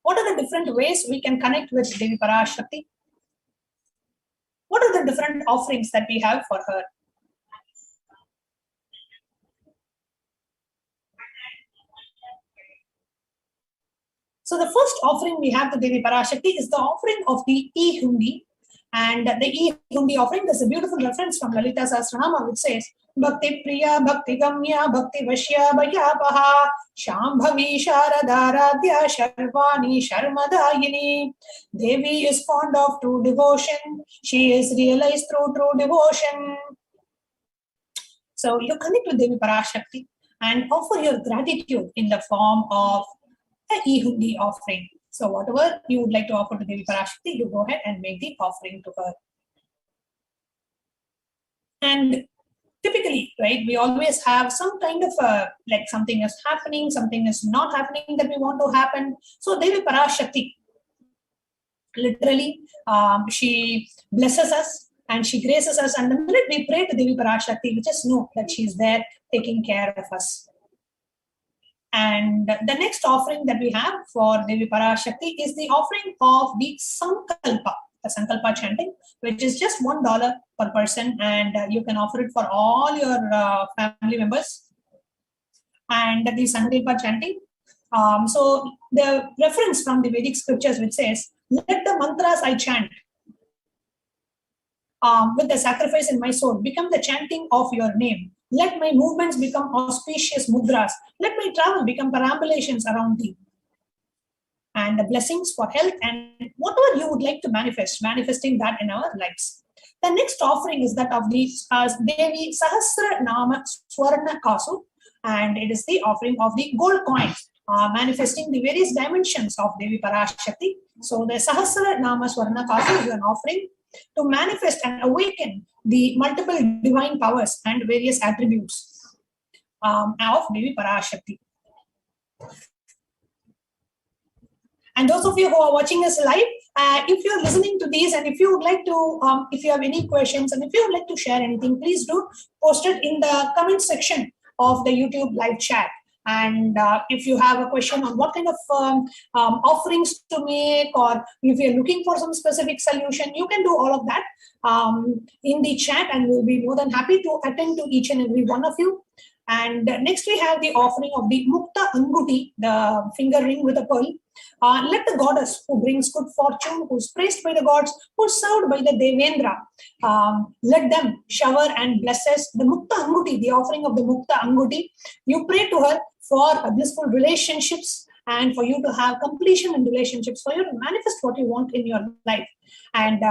What are the different ways we can connect with Devi Parashakti? What are the different offerings that we have for her? So the first offering we have to Devi Parashakti is the offering of the E-Hundi. And the E-Hundi offering, there's a beautiful reference from Lalita Sahasranama which says, Bhakti Priya, Bhakti Gamya, Bhakti Vashya, Bhayapaha, Shambhavi Sharadaradhya, Sharvani Sharmadayini. Devi is fond of true devotion. She is realized through true devotion. So you connect with Devi Parashakti and offer your gratitude in the form of an E-Hundi offering. So whatever you would like to offer to Devi Parashakti, you go ahead and make the offering to her. And typically, right, we always have some kind of like something is happening, something is not happening that we want to happen. So Devi Parashakti, literally, she blesses us and she graces us. And the minute we pray to Devi Parashakti, we just know that she is there taking care of us. And the next offering that we have for Devi Parashakti is the offering of the Sankalpa, the Sankalpa chanting, which is just $1 per person, and you can offer it for all your family members. And the Sankalpa chanting. So the reference from the Vedic scriptures which says, let the mantras I chant with the sacrifice in my soul become the chanting of your name. Let my movements become auspicious mudras. Let my travel become perambulations around thee. And the blessings for health and whatever you would like to manifest, manifesting that in our lives. The next offering is that of the Devi Sahasra Nama Swarna Kasu, and it is the offering of the gold coin, manifesting the various dimensions of Devi Parashakti. So the Sahasra Nama Swarna Kasu is an offering to manifest and awaken the multiple divine powers and various attributes of Devi Parashakti. And those of you who are watching us live, if you're listening to these and if you would like to, if you have any questions and if you would like to share anything, please do post it in the comment section of the YouTube live chat. And if you have a question on what kind of offerings to make, or if you're looking for some specific solution, you can do all of that in the chat, and we'll be more than happy to attend to each and every one of you. And next we have the offering of the Mukta Anguti, the finger ring with a pearl. Let the goddess who brings good fortune, who is praised by the gods, who is served by the Devendra, let them shower and bless us. The Mukta Anguti, the offering of the Mukta Anguti, you pray to her for blissful relationships and for you to have completion in relationships, for you to manifest what you want in your life. And,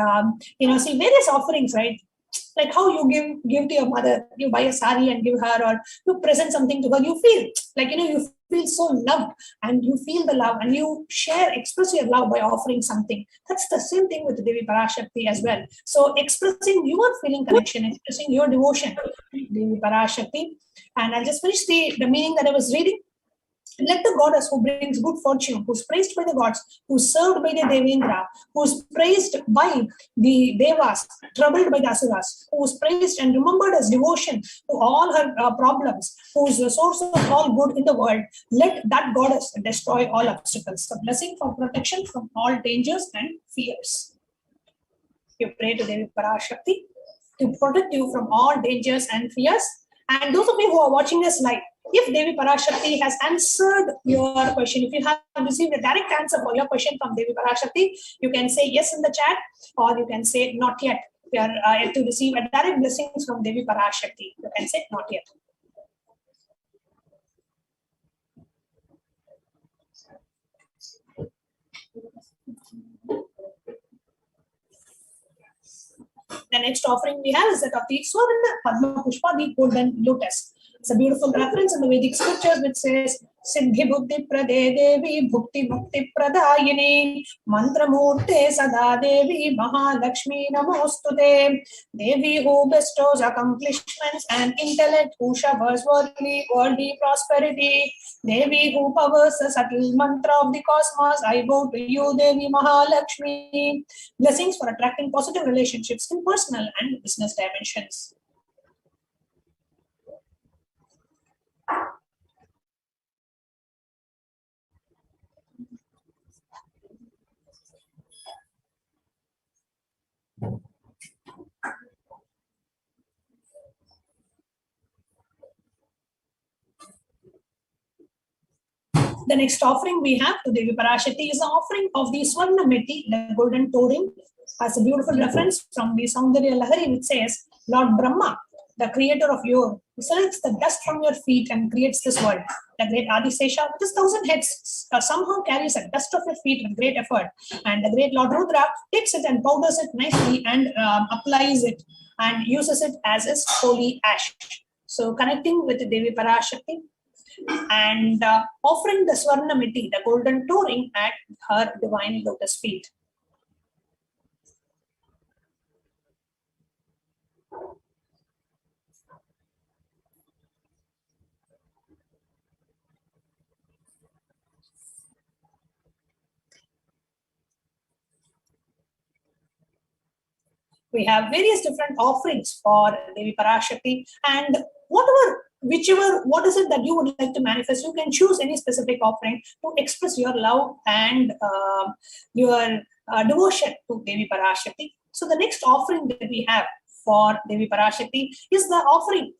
see various offerings, right? Like how you give to your mother, you buy a sari and give her, or you present something to her, you feel like, you feel so loved and you feel the love and you express your love by offering something. That's the same thing with Devi Parashakti as well. So expressing your feeling connection, expressing your devotion to Devi Parashakti. And I'll just finish the meaning that I was reading. Let the goddess who brings good fortune, who's praised by the gods, who's served by the Devendra, who's praised by the Devas, troubled by the Asuras, who's praised and remembered as devotion to all her problems, who's the source of all good in the world, let that goddess destroy all obstacles. The blessing for protection from all dangers and fears. You pray to Devi Parashakti to protect you from all dangers and fears. And those of you who are watching us live, if Devi Parashakti has answered your question, if you have received a direct answer for your question from Devi Parashakti, you can say yes in the chat, or you can say not yet. We are yet to receive a direct blessings from Devi Parashakti. You can say not yet. The next offering we have is that of the Swarna Padma Pushpa, the golden lotus. It's a beautiful reference in the Vedic scriptures which says, Siddhi Buddhi Prade Devi Bhukti Mukti Pradayini Mantra Murte Sada Devi Mahalakshmi Namostute. Devi who bestows accomplishments and intellect, who showers worldly prosperity. Devi who powers the subtle mantra of the cosmos, I bow to you, Devi Mahalakshmi. Blessings for attracting positive relationships in personal and business dimensions. The next offering we have to Devi Parashakti is the offering of the Swarna Meti, the golden touring, as a beautiful reference from the Saundarya Lahari, which says, Lord Brahma, the creator of Yor, selects the dust from your feet and creates this world. The great Adisesha, with his 1,000 heads, somehow carries the dust of your feet with great effort. And the great Lord Rudra takes it and powders it nicely and applies it and uses it as his holy ash. So connecting with Devi Parashakti and offering the Swarna Miti, the golden touring, at her divine lotus feet. We have various different offerings for Devi Parashakti, and what is it that you would like to manifest, you can choose any specific offering to express your love and your devotion to Devi Parashakti. So the next offering that we have for Devi Parashakti is the offering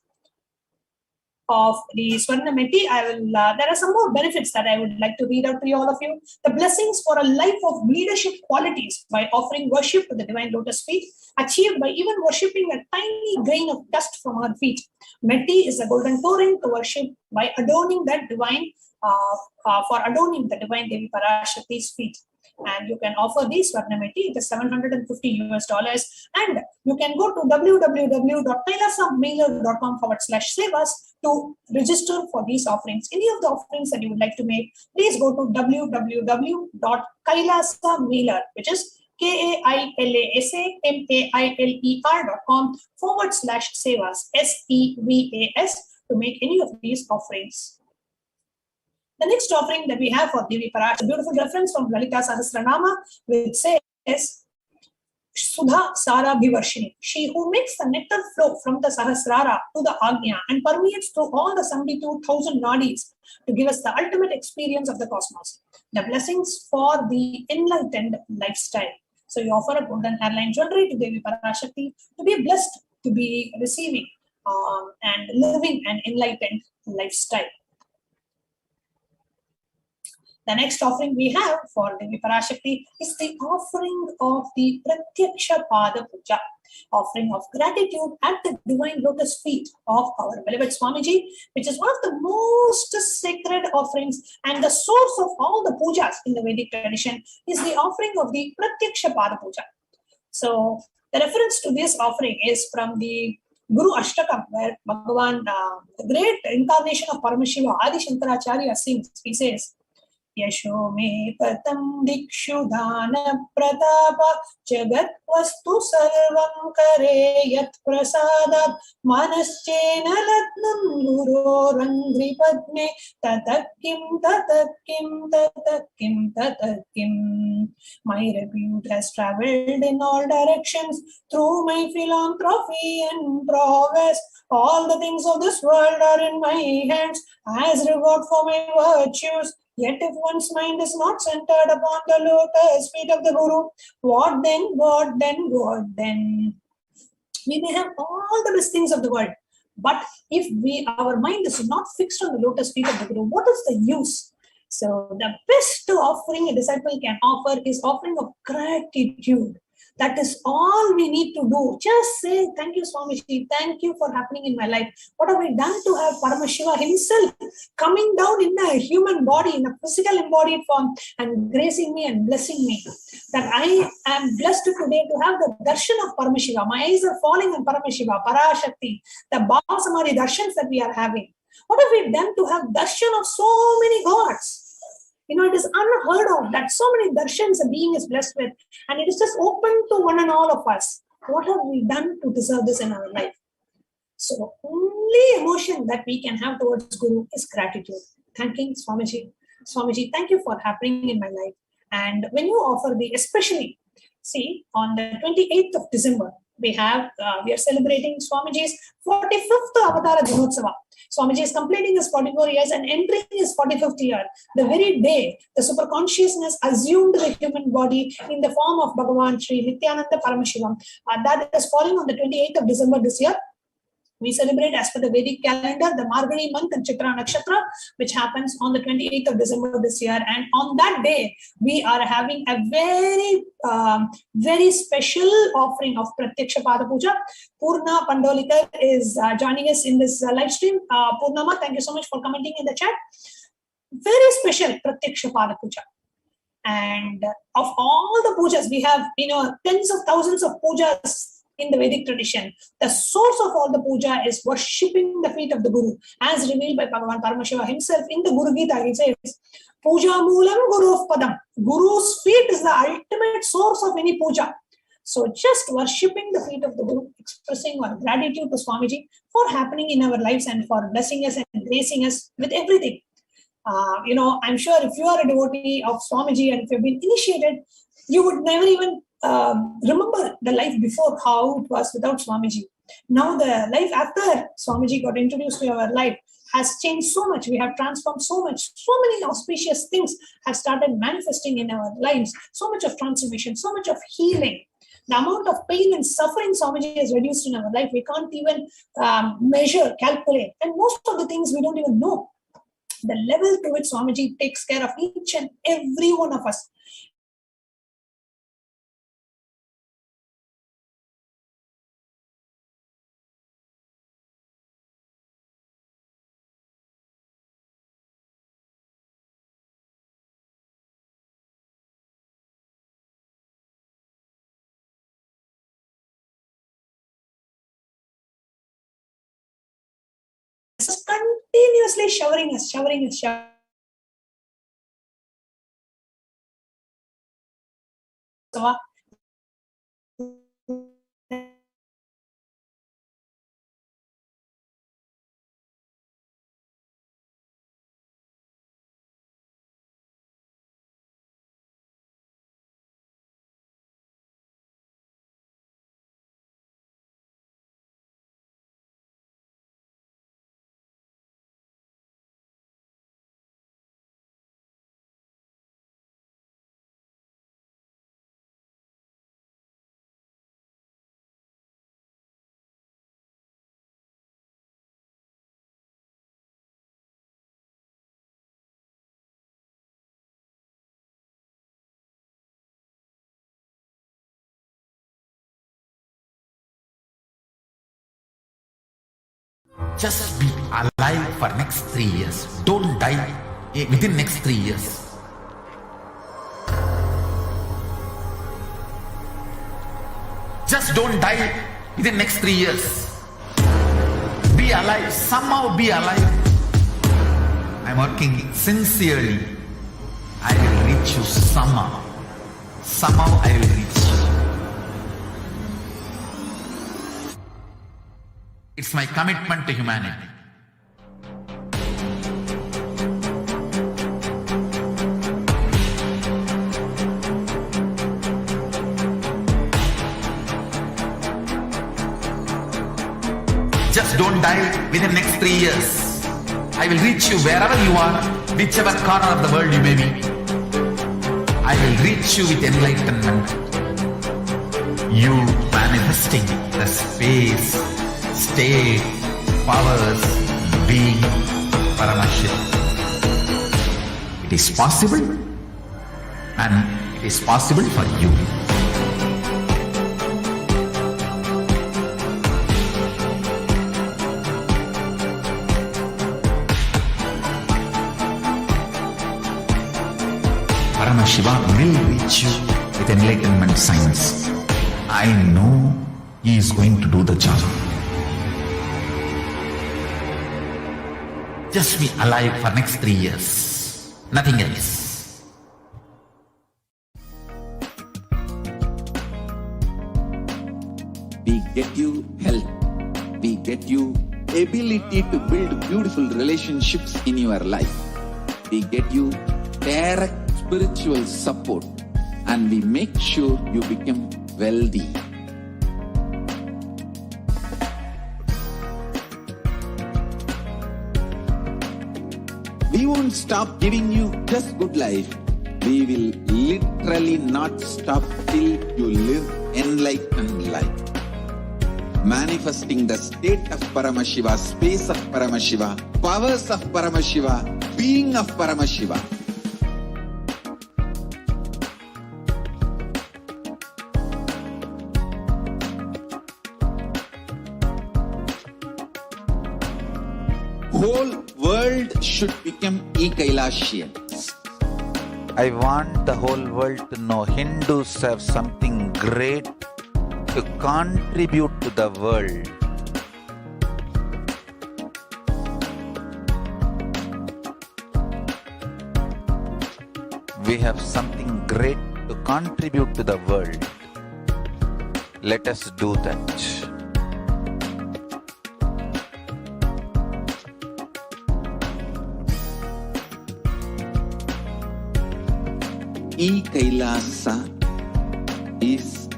of the Swarna Meti. There are some more benefits that I would like to read out to all of you. The blessings for a life of leadership qualities by offering worship to the divine lotus feet, achieved by even worshipping a tiny grain of dust from her feet. Meti is a golden touring to worship by adorning that divine, adorning the divine Devi Parashakti's feet. And you can offer these Swarna Meti, it is $750, and you can go to www.kailasamailer.com/sevas to register for these offerings. Any of the offerings that you would like to make, please go to www.kailasamailer, which is KAILASAMAILER.com/sevas, SEVAS, to make any of these offerings. The next offering that we have for Devi Parashakti, a beautiful reference from Lalita Sahasranama, which says, Sudha Sara Bhivarshini, she who makes the nectar flow from the Sahasrara to the Agnya and permeates through all the 72,000 nadis to give us the ultimate experience of the cosmos. The blessings for the enlightened lifestyle. So you offer a golden hairline jewelry to Devi Parashakti to be blessed, to be receiving and living an enlightened lifestyle. The next offering we have for Devi Parashakti is the offering of the Pratyaksha Pada Puja, offering of gratitude at the divine lotus feet of our beloved Swamiji, which is one of the most sacred offerings and the source of all the pujas in the Vedic tradition, is the offering of the Pratyaksha Pada Puja. So the reference to this offering is from the Guru Ashtakam, where Bhagavan, the great incarnation of Paramashiva, Adi Shankaracharya sings, he says, Yasho me patam dikshu dhana pratapa jagat vastu sarvam kare yat prasadat manaschena latnam guru rangri padme tatakim tatakim tatakim tatakim. My repute has travelled in all directions through my philanthropy and prowess. All the things of this world are in my hands as reward for my virtues. Yet if one's mind is not centered upon the lotus feet of the Guru, what then, what then, what then? We may have all the best things of the world, but if our mind is not fixed on the lotus feet of the Guru, what is the use? So the best offering a disciple can offer is offering of gratitude. That is all we need to do. Just say, thank you, Swamiji. Thank you for happening in my life. What have we done to have Paramashiva himself coming down in a human body, in a physical embodied form, and gracing me and blessing me? That I am blessed today to have the darshan of Paramashiva. My eyes are falling on Paramashiva, Parashakti, the Bhava Samadhi darshans that we are having. What have we done to have darshan of so many gods? You know, it is unheard of that so many darshans a being is blessed with, and it is just open to one and all of us. What have we done to deserve this in our life? So, only emotion that we can have towards Guru is gratitude. Thanking Swamiji. Swamiji, thank you for happening in my life. And when you offer especially, see, on the 28th of December, we are celebrating Swamiji's 45th Avatara Dinotsava. Swamiji is completing his 44 years and entering his 45th year. The very day, the superconsciousness assumed the human body in the form of Bhagavan Sri Nithyananda Paramashivam. That is falling on the 28th of December this year. We celebrate as per the Vedic calendar, the Margani month and Chitra Nakshatra, which happens on the 28th of December this year. And on that day, we are having a very special offering of Pratyaksha Pada Puja. Purna Pandolikar is joining us in this live stream. Purnama, thank you so much for commenting in the chat. Very special Pratyaksha Pada Puja. And of all the pujas, we have, tens of thousands of pujas in the Vedic tradition. The source of all the puja is worshipping the feet of the Guru, as revealed by Bhagavan Paramashiva himself in the Guru Gita. He says, Puja Moolam Guru Padam. Guru's feet is the ultimate source of any puja. So just worshipping the feet of the Guru, expressing our gratitude to Swamiji for happening in our lives and for blessing us and gracing us with everything. I'm sure if you are a devotee of Swamiji and if you've been initiated, you would never even remember the life before, how it was without Swamiji. Now the life after Swamiji got introduced to our life has changed so much. We have transformed so much. So many auspicious things have started manifesting in our lives. So much of transformation, so much of healing. The amount of pain and suffering Swamiji has reduced in our life, we can't even measure, calculate. And most of the things we don't even know. The level to which Swamiji takes care of each and every one of us. Continuously showering us. Just be alive for next 3 years. Don't die within next 3 years. Just don't die within next 3 years. Be alive. Somehow be alive. I'm working sincerely. I will reach you somehow. Somehow I will reach you. It's my commitment to humanity. Just don't die within next 3 years. I will reach you wherever you are, whichever corner of the world you may be. I will reach you with enlightenment. You manifesting the space, state, powers, being Paramashivoham. It is possible, and it is possible for you. Paramashivoham will reach you with enlightenment science. I know he is going to do the job. Just be alive for next 3 years. Nothing else. We get you health. We get you ability to build beautiful relationships in your life. We get you direct spiritual support, and we make sure you become wealthy. We won't stop giving you just good life. We will literally not stop till you live enlightened life. Manifesting the state of Paramashiva, space of Paramashiva, powers of Paramashiva, being of Paramashiva. Whole world should become Kailasians. I want the whole world to know Hindus have something great to contribute to the world. We have something great to contribute to the world. Let us do that. Kailasa is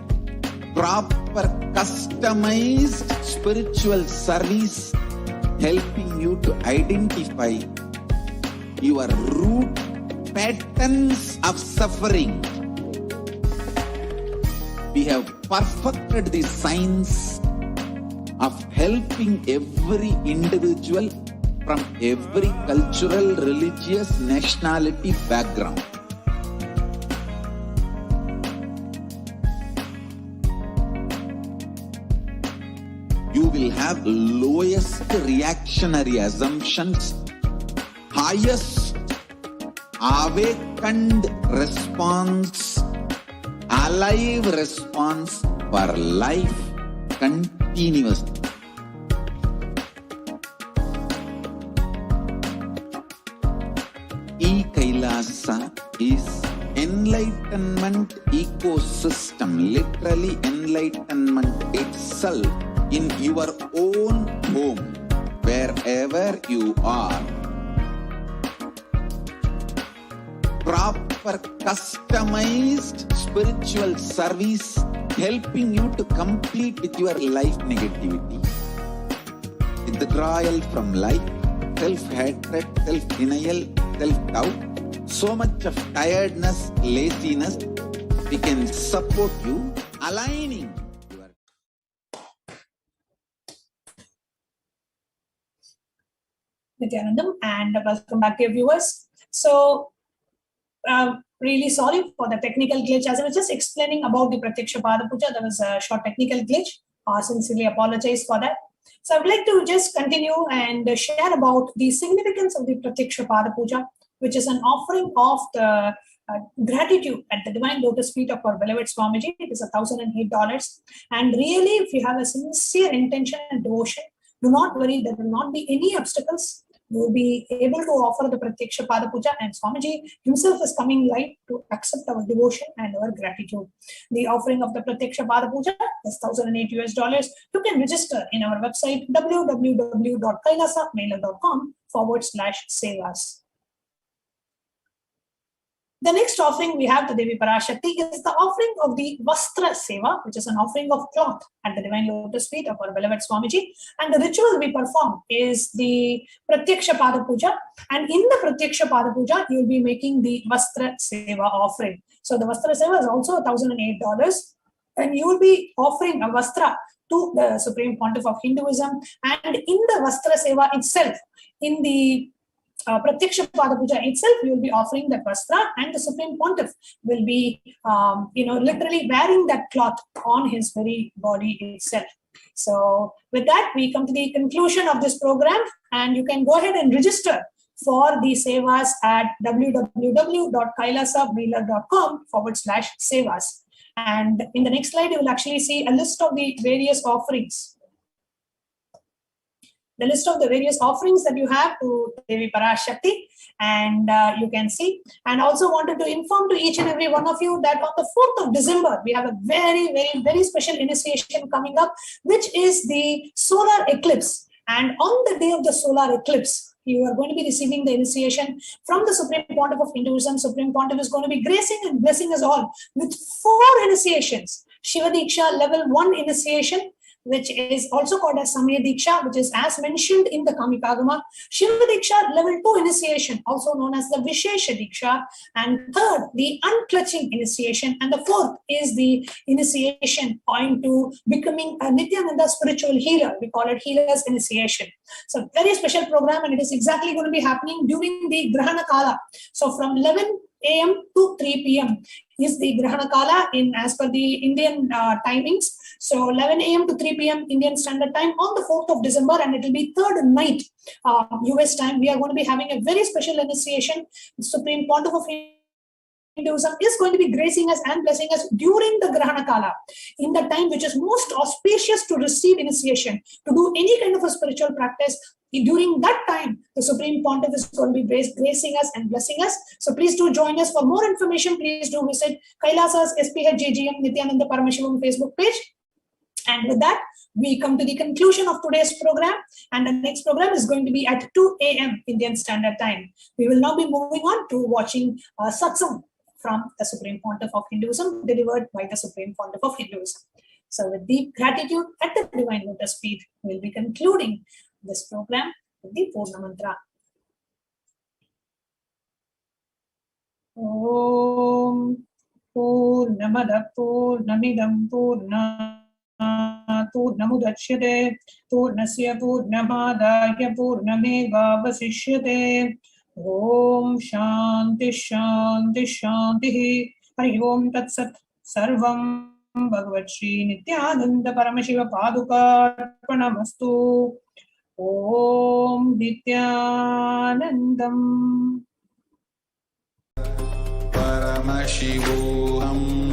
proper customized spiritual service helping you to identify your root patterns of suffering. We have perfected the science of helping every individual from every cultural, religious, nationality background. You will have lowest reactionary assumptions, highest awakened response, alive response for life continuously. Kailasa is enlightenment ecosystem, literally enlightenment itself in your own home, wherever you are. Proper customized spiritual service helping you to complete with your life negativity. Withdrawal from life, self-hatred, self-denial, self-doubt, so much of tiredness, laziness, we can support you aligning. Nithyanandam, and welcome back, dear viewers. So, really sorry for the technical glitch. As I was just explaining about the Pratyaksha Pada Puja, there was a short technical glitch. I sincerely apologize for that. So I would like to just continue and share about the significance of the Pratyaksha Pada Puja, which is an offering of the gratitude at the divine lotus feet of our beloved Swamiji. It is $1,008. And really, if you have a sincere intention and devotion, do not worry, there will not be any obstacles. You will be able to offer the Pratyaksha Pada Puja, and Swamiji himself is coming live to accept our devotion and our gratitude. The offering of the Pratyaksha Pada Puja is $1,008. You can register in our website www.kailasamailer.com/sevas. The next offering we have to Devi Parashakti is the offering of the Vastra Seva, which is an offering of cloth at the divine lotus feet of our beloved Swamiji. And the ritual we perform is the Pratyaksha Pada Puja. And in the Pratyaksha Pada Puja, you will be making the Vastra Seva offering. So the Vastra Seva is also $1,008. And you will be offering a Vastra to the Supreme Pontiff of Hinduism. And in the Vastra Seva itself, in the Pratyaksha Pada Puja itself, you will be offering that Vastra, and the Supreme Pontiff will be, literally wearing that cloth on his very body itself. So with that, we come to the conclusion of this program, and you can go ahead and register for the Sevas at www.kailasamailer.com/Sevas. And in the next slide, you will actually see a list of the various offerings. The list of the various offerings that you have to Devi Parashakti, and you can see. And also wanted to inform to each and every one of you that on the 4th of December, we have a very, very, very special initiation coming up, which is the solar eclipse. And on the day of the solar eclipse, you are going to be receiving the initiation from the Supreme Pontiff of Hinduism. Supreme Pontiff is going to be gracing and blessing us all with 4 initiations. Shiva Diksha level 1 initiation, which is also called as Samaya Diksha, which is as mentioned in the Kamikagama. Shiva Diksha level 2 initiation, also known as the Vishesha Diksha. And third, the unclutching initiation. And the fourth is the initiation point to becoming a Nithyananda spiritual healer. We call it healer's initiation. So very special program, and it is exactly going to be happening during the Grahana Kala. So from 11 a.m. to 3 p.m. is the Grahana Kala as per the Indian timings. So 11 a.m. to 3 p.m. Indian Standard Time on the 4th of December, and it will be 3rd night US time. We are going to be having a very special initiation. The Supreme Pontiff of Hinduism is going to be gracing us and blessing us during the Grahana Kala, in the time which is most auspicious to receive initiation, to do any kind of a spiritual practice. During that time, the Supreme Pontiff is going to be gracing us and blessing us. So please do join us. For more information, please do visit Kailasa's SPH Nithyananda Paramashivam Facebook page. And with that, we come to the conclusion of today's program. And the next program is going to be at 2 a.m. Indian Standard Time. We will now be moving on to watching SATSANG from the Supreme Pontiff of Hinduism, delivered by the Supreme Pontiff of Hinduism. So with deep gratitude at the Divine Lotus feet, we'll be concluding this program with the Purna Mantra. Om Purnamada Purnamidam Purnamudachyate Purnasya Purnamadaya Purnameva Vasishyate. Om Shanti Shanti Shanti. Hari Om Tat Sat. Sarvam Bhagavat Shri Nithyananda Paramashiva Paduka Arpanamastu. Om Nithyanandam. Paramashivoham.